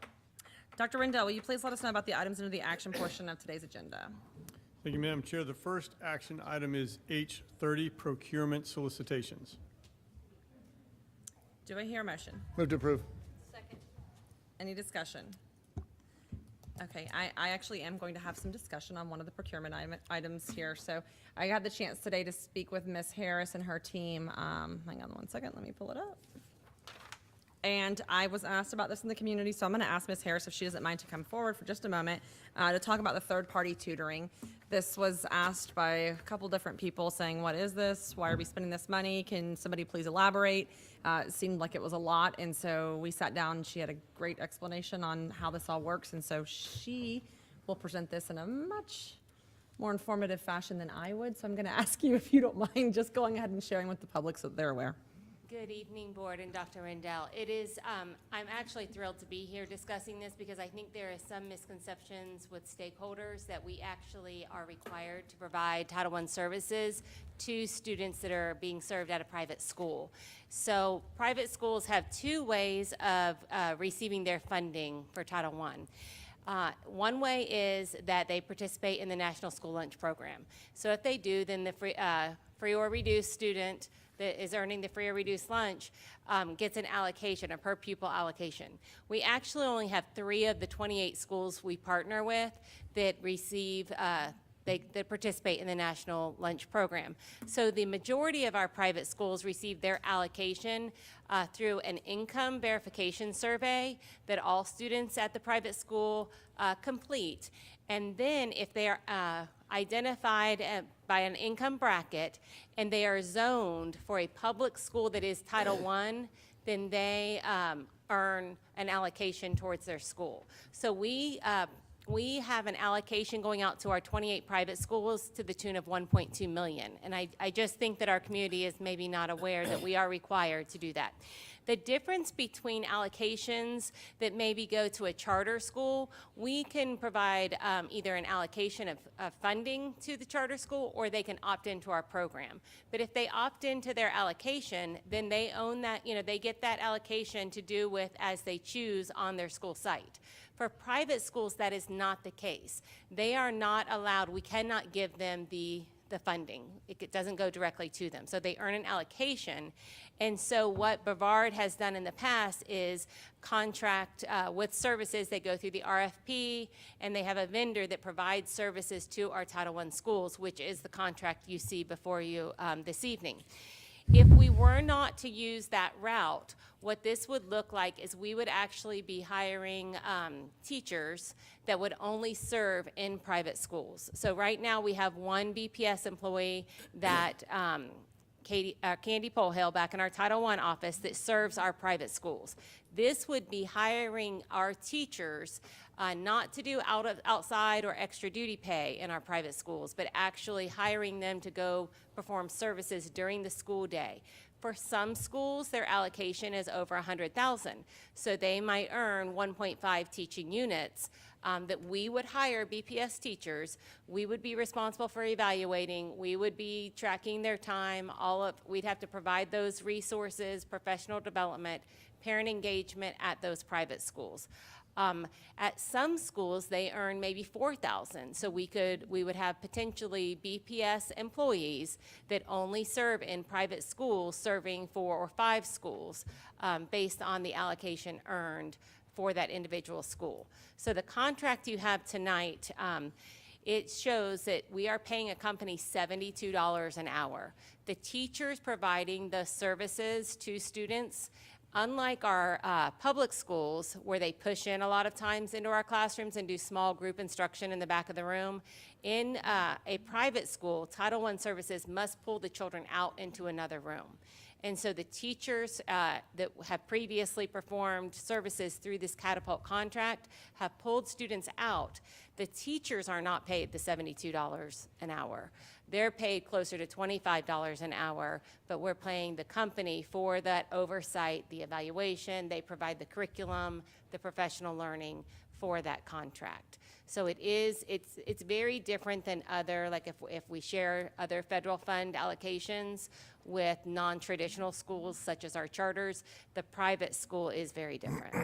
Dr. Rendell, will you please let us know about the items under the action portion of today's agenda? Thank you, Madam Chair. The first action item is H30, procurement solicitations. Do I hear a motion? Move to approve. Any discussion? Okay, I actually am going to have some discussion on one of the procurement items here. So I had the chance today to speak with Ms. Harris and her team. Hang on one second, let me pull it up. And I was asked about this in the community, so I'm going to ask Ms. Harris if she doesn't mind to come forward for just a moment to talk about the third-party tutoring. This was asked by a couple different people saying, what is this? Why are we spending this money? Can somebody please elaborate? It seemed like it was a lot, and so we sat down and she had a great explanation on how this all works, and so she will present this in a much more informative fashion than I would. So I'm going to ask you if you don't mind just going ahead and sharing with the public so that they're aware. Good evening, Board and Dr. Rendell. It is, I'm actually thrilled to be here discussing this because I think there is some misconceptions with stakeholders that we actually are required to provide Title I services to students that are being served at a private school. So private schools have two ways of receiving their funding for Title I. One way is that they participate in the National School Lunch Program. So if they do, then the free or reduced student that is earning the free or reduced lunch gets an allocation, a per pupil allocation. We actually only have 3 of the 28 schools we partner with that receive, that participate in the National Lunch Program. So the majority of our private schools receive their allocation through an income verification survey that all students at the private school complete. And then if they are identified by an income bracket and they are zoned for a public school that is Title I, then they earn an allocation towards their school. So we have an allocation going out to our 28 private schools to the tune of $1.2 million. And I just think that our community is maybe not aware that we are required to do that. The difference between allocations that maybe go to a charter school, we can provide either an allocation of funding to the charter school or they can opt into our program. But if they opt into their allocation, then they own that, they get that allocation to do with as they choose on their school site. For private schools, that is not the case. They are not allowed, we cannot give them the funding. It doesn't go directly to them. So they earn an allocation. And so what Brevard has done in the past is contract with services. They go through the RFP, and they have a vendor that provides services to our Title I schools, which is the contract you see before you this evening. If we were not to use that route, what this would look like is we would actually be hiring teachers that would only serve in private schools. So right now we have one BPS employee that Candy Polhill back in our Title I office that serves our private schools. This would be hiring our teachers not to do outside or extra duty pay in our private schools, but actually hiring them to go perform services during the school day. For some schools, their allocation is over 100,000, so they might earn 1.5 teaching units that we would hire BPS teachers. We would be responsible for evaluating. We would be tracking their time. We'd have to provide those resources, professional development, parent engagement at those private schools. At some schools, they earn maybe 4,000. So we would have potentially BPS employees that only serve in private schools, serving 4 or 5 schools based on the allocation earned for that individual school. So the contract you have tonight, it shows that we are paying a company $72 an hour. The teachers providing the services to students, unlike our public schools where they push in a lot of times into our classrooms and do small group instruction in the back of the room, In a private school, Title I services must pull the children out into another room. And so the teachers that have previously performed services through this Catapult contract have pulled students out. The teachers are not paid the $72 an hour. They're paid closer to $25 an hour, but we're paying the company for that oversight, the evaluation. They provide the curriculum, the professional learning for that contract. So it's very different than other, like if we share other federal fund allocations with non-traditional schools such as our charters, the private school is very different.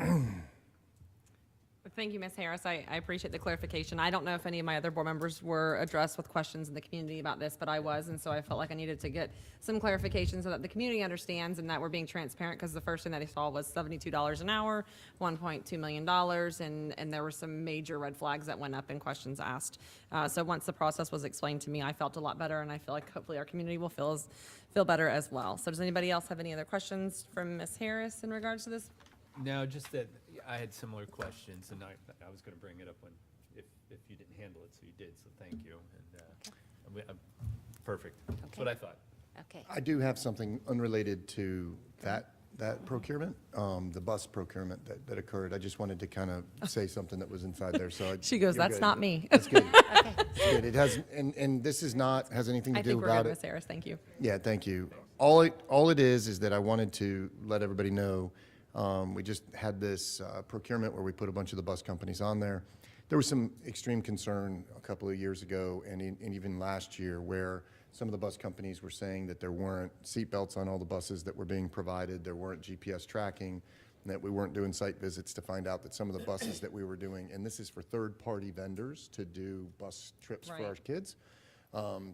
Thank you, Ms. Harris. I appreciate the clarification. I don't know if any of my other board members were addressed with questions in the community about this, but I was, and so I felt like I needed to get some clarification so that the community understands and that we're being transparent, because the first thing that I saw was $72 an hour, $1.2 million, and there were some major red flags that went up and questions asked. So once the process was explained to me, I felt a lot better, and I feel like hopefully our community will feel better as well. So does anybody else have any other questions from Ms. Harris in regards to this? No, just that I had similar questions, and I was going to bring it up if you didn't handle it, so you did, so thank you. And I'm perfect. That's what I thought. Okay. I do have something unrelated to that procurement, the bus procurement that occurred. I just wanted to kind of say something that was inside there, so. She goes, you're "That's good. not me." That's good. Okay. It's good. It has, and this is not, has anything to I do think we're about good, it. Ms. Harris. Thank you. Yeah, thank you. All it is that I wanted to let everybody know, we just had this procurement where we put a bunch of the bus companies on there. There was some extreme concern a couple of years ago and even last year where some of the bus companies were saying that there weren't seat belts on all the buses that were being provided, there weren't GPS tracking, and that we weren't doing site visits to find out that some of the buses that we were doing, and this is for third-party vendors to do bus trips for our kids.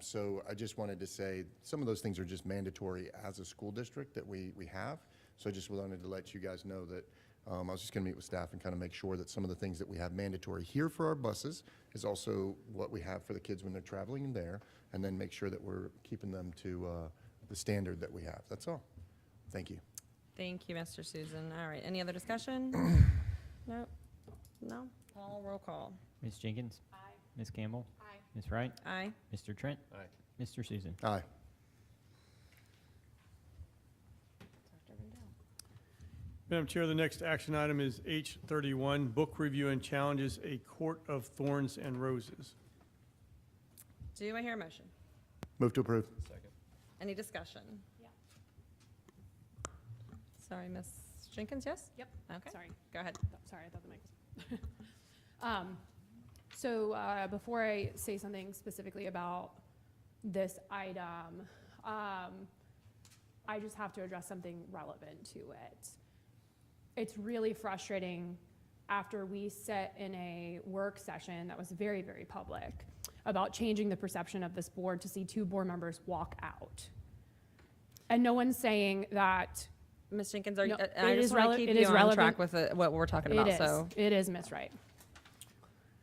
So I just wanted to say some of those things are just mandatory as a school district that we have. So I just wanted to let you guys know that I was just going to meet with staff and kind of make sure that some of the things that we have mandatory here for our buses is also what we have for the kids when they're traveling in there, and then make sure that we're keeping them to the standard that we have. That's all. Thank you. Thank you, Mr. Susan. All right, any other discussion? No? No? Paul, roll call. Ms. Jenkins? Aye. Ms. Campbell? Aye. Ms. Wright? Aye. Mr. Trent? Aye. Mr. Susan? Aye. Madam Chair, the next action item is H31, Book Review and Challenges, A Court of Thorns and Roses. Do I hear a motion? Move to approve. Second. Any discussion? Yeah. Sorry, Ms. Jenkins, yes? Yep. Okay. Sorry. Go ahead. Sorry, I thought the mic was. So before I say something specifically about this item, I just have to address something relevant to it. It's really frustrating after we sat in a work session that was very, very public about changing the perception of this board to see 2 board members walk out. And no one's saying that. Ms. Jenkins, No, I it just is want to keep it you is on relevant. track with what we're talking about. So It is, Ms. Wright.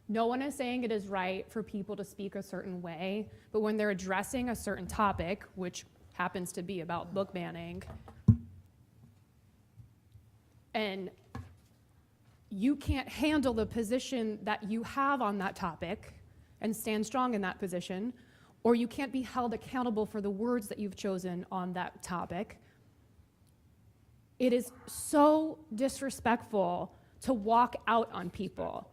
No one is saying it is right for people to speak a certain way, but when they're addressing a certain topic, which happens to be about book banning, and you can't handle the position that you have on that topic and stand strong in that position, or you can't be held accountable for the words that you've chosen on that topic, it is so disrespectful to walk out on people.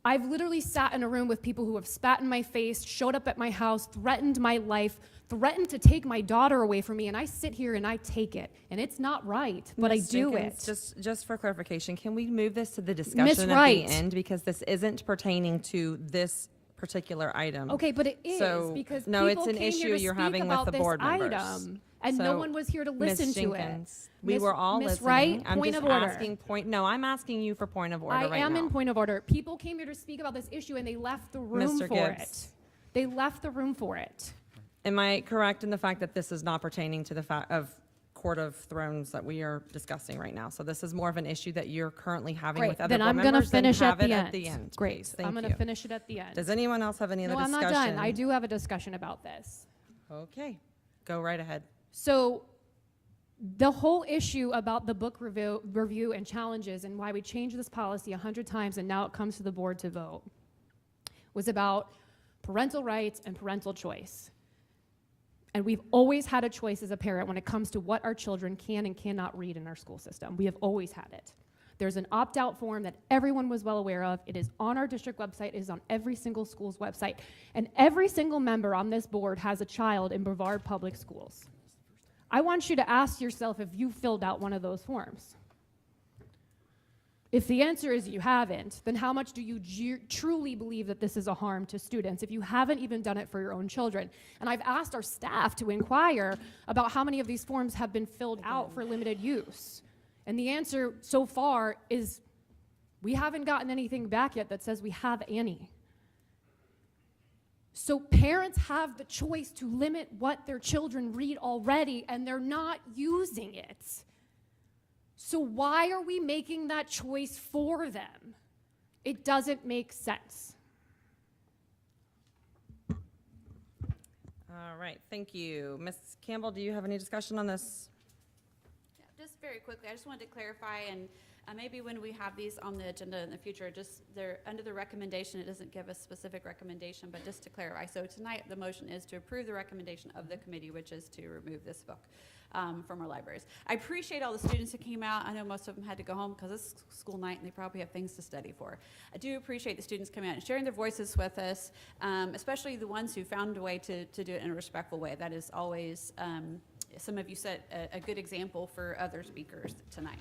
I've literally sat in a room with people who have spat in my face, showed up at my house, threatened my life, threatened to take my daughter away from me, and I sit here and I take it. And it's not right, but Ms. I do Jenkins, it. Just for clarification, can we move this to the discussion at Wright. the end? Because this isn't pertaining to this particular item. Okay, but it is, So, because no, people it's an came issue here to you're speak having with about the this board members. item, and no So, one was here to Ms. listen to it. Jenkins, we Miss- were all Miss listening. Wright, I'm point just of order. asking no, I'm asking you for point of order I right am now. in point of order. People came here to speak about this issue and they left the room Mr. for Gibbs. it. They left the room for it. Am I correct in the fact that this is not pertaining to the fact of Court of Thrones that we are discussing right now? So this is more of an issue that you're currently having Great, with other then board I'm gonna members? Then finish have at it the at end. the end. Great, please. Thank I'm gonna you. finish it at the end. Does anyone else have any other No, I'm discussion? not done. I do have a discussion about this. Okay, go right ahead. So the whole issue about the book review and challenges and why we changed this policy 100 times and now it comes to the board to vote was about parental rights and parental choice. And we've always had a choice as a parent when it comes to what our children can and cannot read in our school system. We have always had it. There's an opt-out form that everyone was well aware of. It is on our district website. It is on every single school's website. And every single member on this board has a child in Brevard Public Schools. I want you to ask yourself if you filled out one of those forms. If the answer is you haven't, then how much do you truly believe that this is a harm to students if you haven't even done it for your own children? And I've asked our staff to inquire about how many of these forms have been filled out for limited use. And the answer so far is we haven't gotten anything back yet that says we have any. So parents have the choice to limit what their children read already, and they're not using it. So why are we making that choice for them? It doesn't make sense. All right, thank you. Ms. Campbell, do you have any discussion on this? Yeah, just very quickly, I just wanted to clarify, and maybe when we have these on the agenda in the future, just they're under the recommendation, it doesn't give a specific recommendation, but just to clarify. So tonight, the motion is to approve the recommendation of the committee, which is to remove this book from our libraries. I appreciate all the students who came out. I know most of them had to go home because it's school night and they probably have things to study for. I do appreciate the students coming out and sharing their voices with us, especially the ones who found a way to do it in a respectful way. That is always, some of you set a good example for other speakers tonight.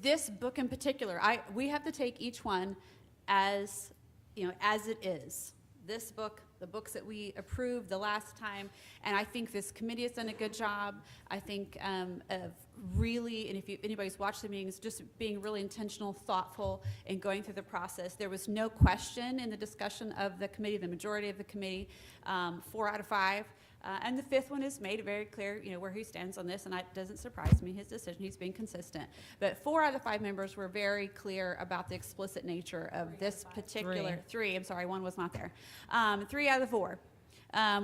This book in particular, we have to take each one as, as it is. This book, the books that we approved the last time, and I think this committee has done a good job. I think of really, and if anybody's watched the meetings, just being really intentional, thoughtful, and going through the process. There was no question in the discussion of the committee, the majority of the committee, 4 out of 5. And the 5th one has made it very clear, where he stands on this, and it doesn't surprise me, his decision, he's being consistent. But 4 out of the 5 members were very clear about the explicit nature of this particular, 3, I'm sorry, 1 was not there. 3 out of the 4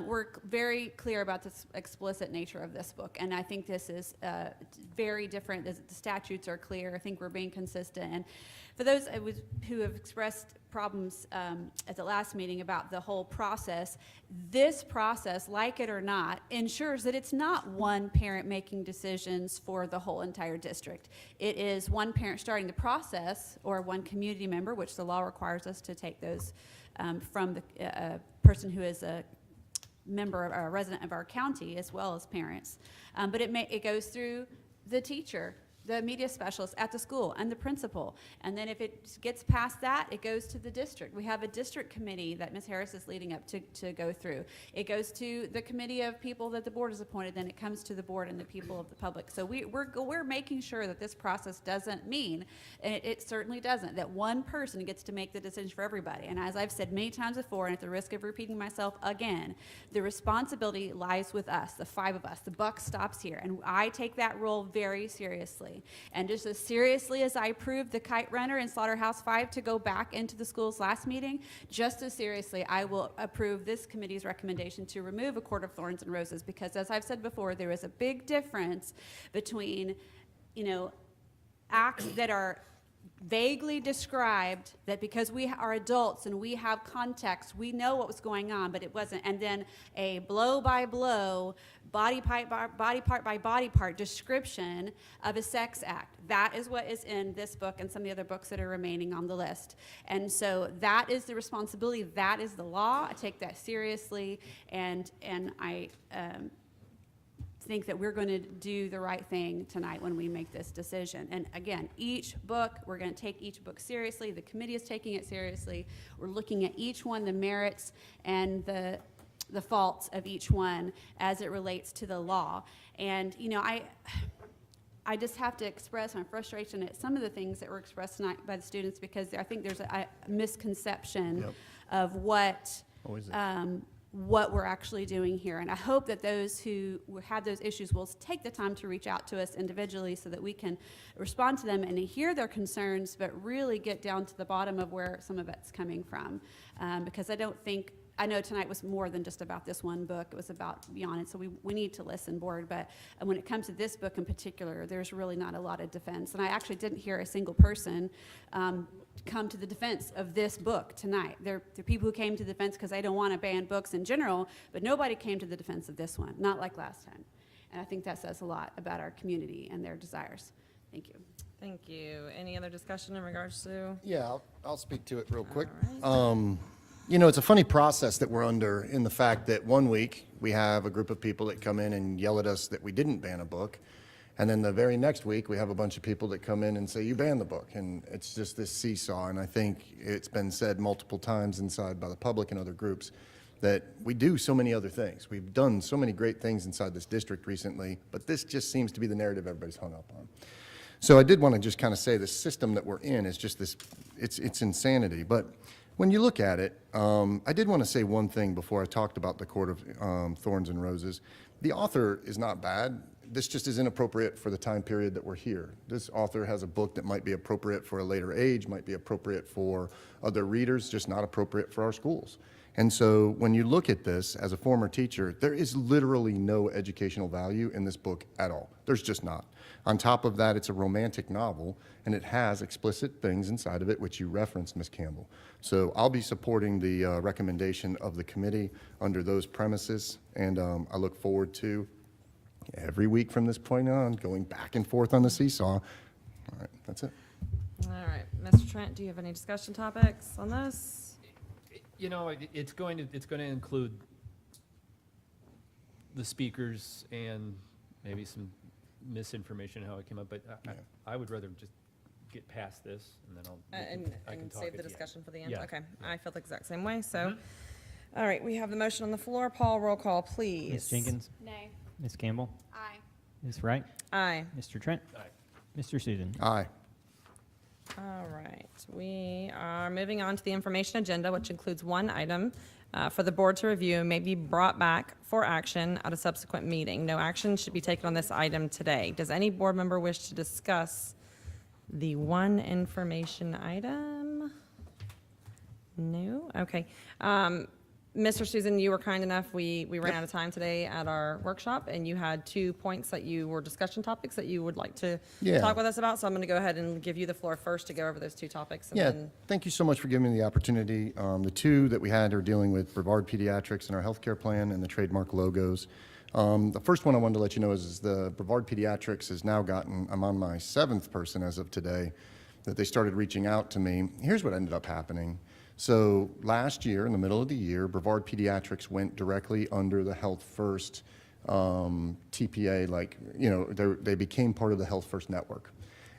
were very clear about the explicit nature of this book, and I think this is very different. The statutes are clear. I think we're being consistent. And for those who have expressed problems at the last meeting about the whole process, this process, like it or not, ensures that it's not one parent making decisions for the whole entire district. It is one parent starting the process, or one community member, which the law requires us to take those from the person who is a member or a resident of our county, as well as parents. But it goes through the teacher, the media specialist at the school, and the principal. And then if it gets past that, it goes to the district. We have a district committee that Ms. Harris is leading up to go through. It goes to the committee of people that the board has appointed, then it comes to the board and the people of the public. So we're making sure that this process doesn't mean, and it certainly doesn't, that one person gets to make the decision for everybody. And as I've said many times before, and at the risk of repeating myself again, the responsibility lies with us, the 5 of us. The buck stops here, and I take that role very seriously. And just as seriously as I approved the kite runner in Slaughterhouse 5 to go back into the schools last meeting, just as seriously I will approve this committee's recommendation to remove A Court of Thorns and Roses, because as I've said before, there is a big difference between, acts that are vaguely described, that because we are adults and we have context, we know what was going on, but it wasn't, and then a blow-by-blow, body part by body part description of a sex act. That is what is in this book and some of the other books that are remaining on the list. And so that is the responsibility, that is the law. I take that seriously, and I think that we're going to do the right thing tonight when we make this decision. And again, each book, we're going to take each book seriously. The committee is taking it seriously. We're looking at each one, the merits and the faults of each one as it relates to the law. And I just have to express my frustration at some of the things that were expressed tonight by the students, because I think there's a misconception of what we're actually doing here. And I hope that those who had those issues will take the time to reach out to us individually so that we can respond to them and hear their concerns, but really get down to the bottom of where some of it's coming from. Because I don't think I know tonight was more than just about this one book. It was about beyond it, so we need to listen, board. But when it comes to this book in particular, there's really not a lot of defense. And I actually didn't hear a single person come to the defense of this book tonight. There are people who came to the defense because they don't want to ban books in general, but nobody came to the defense of this one, not like last time. And I think that says a lot about our community and their desires. Thank you. Thank you. Any other discussion in regards to? Yeah, I'll speak to it real quick. right. You know, it's a funny process that we're under in the fact that one week we have a group of people that come in and yell at us that we didn't ban a book. And then the very next week we have a bunch of people that come in and say, you banned the book. And it's just this seesaw. And I think it's been said multiple times inside by the public and other groups that we do so many other things. We've done so many great things inside this district recently, but this just seems to be the narrative everybody's hung up on. So I did want to just kind of say the system that we're in is just this, it's insanity. But when you look at it, I did want to say one thing before I talked about the Court of Thorns and Roses. The author is not bad. This just is inappropriate for the time period that we're here. This author has a book that might be appropriate for a later age, might be appropriate for other readers, just not appropriate for our schools. And so when you look at this as a former teacher, there is literally no educational value in this book at all. There's just not. On top of that, it's a romantic novel, and it has explicit things inside of it, which you referenced, Ms. Campbell. So I'll be supporting the recommendation of the committee under those premises, and I look forward to every week from this point on going back and forth on the seesaw. All right, that's it. All right, Mr. Trent, do you have any discussion topics on this? You know, it's going to include the speakers and maybe some misinformation how it came up, but I would rather just get past this and then I can talk save at the the discussion end. for the end? Yeah. Okay, I feel the exact same way, so. All right, we have the motion on the floor. Paul, roll call, please. Ms. Jenkins? Nay. Ms. Campbell? Aye. Ms. Wright? Aye. Mr. Trent? Aye. Mr. Susan? Aye. All right, we are moving on to the information agenda, which includes one item for the board to review and may be brought back for action at a subsequent meeting. No action should be taken on this item today. Does any board member wish to discuss the one information item? No? Okay. Mr. Susan, you were kind enough, we ran out of time today at our workshop, and you had 2 points that you were discussion topics that you would like to talk with us about, so I'm going to go ahead and give you the floor first to go over those 2 topics. And Yeah, then thank you so much for giving me the opportunity. The 2 that we had are dealing with Brevard Pediatrics and our healthcare plan and the trademark logos. The first one I wanted to let you know is the Brevard Pediatrics has now gotten, I'm on my 7th person as of today, that they started reaching out to me. Here's what ended up happening. So last year, in the middle of the year, Brevard Pediatrics went directly under the Health First TPA, like, you know, they became part of the Health First network.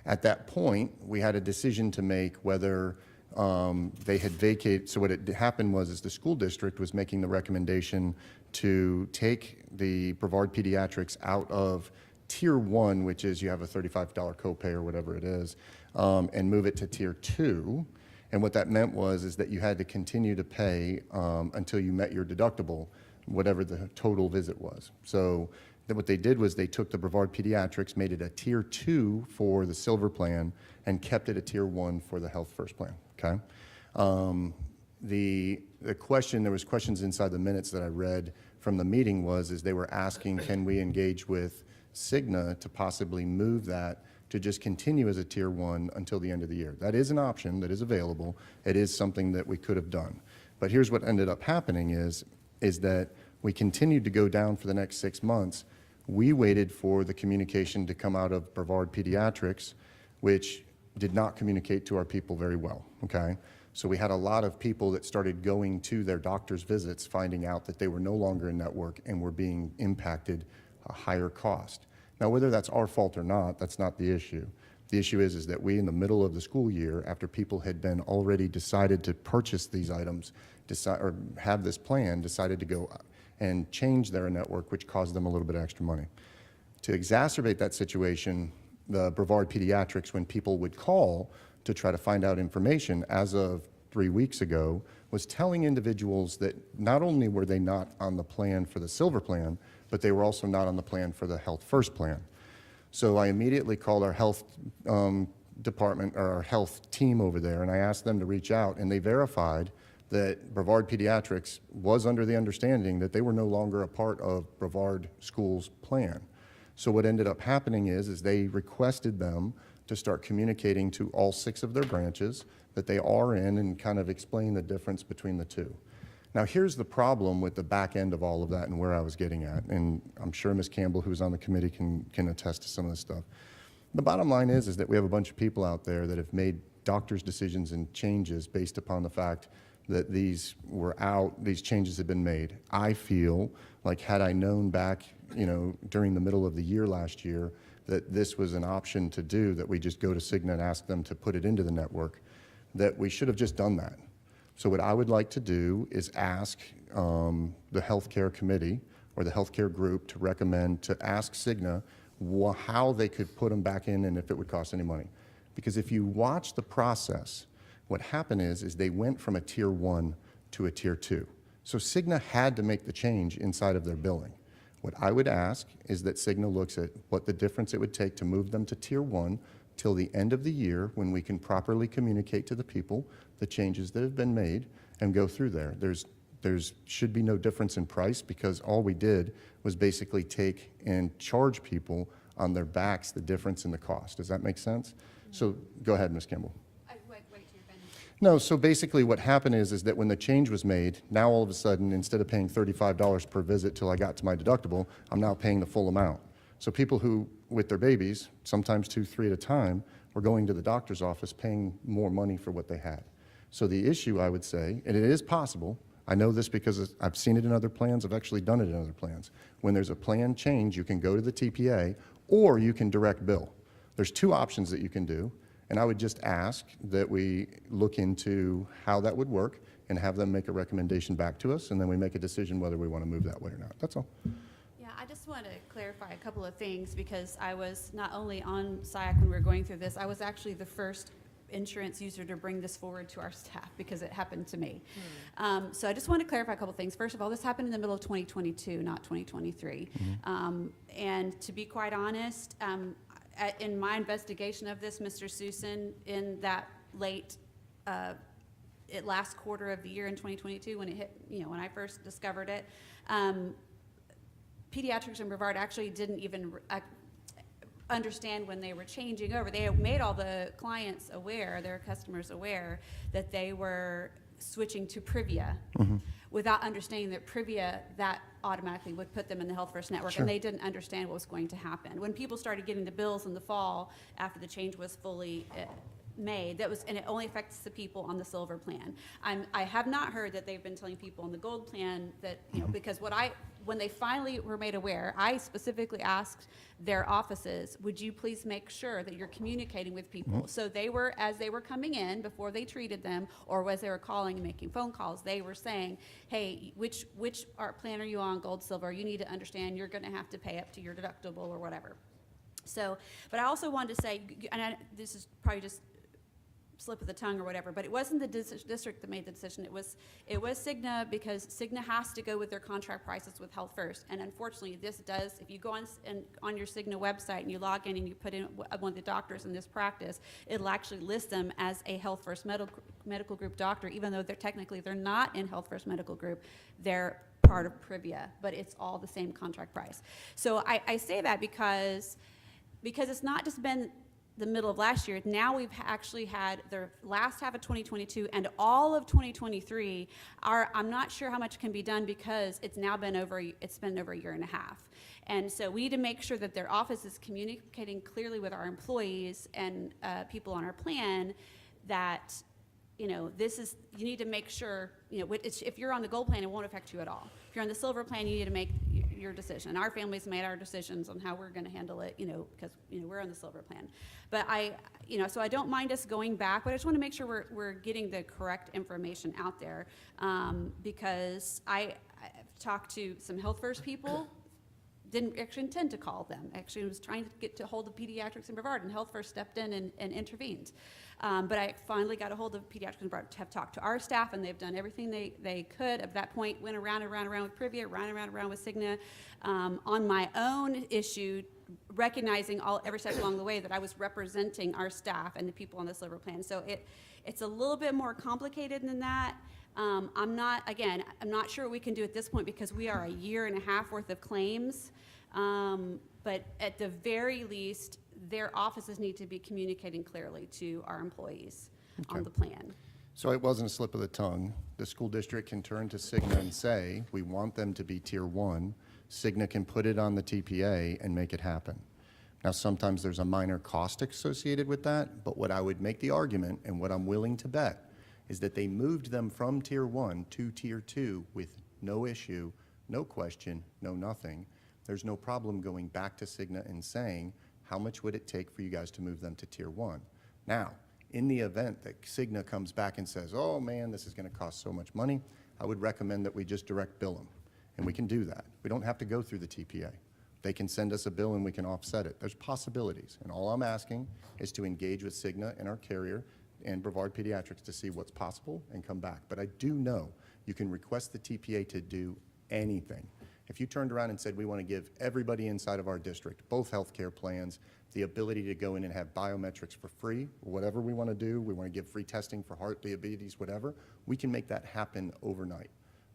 At that point, we had a decision to make whether they had vacated. So what had happened was the school district was making the recommendation to take the Brevard Pediatrics out of Tier 1, which is you have a $35 copay or whatever it is, and move it to Tier 2. And what that meant was that you had to continue to pay until you met your deductible, whatever the total visit was. So then what they did was they took the Brevard Pediatrics, made it a Tier 2 for the Silver Plan, and kept it a Tier 1 for the Health First Plan, okay? The question, there was questions inside the minutes that I read from the meeting is they were asking, can we engage with Cigna to possibly move that to just continue as a Tier 1 until the end of the year. That is an option that is available. It is something that we could have done. But here's what ended up happening is that we continued to go down for the next 6 months. We waited for the communication to come out of Brevard Pediatrics, which did not communicate to our people very well, okay? So we had a lot of people that started going to their doctor's visits, finding out that they were no longer in network and were being impacted a higher cost. Now, whether that's our fault or not, that's not the issue. The issue is that we, in the middle of the school year, after people had been already decided to purchase these items, or have this plan, decided to go and change their network, which caused them a little bit of extra money. To exacerbate that situation, the Brevard Pediatrics, when people would call to try to find out information, as of 3 weeks ago, was telling individuals that not only were they not on the plan for the Silver Plan, but they were also not on the plan for the Health First Plan. So I immediately called our health department, or our health team over there, and I asked them to reach out, and they verified that Brevard Pediatrics was under the understanding that they were no longer a part of Brevard School's plan. So what ended up happening is they requested them to start communicating to all 6 of their branches that they are in and kind of explain the difference between the two. Now, here's the problem with the back end of all of that and where I was getting at, and I'm sure Ms. Campbell, who's on the committee, can attest to some of this stuff. The bottom line is that we have a bunch of people out there that have made doctors' decisions and changes based upon the fact that these were out, these changes had been made. I feel like had I known back, during the middle of the year last year, that this was an option to do, that we just go to Cigna and ask them to put it into the network, that we should have just done that. So what I would like to do is ask the healthcare committee or the healthcare group to recommend to ask Cigna how they could put them back in and if it would cost any money. Because if you watch the process, what happened is they went from a tier 1 to a tier 2. So Cigna had to make the change inside of their billing. What I would ask is that Cigna looks at what the difference it would take to move them to tier 1 till the end of the year when we can properly communicate to the people the changes that have been made and go through there. There's should be no difference in price because all we did was basically take and charge people on their backs the difference in the cost. Does that make sense? So go ahead, Ms. Campbell. No, so basically what happened is that when the change was made, now all of a sudden, instead of paying $35 per visit till I got to my deductible, I'm now paying the full amount. So people who, with their babies, sometimes 2, 3 at a time, were going to the doctor's office paying more money for what they had. So the issue, I would say, and it is possible, I know this because I've seen it in other plans, I've actually done it in other plans. When there's a plan change, you can go to the TPA or you can direct bill. There's 2 options that you can do. And I would just ask that we look into how that would work and have them make a recommendation back to us, and then we make a decision whether we want to move that way or not. That's all. Yeah, I just want to clarify a couple of things because I was not only on SIAC when we were going through this, I was actually the first insurance user to bring this forward to our staff because it happened to me. So I just want to clarify a couple of things. First of all, this happened in the middle of 2022, not 2023. And to be quite honest, in my investigation of this, Mr. Susan, in that late last quarter of the year in 2022 when it hit, when I first discovered it, Pediatrics in Brevard actually didn't even understand when they were changing over. They had made all the clients aware, their customers aware, that they were switching to Privia without understanding that Privia, that automatically would put them in the Health First Network, Sure. and they didn't understand what was going to happen. When people started getting the bills in the fall after the change was fully made, and it only affects the people on the Silver plan. I have not heard that they've been telling people on the Gold plan that, because when they finally were made aware, I specifically asked their offices, would you please make sure that you're communicating with people? So they were, as they were coming in, before they treated them, or as they were calling and making phone calls, they were saying, hey, which plan are you on, Gold, Silver? You need to understand you're gonna have to pay up to your deductible or whatever. So, but I also wanted to say, this is probably just slip of the tongue or whatever, but it wasn't the district that made the decision. It was Cigna, because Cigna has to go with their contract prices with Health First. And unfortunately, this does, if you go on your Cigna website and you log in and you put in one of the doctors in this practice, it'll actually list them as a Health First medical group doctor, even though they're not in Health First Medical Group. They're part of Privia, but it's all the same contract price. So I say that because it's not just been the middle of last year. Now we've actually had the last half of 2022 and all of 2023. I'm not sure how much can be done because it's been over a year and a half. And so we need to make sure that their office is communicating clearly with our employees and people on our plan that, you need to make sure, if you're on the Gold plan, it won't affect you at all. If you're on the Silver plan, you need to make your decision. Our family's made our decisions on how we're going to handle it, because we're on the Silver plan. But so I don't mind us going back, but I just want to make sure we're getting the correct information out there, because I've talked to some Health First people. Didn't actually intend to call them. Actually, was trying to get to hold of Pediatrics in Brevard, and Health First stepped in and intervened. But I finally got a hold of Pediatrics in Brevard to have talked to our staff, and they've done everything they could. At that point, went around and around with Privia, around with Cigna. On my own issue, recognizing every step along the way that I was representing our staff and the people on the Silver plan. So it's a little bit more complicated than that. I'm not sure we can do at this point because we are a year and a half worth of claims. But at the very least, their offices need to be communicating clearly to our employees on the plan. So it wasn't a slip of the tongue. The school district can turn to Cigna and say, we want them to be tier 1. Cigna can put it on the TPA and make it happen. Now, sometimes there's a minor cost associated with that, but what I would make the argument, and what I'm willing to bet, is that they moved them from tier 1 to tier 2 with no issue, no question, no nothing. There's no problem going back to Cigna and saying, how much would it take for you guys to move them to tier 1? Now, in the event that Cigna comes back and says, oh man, this is going to cost so much money, I would recommend that we just direct bill them. And we can do that. We don't have to go through the TPA. They can send us a bill and we can offset it. There's possibilities. And all I'm asking is to engage with Cigna and our carrier and Brevard Pediatrics to see what's possible and come back. But I do know you can request the TPA to do anything. If you turned around and said, we want to give everybody inside of our district, both healthcare plans, the ability to go in and have biometrics for free, whatever we want to do, we want to give free testing for heart, diabetes, whatever, we can make that happen overnight.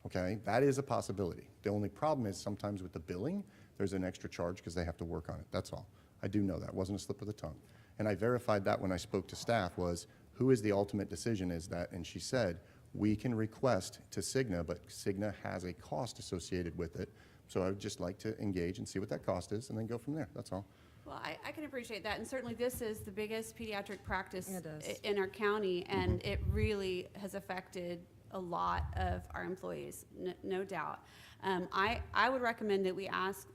Okay, that is a possibility. The only problem is sometimes with the billing, there's an extra charge because they have to work on it. That's all. I do know that. It wasn't a slip of the tongue. And I verified that when I spoke to staff was, who is the ultimate decision is that? And she said, we can request to Cigna, but Cigna has a cost associated with it. So I would just like to engage and see what that cost is and then go from there. That's all. Well, I can appreciate that, and certainly this is the biggest pediatric practice It is. in our county, and it really has affected a lot of our employees, no doubt. I would recommend that we ask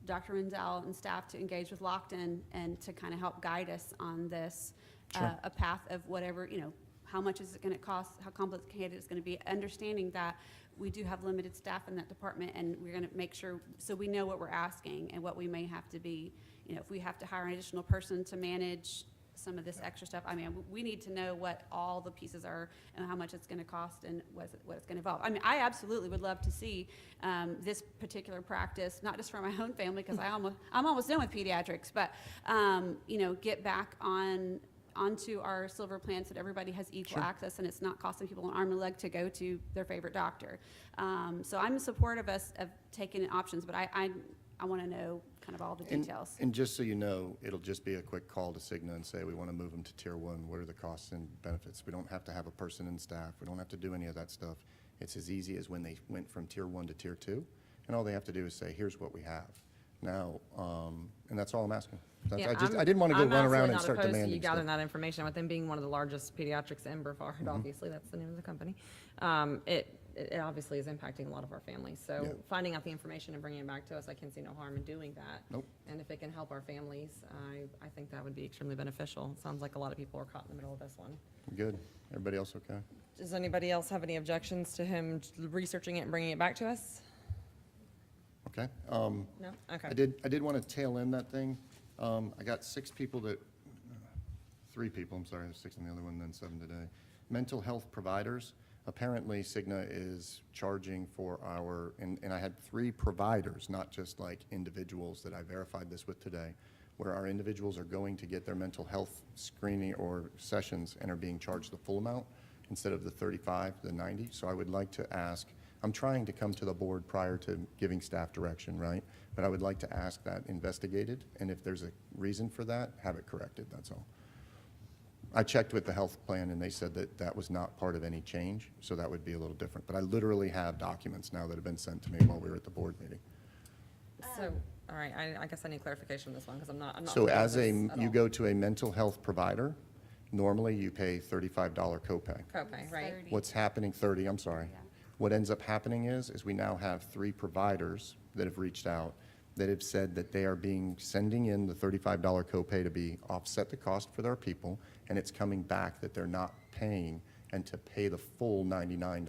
Dr. Rendell and staff to engage with Lockton and to kind of help guide us on this, a path of whatever, how much is it going to cost, how complicated it's going to be, understanding that we do have limited staff in that department, and we're going to make sure, so we know what we're asking and what we may have to be, if we have to hire an additional person to manage some of this extra stuff. I mean, we need to know what all the pieces are and how much it's going to cost and what it's going to involve. I mean, I absolutely would love to see this particular practice, not just for my own family, because I'm almost done with pediatrics, but get back onto our silver plans so that everybody has equal access and it's not costing people an arm and a leg to go to their favorite doctor. So I'm in support of us of taking options, but I want to know kind of all the details. And just so you know, it'll just be a quick call to Cigna and say, we want to move them to tier 1. What are the costs and benefits? We don't have to have a person in staff. We don't have to do any of that stuff. It's as easy as when they went from tier 1 to tier 2. And all they have to do is say, here's what we have. Now, and that's all I'm asking. Yeah, I didn't want to go run around and start I'm absolutely not opposed to demanding you gathering stuff. that information. With them being one of the largest pediatrics in Brevard, obviously, that's the name of the company. It obviously is impacting a lot of our families. So finding out the information and bringing it back to us, I can see no harm in doing that. Nope. And if it can help our families, I think that would be extremely beneficial. It sounds like a lot of people are caught in the middle of this one. Good. Everybody else okay? Does anybody else have any objections to him researching it and bringing it back to us? Okay. No? Okay. I did want to tail end that thing. I got 3 people, I'm sorry, there's 6 on the other one, then 7 today. Mental health providers. Apparently Cigna is charging for our, and I had 3 providers, not just like individuals that I verified this with today, where our individuals are going to get their mental health screening or sessions and are being charged the full amount instead of the 35, the 90. So I would like to ask, I'm trying to come to the board prior to giving staff direction, right? But I would like to ask that investigated, and if there's a reason for that, have it corrected, that's all. I checked with the health plan, and they said that that was not part of any change, so that would be a little different. But I literally have documents now that have been sent to me while we were at the board meeting. So, all right, I guess I need clarification on this one, because I'm not So aware of as this at you all. go to a mental health provider, normally you pay $35 copay. Copay, right? What's happening, 30, I'm sorry. What ends up happening is we now have 3 providers that have reached out that have said that they are sending in the $35 copay to be offset the cost for their people, and it's coming back that they're not paying and to pay the full $99.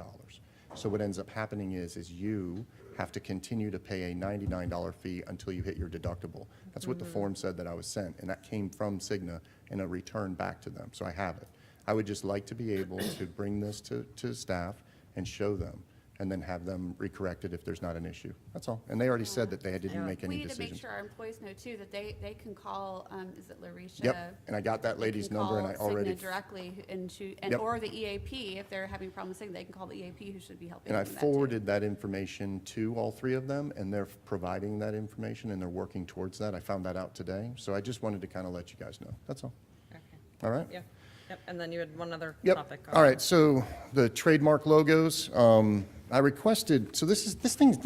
So what ends up happening is you have to continue to pay a $99 fee until you hit your deductible. That's what the form said that I was sent, and that came from Cigna in a return back to them, so I have it. I would just like to be able to bring this to staff and show them. and then have them recorrected if there's not an issue. That's all. And they already said that they didn't make any We need to make decisions. sure our employees know too, that they can call, is it Larisha? Yep, and I got that They lady's can number, and I call already. Cigna directly and Yep. or the EAP, if they're having problems saying, they can call the EAP who should be helping And I them with that, too. forwarded that information to all three of them, and they're providing that information, and they're working towards that. I found that out today, so I just wanted to kind of let you guys know. That's all. Okay. All right? Yeah. Yep. And then you had one other Yep. topic. All right, so the trademark logos, I requested, so this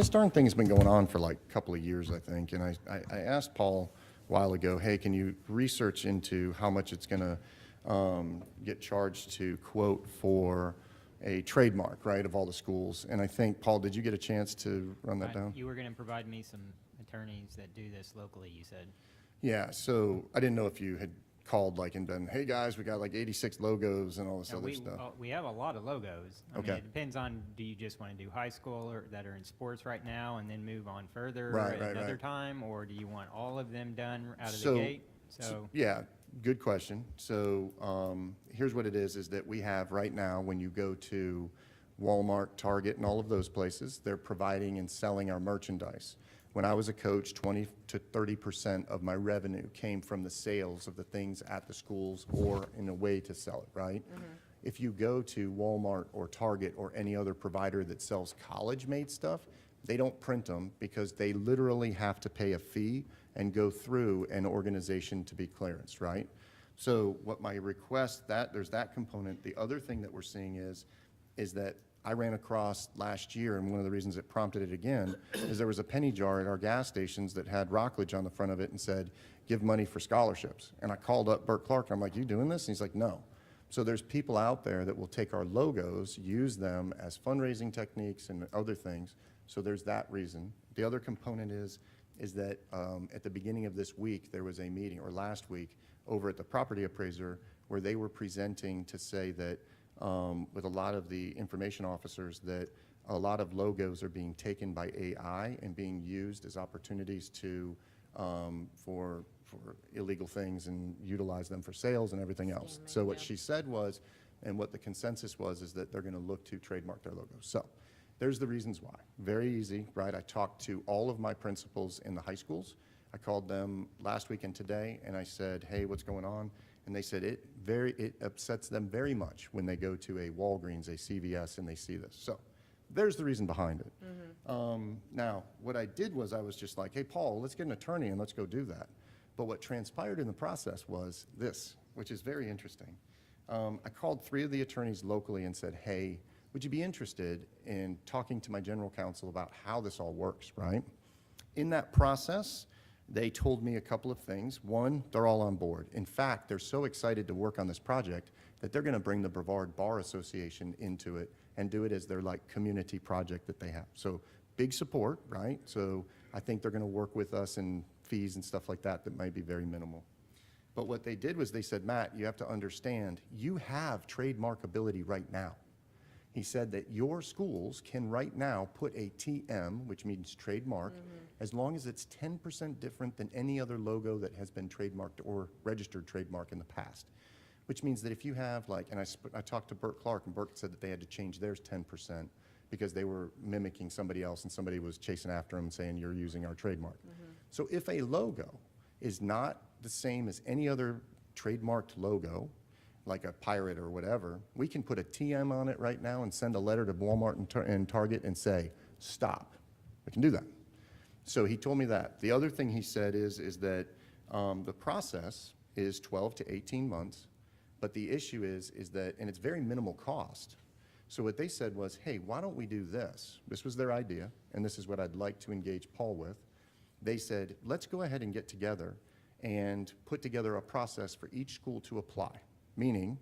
darn thing has been going on for like a couple of years, I think, and I asked Paul a while ago, hey, can you research into how much it's gonna get charged to quote for a trademark, right, of all the schools? And I think, Paul, did you get a chance to run that down? You were going to provide me some attorneys that do this locally, you said. Yeah, so I didn't know if you had called like and been, hey, guys, we got like 86 logos and all this Yeah, other stuff. we have a lot of logos. I mean, Okay. it depends on, do you just want to do high school or that are in sports right now and then move on further Right, at right, another right. time? Or do you want all of them done out of So- the gate? So, Yeah, good question. So here's what it is that we have right now, when you go to Walmart, Target, and all of those places, they're providing and selling our merchandise. When I was a coach, 20 to 30% of my revenue came from the sales of the things at the schools or in a way to sell it, right? If you go to Walmart or Target or any other provider that sells college-made stuff, they don't print them because they literally have to pay a fee and go through an organization to be clearanced, right? So what my request, there's that component. The other thing that we're seeing is that I ran across last year, and one of the reasons it prompted it again, is there was a penny jar at our gas stations that had Rockledge on the front of it and said, give money for scholarships. And I called up Bert Clark, I'm like, you doing this? And he's like, no. So there's people out there that will take our logos, use them as fundraising techniques and other things. So there's that reason. The other component is that at the beginning of this week, there was a meeting, or last week, over at the property appraiser, where they were presenting to say that with a lot of the information officers, that a lot of logos are being taken by AI and being used as opportunities to for illegal things and utilize them for sales and everything else. So what she said was, and what the consensus was, is that they're going to look to trademark their logos. So there's the reasons why. Very easy, right? I talked to all of my principals in the high schools. I called them last week and today, and I said, hey, what's going on? And they said it upsets them very much when they go to a Walgreens, a CVS, and they see this. So there's the reason behind it. Now, what I did was I was just like, hey, Paul, let's get an attorney and let's go do that. But what transpired in the process was this, which is very interesting. I called 3 of the attorneys locally and said, hey, would you be interested in talking to my general counsel about how this all works, right? In that process, they told me a couple of things. One, they're all on board. In fact, they're so excited to work on this project that they're going to bring the Brevard Bar Association into it and do it as their like community project that they have. So big support, right? So I think they're going to work with us in fees and stuff like that that might be very minimal. But what they did was they said, Matt, you have to understand, you have trademarkability right now. He said that your schools can right now put a TM, which means trademark, as long as it's 10% different than any other logo that has been trademarked or registered trademark in the past. Which means that if you have like, and I talked to Bert Clark, and Bert said that they had to change theirs 10% because they were mimicking somebody else and somebody was chasing after them saying you're using our trademark. So if a logo is not the same as any other trademarked logo, like a pirate or whatever, we can put a TM on it right now and send a letter to Walmart and Target and say, stop. We can do that. So he told me that. The other thing he said is that the process is 12 to 18 months, but the issue is that, and it's very minimal cost. So what they said was, hey, why don't we do this? This was their idea, and this is what I'd like to engage Paul with. They said, let's go ahead and get together and put together a process for each school to apply. Meaning,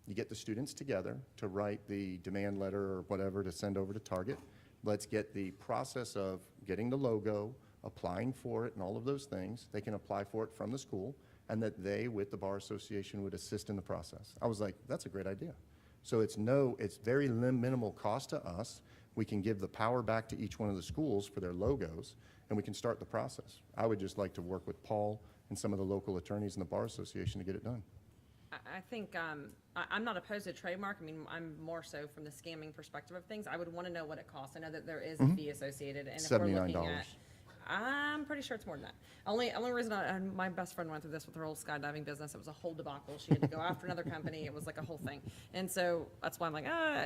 you get the students together to write the demand letter or whatever to send over to Target. Let's get the process of getting the logo, applying for it, and all of those things. They can apply for it from the school, and that they, with the Bar Association, would assist in the process. I was like, that's a great idea. So it's very minimal cost to us. We can give the power back to each one of the schools for their logos, and we can start the process. I would just like to work with Paul and some of the local attorneys in the Bar Association to get it done. I think, I'm not opposed to trademark. I mean, I'm more so from the scamming perspective of things. I would want to know what it costs. I know that there is a fee associated, and if we're looking $79. at, I'm pretty sure it's more than that. Only reason my best friend went through this with her old skydiving business. It was a whole debacle. She had to go after another company. It was like a whole thing. And so that's why I'm like,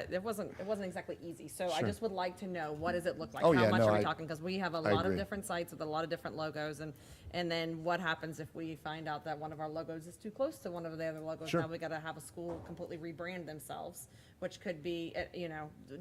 it wasn't exactly easy. So I Sure. just would like to know, what does it look like? Oh, How yeah, much no, are we I- talking? Because we have a I lot of agree. different sites with a lot of different logos, and then what happens if we find out that one of our logos is too close to one of the other logos? Sure. Now we got to have a school completely rebrand themselves, which could be,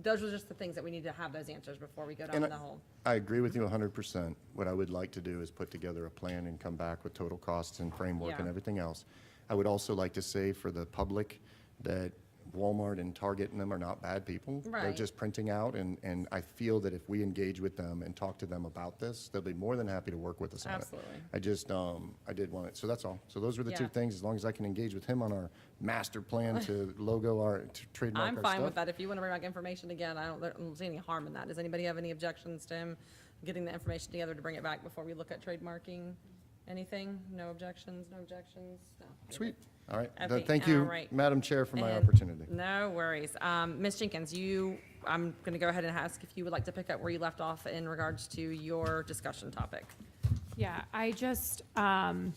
those are just the things that we need to have those answers before we go down And the whole. I agree with you 100%. What I would like to do is put together a plan and come back with total costs and framework and Yeah. everything else. I would also like to say for the public that Walmart and Target and them are not bad people. They're Right. just printing out, and I feel that if we engage with them and talk to them about this, they'll be more than happy to work with us on it. Absolutely. I just, I did want it, so that's all. So those were the two Yeah. things, as long as I can engage with him on our master plan to logo our, to trademark our I'm stuff. fine with that. If you want to bring back information again, I don't see any harm in that. Does anybody have any objections to him getting the information together to bring it back before we look at trademarking? Anything? No objections? No objections? No. Sweet, all right. Okay, Thank you, all right. Madam Chair, for my And- opportunity. No worries. Ms. Jenkins, I'm going to go ahead and ask if you would like to pick up where you left off in regards to your discussion topic. Yeah, I just, I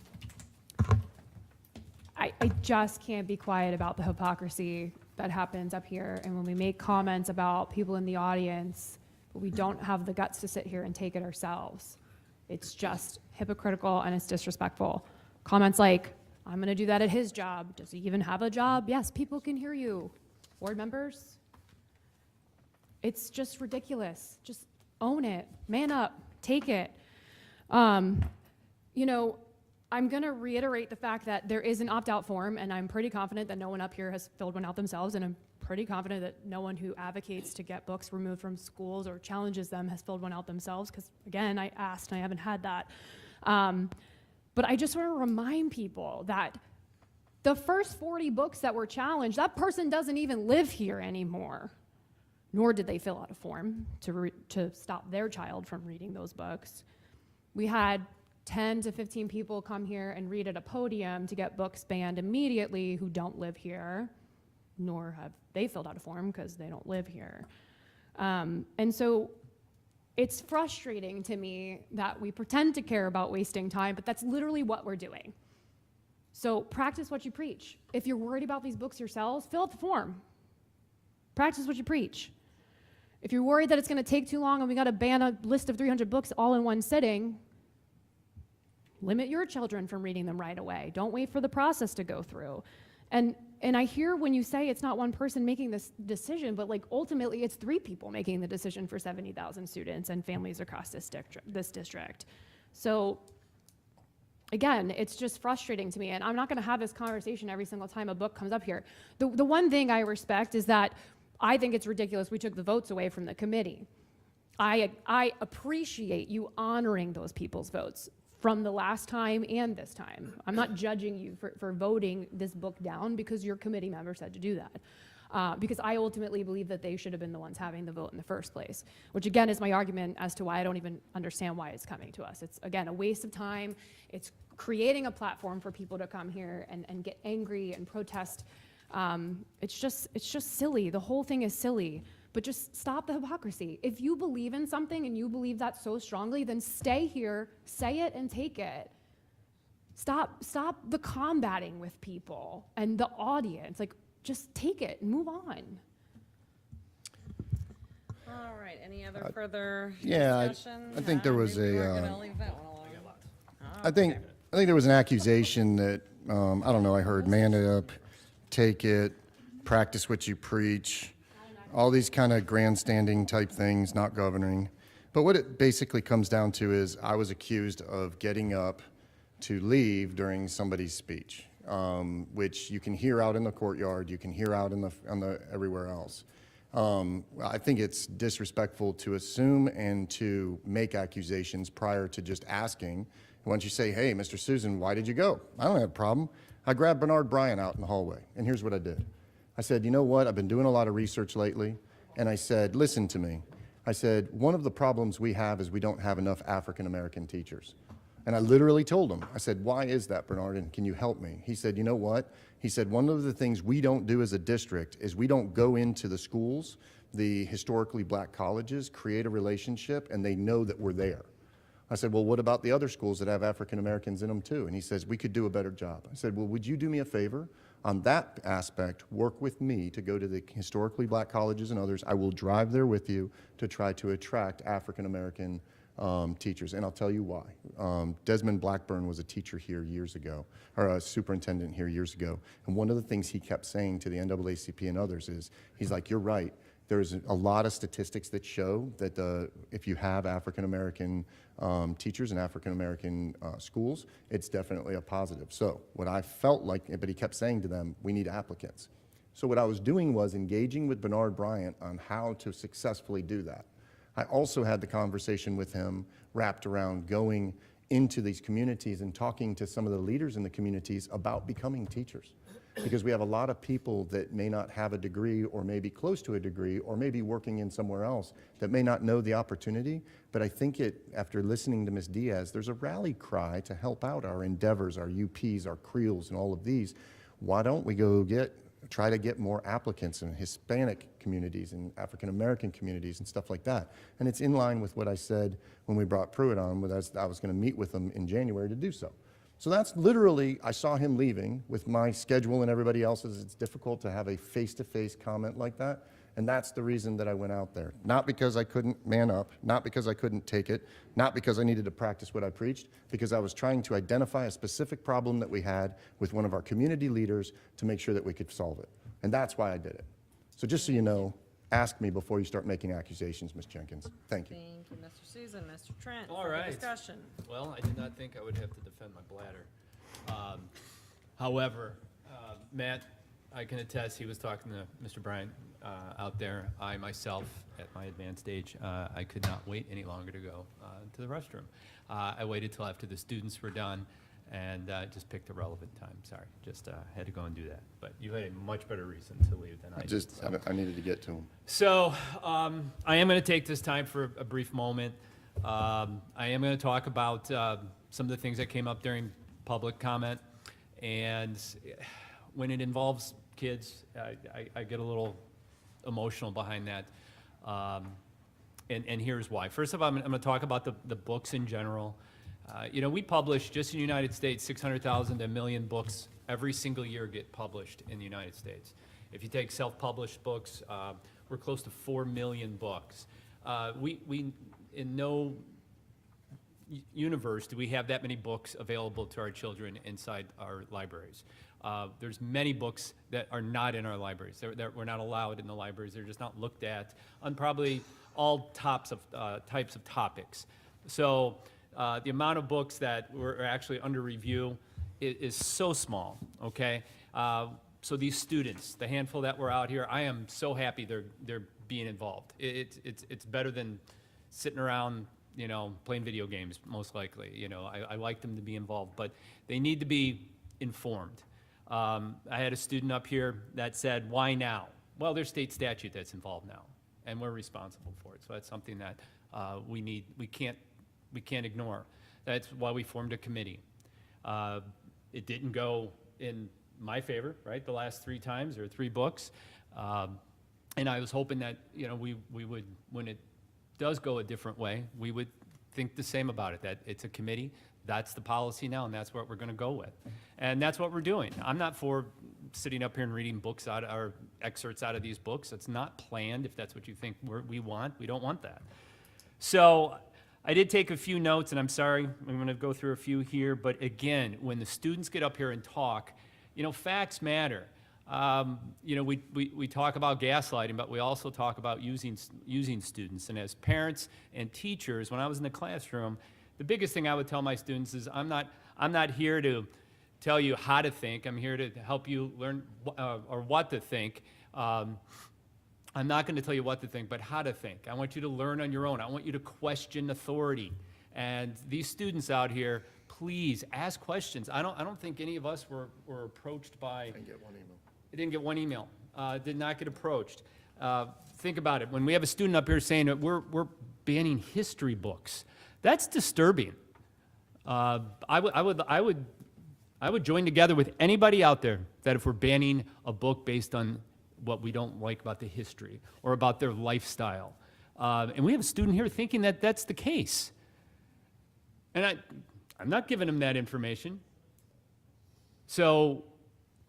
just can't be quiet about the hypocrisy that happens up here. And when we make comments about people in the audience, but we don't have the guts to sit here and take it ourselves. It's just hypocritical and it's disrespectful. Comments like, I'm gonna do that at his job. Does he even have a job? Yes, people can hear you. Board members? It's just ridiculous. Just own it, man up, take it. I'm gonna reiterate the fact that there is an opt-out form, and I'm pretty confident that no one up here has filled one out themselves, and I'm pretty confident that no one who advocates to get books removed from schools or challenges them has filled one out themselves, because again, I asked and I haven't had that. But I just wanna remind people that the first 40 books that were challenged, that person doesn't even live here anymore, nor did they fill out a form to stop their child from reading those books. We had 10 to 15 people come here and read at a podium to get books banned immediately who don't live here, nor have they filled out a form because they don't live here. And so it's frustrating to me that we pretend to care about wasting time, but that's literally what we're doing. So practice what you preach. If you're worried about these books yourselves, fill out the form. Practice what you preach. If you're worried that it's going to take too long and we got to ban a list of 300 books all in one sitting, limit your children from reading them right away. Don't wait for the process to go through. And I hear when you say it's not one person making this decision, but like ultimately it's 3 people making the decision for 70,000 students and families across this district. So again, it's just frustrating to me, and I'm not going to have this conversation every single time a book comes up here. The one thing I respect is that I think it's ridiculous we took the votes away from the committee. I appreciate you honoring those people's votes from the last time and this time. I'm not judging you for voting this book down because your committee members had to do that. Because I ultimately believe that they should have been the ones having the vote in the first place, which again is my argument as to why I don't even understand why it's coming to us. It's again a waste of time. It's creating a platform for people to come here and get angry and protest. It's just silly. The whole thing is silly. But just stop the hypocrisy. If you believe in something and you believe that so strongly, then stay here, say it, and take it. Stop the combating with people and the audience. Like, just take it and move on. All right, any other further Yeah, discussion? I think there was Maybe a, we're gonna leave that one alone. I think there was an accusation that, I don't know, I heard man it up, take it, practice what you preach, all these kind of grandstanding type things, not governing. But what it basically comes down to is I was accused of getting up to leave during somebody's speech, which you can hear out in the courtyard, you can hear out in the everywhere else. I think it's disrespectful to assume and to make accusations prior to just asking. Once you say, hey, Mr. Susan, why did you go? I don't have a problem. I grabbed Bernard Bryan out in the hallway, and here's what I did. I said, you know what, I've been doing a lot of research lately, and I said, listen to me. I said, one of the problems we have is we don't have enough African American teachers. And I literally told him, I said, why is that, Bernard, and can you help me? He said, you know what? He said, one of the things we don't do as a district is we don't go into the schools, the historically black colleges, create a relationship, and they know that we're there. I said, well, what about the other schools that have African Americans in them too? And he says, we could do a better job. I said, well, would you do me a favor? On that aspect, work with me to go to the historically black colleges and others. I will drive there with you to try to attract African American teachers, and I'll tell you why. Desmond Blackburn was a teacher here years ago, or a superintendent here years ago, and one of the things he kept saying to the NAACP and others is, he's like, you're right, there's a lot of statistics that show that if you have African American teachers in African American schools, it's definitely a positive. So what I felt like, but he kept saying to them, we need applicants. So what I was doing was engaging with Bernard Bryant on how to successfully do that. I also had the conversation with him wrapped around going into these communities and talking to some of the leaders in the communities about becoming teachers. Because we have a lot of people that may not have a degree or may be close to a degree or may be working in somewhere else that may not know the opportunity. But I think after listening to Ms. Diaz, there's a rally cry to help out our endeavors, our UPs, our CREOLs, and all of these. Why don't we go try to get more applicants in Hispanic communities and African American communities and stuff like that. And it's in line with what I said when we brought Pruitt on, I was going to meet with them in January to do so. So that's literally, I saw him leaving with my schedule and everybody else's. It's difficult to have a face-to-face comment like that. And that's the reason that I went out there. Not because I couldn't man up, not because I couldn't take it, not because I needed to practice what I preached, because I was trying to identify a specific problem that we had with one of our community leaders to make sure that we could solve it. And that's why I did it. So just so you know, ask me before you start making accusations, Ms. Jenkins. Thank you. Thank you, Mr. Susan. Mr. Trent, All further right. discussion. Well, I did not think I would have to defend my bladder. However, Matt, I can attest, he was talking to Mr. Bryant out there. I myself, at my advanced age, I could not wait any longer to go to the restroom. I waited till after the students were done and just picked a relevant time. Sorry, just had to go and do that. But you had a much better reason to leave than I did. So. I needed to get to him. So I am going to take this time for a brief moment. I am going to talk about some of the things that came up during public comment. And when it involves kids, I get a little emotional behind that. And here's why. First of all, I'm going to talk about the books in general. You know, we publish, just in the United States, 600,000 to 1 million books every single year get published in the United States. If you take self-published books, we're close to 4 million books. We in no universe do we have that many books available to our children inside our libraries. There's many books that are not in our libraries. That we're not allowed in the libraries. They're just not looked at on probably all types of topics. So the amount of books that were actually under review is so small, okay? So these students, the handful that were out here, I am so happy they're being involved. It's better than sitting around, you know, playing video games, most likely. You know, I like them to be involved, but they need to be informed. I had a student up here that said, why now? Well, there's state statute that's involved now, and we're responsible for it. So that's something that we can't ignore. That's why we formed a committee. It didn't go in my favor, right, the last 3 times, or 3 books. And I was hoping that, you know, we would, when it does go a different way, we would think the same about it, that it's a committee, that's the policy now, and that's what we're going to go with. And that's what we're doing. I'm not for sitting up here and reading books out, or excerpts out of these books. It's not planned, if that's what you think we want. We don't want that. So I did take a few notes, and I'm sorry, I'm going to go through a few here, but again, when the students get up here and talk, you know, facts matter. You know, we talk about gaslighting, but we also talk about using students. And as parents and teachers, when I was in the classroom, the biggest thing I would tell my students is I'm not here to tell you how to think. I'm here to help you learn or what to think. I'm not going to tell you what to think, but how to think. I want you to learn on your own. I want you to question authority. And these students out here, please ask questions. I don't think any of us were approached by. I didn't get one email. I didn't get one email. Did not get approached. Think about it. When we have a student up here saying that we're banning history books, that's disturbing. I would join together with anybody out there that if we're banning a book based on what we don't like about the history or about their lifestyle. And we have a student here thinking that that's the case. And I'm not giving them that information. So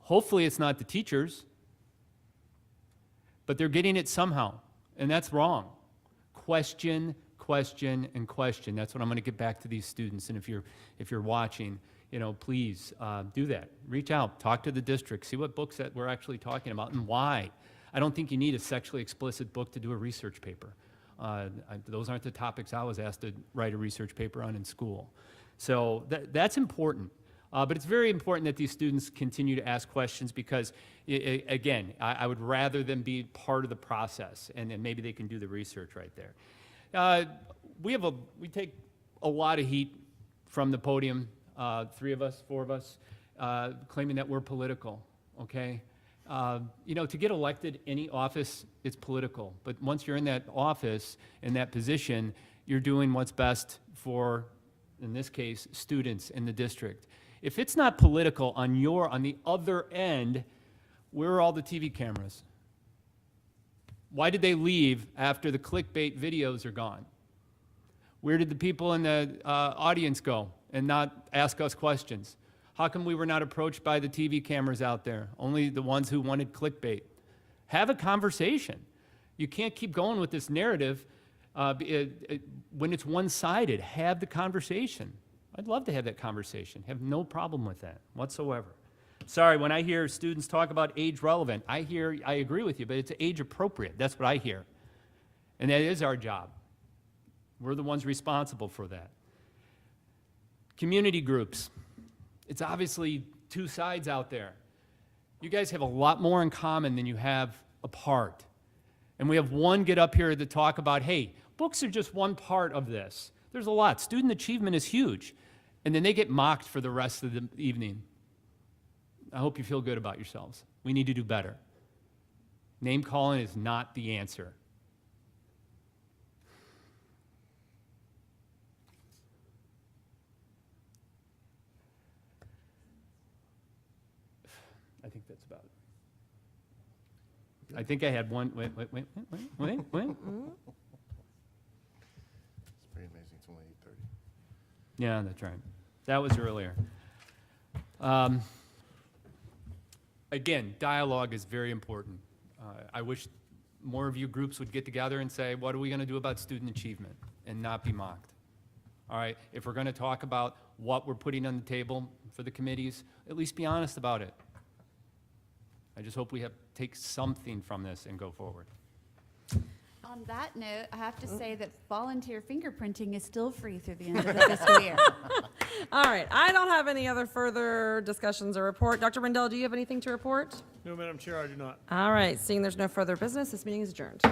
hopefully it's not the teachers, but they're getting it somehow, and that's wrong. Question, question, and question. That's what I'm going to get back to these students. And if you're watching, please do that. Reach out, talk to the district, see what books that we're actually talking about and why. I don't think you need a sexually explicit book to do a research paper. Those aren't the topics I was asked to write a research paper on in school. So that's important. But it's very important that these students continue to ask questions because, again, I would rather them be part of the process, and then maybe they can do the research right there. We take a lot of heat from the podium, 3 of us, 4 of us, claiming that we're political, okay? To get elected, any office, it's political. But once you're in that office, in that position, you're doing what's best for, in this case, students in the district. If it's not political on the other end, where are all the TV cameras? Why did they leave after the clickbait videos are gone? Where did the people in the audience go and not ask us questions? How come we were not approached by the TV cameras out there? Only the ones who wanted clickbait. Have a conversation. You can't keep going with this narrative when it's one-sided. Have the conversation. I'd love to have that conversation. Have no problem with that whatsoever. Sorry, when I hear students talk about age relevant, I agree with you, but it's age appropriate. That's what I hear. And that is our job. We're the ones responsible for that. Community groups. It's obviously 2 sides out there. You guys have a lot more in common than you have apart. And we have one get up here to talk about, hey, books are just one part of this. There's a lot. Student achievement is huge. And then they get mocked for the rest of the evening. I hope you feel good about yourselves. We need to do better. Name calling is not the answer. I think that's about it. I think I had one. Wait. It's pretty amazing. It's only 8:30. Yeah, that's right. That was earlier. Again, dialogue is very important. I wish more of you groups would get together and say, what are we going to do about student achievement, and not be mocked. All right, if we're going to talk about what we're putting on the table for the committees, at least be honest about it. I just hope we take something from this and go forward. On that note, I have to say that volunteer fingerprinting is still free through the end of the fiscal year. All right, I don't have any other further discussions or report. Dr. Rendell, do you have anything to report? No, Madam Chair, I do not. All right, seeing there's no further business, this meeting is adjourned.